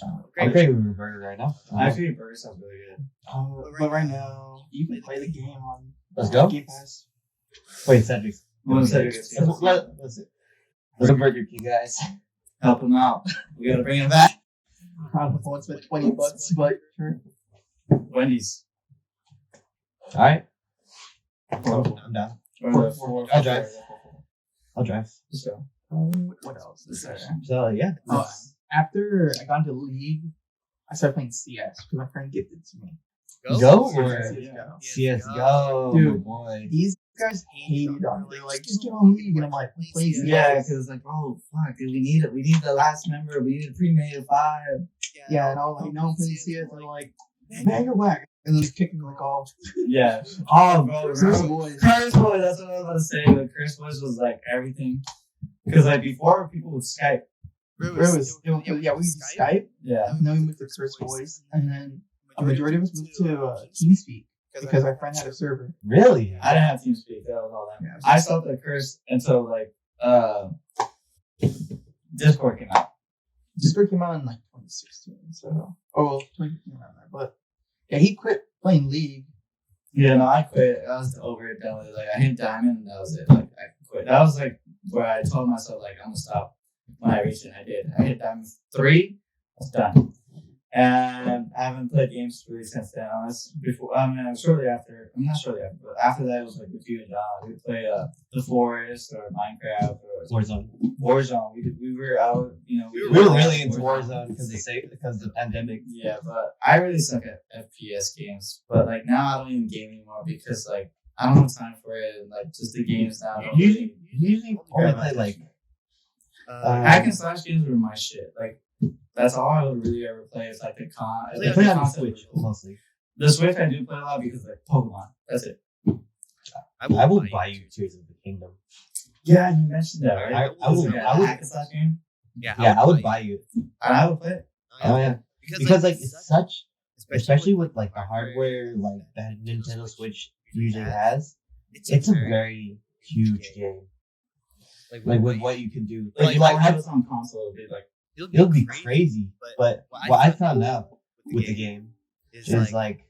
I'm craving a burger right now. Actually, burger sounds really good. But right now, you can play the game on Let's go. Game Pass. Wait, Cedric. Let's Let's Burger King, guys. help him out. We gotta bring him back. I don't know if I want to spend $20, but sure. Wendy's. All right. Four. I'm down. Or the four. I'll drive. I'll drive. Let's go. What else is there? So yeah. Oh, after I got into League, I started playing CS because my friend gifted it to me. Go or CS:GO. CS:GO, Dude. boy. These guys hated on me. They're like, just get on League. And I'm like, play CS. Yeah, because it's like, oh fuck, dude, we need it. We need the last member. We need a pre-made 5. Yeah, and I was like, no, I'm playing CS. And they're like, man, you're whack. And then just kicking me like all. Yeah. Oh, bro. Curse boys. Curse Boys. That's what I was about to say. The Curse Boys was like everything. Because like before, people would Skype. It was yeah, we used Skype. Yeah. And then we moved to Curse Boys. And then a majority of us moved to TeamSpeak because our friend had a server. Really? I didn't have TeamSpeak. That was all that. Yeah. I stopped the Curse until like Discord came out. Discord came out in like 2016. So, 2015 around there. But yeah, he quit playing League. Yeah, no, I quit. I was over it. Done with it. Like I hit Diamond, and that was it. Like I quit. That was like where I told myself like I'm gonna stop. When I reached it, I did. I hit Diamond 3. I was done. And I haven't played games really since then. Unless before, I mean, shortly after. I'm not shortly after, but after that, it was like with you and John. We played The Forest or Minecraft or Warzone. Warzone. We were out. You know, We were really into Warzone because of the pandemic. Yeah, but I really suck at FPS games. But like now, I don't even game anymore because like I don't have time for it. And like just the games now. Don't Usually only play like hack and slash games were my shit. Like that's all I would really ever play. Is like the con. I Like, play the on the concept Switch was cool. mostly. The Switch I do play a lot because like Pokemon. That's it. I will buy you Tears of the Kingdom. Yeah, you mentioned that, right? I will- Yeah, I would- hack and slash game. Yeah, I would buy you. And I would play it. Oh yeah, because like it's such, especially with like the hardware like that Nintendo Switch usually has. It's a very huge game. Like with what you can do. Like, Like have this on console, it'd be like it'll be crazy. But what I found out with the game is like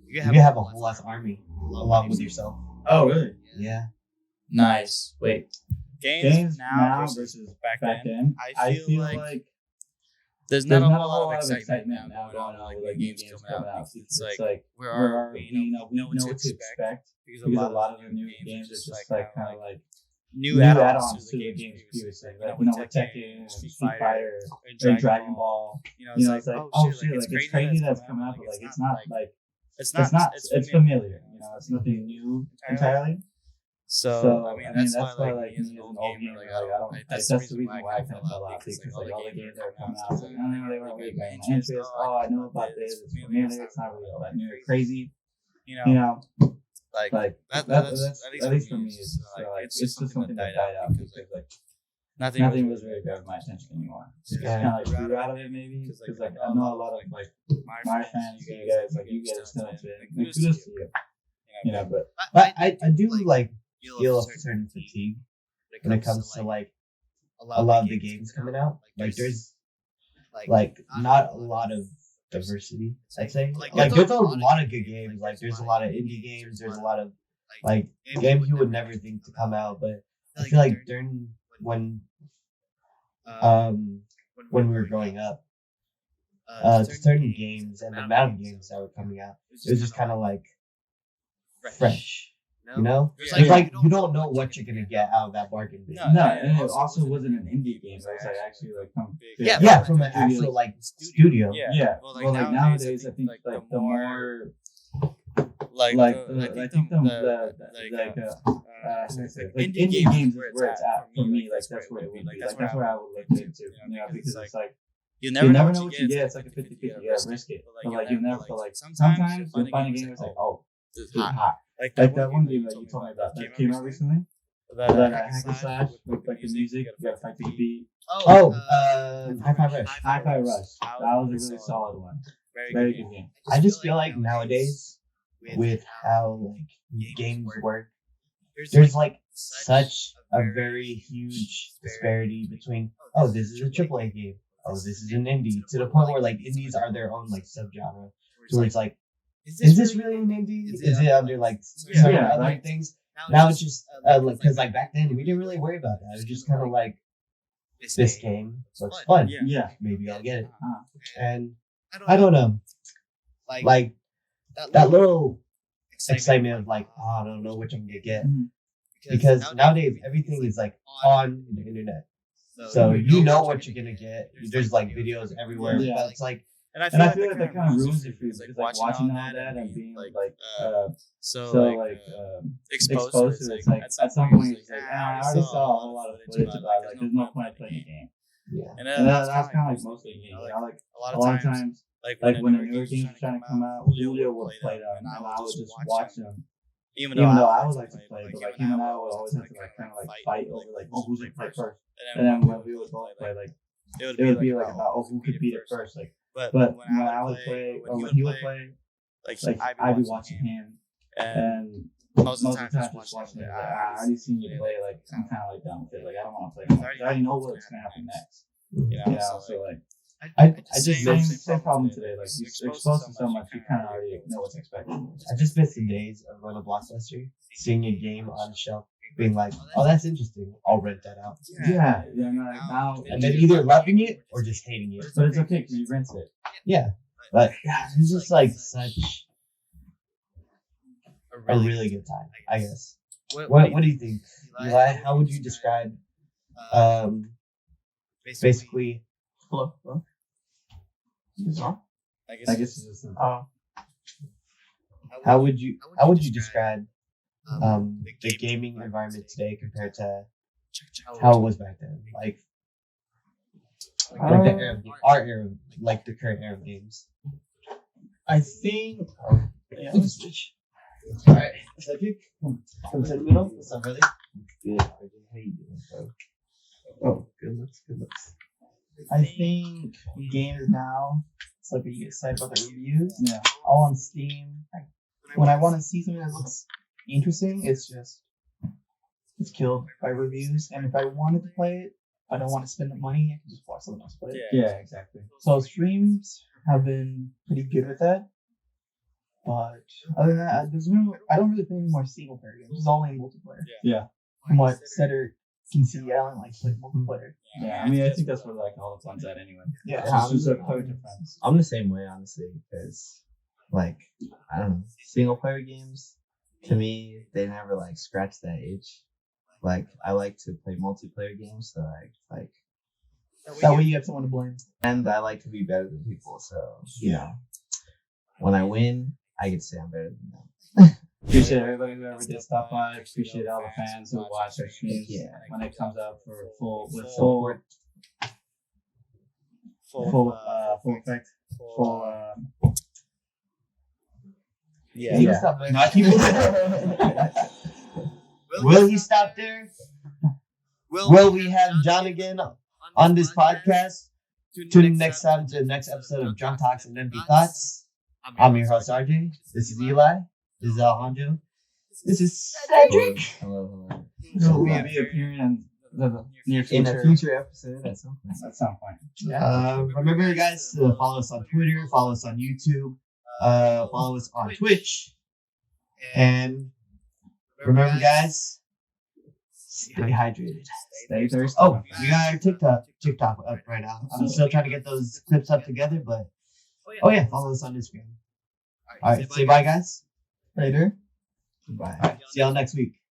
you can have a whole ass army along with yourself. oh really? Yeah. Nice. Wait. games now versus back then. I feel like there's not a whole lot of excitement now going on with like new games coming out. It's like where are we? We know what to expect because a lot of the new games are just like kind of like new add-ons to the games previously. Like with Tekken, Street Fighter, and Dragon Ball. It's like oh shit, like it's crazy that's coming out, but like it's not like it's familiar. It's nothing new entirely. So I mean that's why like me as an old gamer, like I don't. That's the reason why I kind of fell out because like all the games that are coming out, it's like I don't really want to make my interest. Oh, I know about this. It's familiar. It's not really all that new or crazy. Like that's at least for me. It's just something that died out because like nothing was really grabbing my attention anymore. Just kind of like grew out of it maybe because like I know a lot of like my fans, you guys still into it. Like kudos to you. But I do like feel a certain fatigue when it comes to like a lot of the games coming out. Like there's like not a lot of diversity, I'd say. Like there's a lot of good games. Like there's a lot of indie games. There's a lot of like games you would never think to come out. But I feel like during when we were growing up, certain games and the amount of games that were coming out, it was just kind of like fresh. It's like you don't know what you're gonna get out of that bargain bin. No, and it also wasn't an indie game. It was like actually like from an actual like studio. Yeah. Well, like nowadays, I think like the more like indie games is where it's at for me. Like that's where it would be. Like that's where I would look into. Because it's like you never know what you get. It's like a 50-50. Yeah, risk it. But like you never feel like sometimes you find a game it's like it's hot. Like that one game that you told me about that came out recently. That hack and slash with like the music, you gotta fight to the beat. Hi-Fi Rush. Hi-Fi Rush. That was a really solid one. Very good game. I just feel like nowadays, with how like games work, there's like such a very huge disparity between this is a AAA game, this is an indie, to the point where like indies are their own like subgenre. So it's like, is this really an indie? Is it under like certain other things? Now it's just like because like back then we didn't really worry about that. It was just kind of like this game looks fun. Yeah, maybe I'll get it. And I don't know, like that little excitement of like I don't know which I'm gonna get because nowadays everything is like on the internet, so you know what you're gonna get. There's like videos everywhere, but it's like. And I feel like that kind of ruins it for you because like watching all that and being like exposed to it. It's like at some point it's like I already saw a whole lot of footage about it. Like there's no point in playing the game. Yeah. And that's kind of like most of the games. Like a lot of times, like when the newer games are trying to come out, Julio will play them and I would just watch them. Even though I would like to play, but like him and I would always have to like kind of like fight over like who's gonna play first. And then when we would both play, like it would be like about who could beat it first, like. But when I would play, or when he would play, like I'd be watching him, and most of the time just watching it. I already seen you play, like I'm kind of like done with it. Like I don't want to play anymore. I already know what's gonna happen next. So like I just same problem today. Like you're exposed to so much, you kind of already know what's expected. I just miss the days of going to Blockbuster, seeing a game on the shelf, being like, oh, that's interesting. I'll rent that out. Yeah. Now and then either loving it or just hating it. But it's okay because you rent it. Yeah, but it's just like such a really good time, I guess. What do you think, Eli? How would you describe, basically? Hello. I guess it's just. How would you describe the gaming environment today compared to how it was back then? Like our era, like the current era of games. I think. Alright, Cedric, come to the middle. What's up, brother? Good. How you doing, bro? Oh, good looks. I think games now, it's like you get excited about the reviews. Yeah. All on Steam. When I want to see something that looks interesting, it's killed by reviews. And if I wanted to play it, I don't want to spend the money, I can just watch someone else play it. Yeah, exactly. So streams have been pretty good with that. But other than that, I don't really play any more single player games. It's all in multiplayer. Yeah. From what Cedric can see I don't like play multiplayer. Yeah, I mean, I think that's where like all the fun's at anyway. Yeah. It's just like play with your friends. I'm the same way, honestly, because like I don't know, single player games to me they never like scratch that itch. Like I like to play multiplayer games, so like That way you have someone to blame. and I like to be better than people. So you know, when I win, I get to say I'm better than them. Appreciate everybody who ever did stop by. Appreciate all the fans who watch our streams when it comes out for full effect. Yeah. He stop there. Not people. Will he stop there? Will we have John again on this podcast? Tune in next time to the next episode of Drunk Talks and Empty Thoughts. I'm your host, RJ. This is Eli. This is Alejandro. This is Cedric. Hello. So we'll be appearing in the near In future. a future episode at some point. At some point. Remember, guys, to follow us on Twitter, follow us on YouTube, follow us on Twitch. And remember, guys, stay hydrated. Stay thirsty. Oh, we got our TikTok up right now. I'm still trying to get those clips up together, but follow us on Instagram. All right, say bye, guys. Later. Bye. See y'all next week.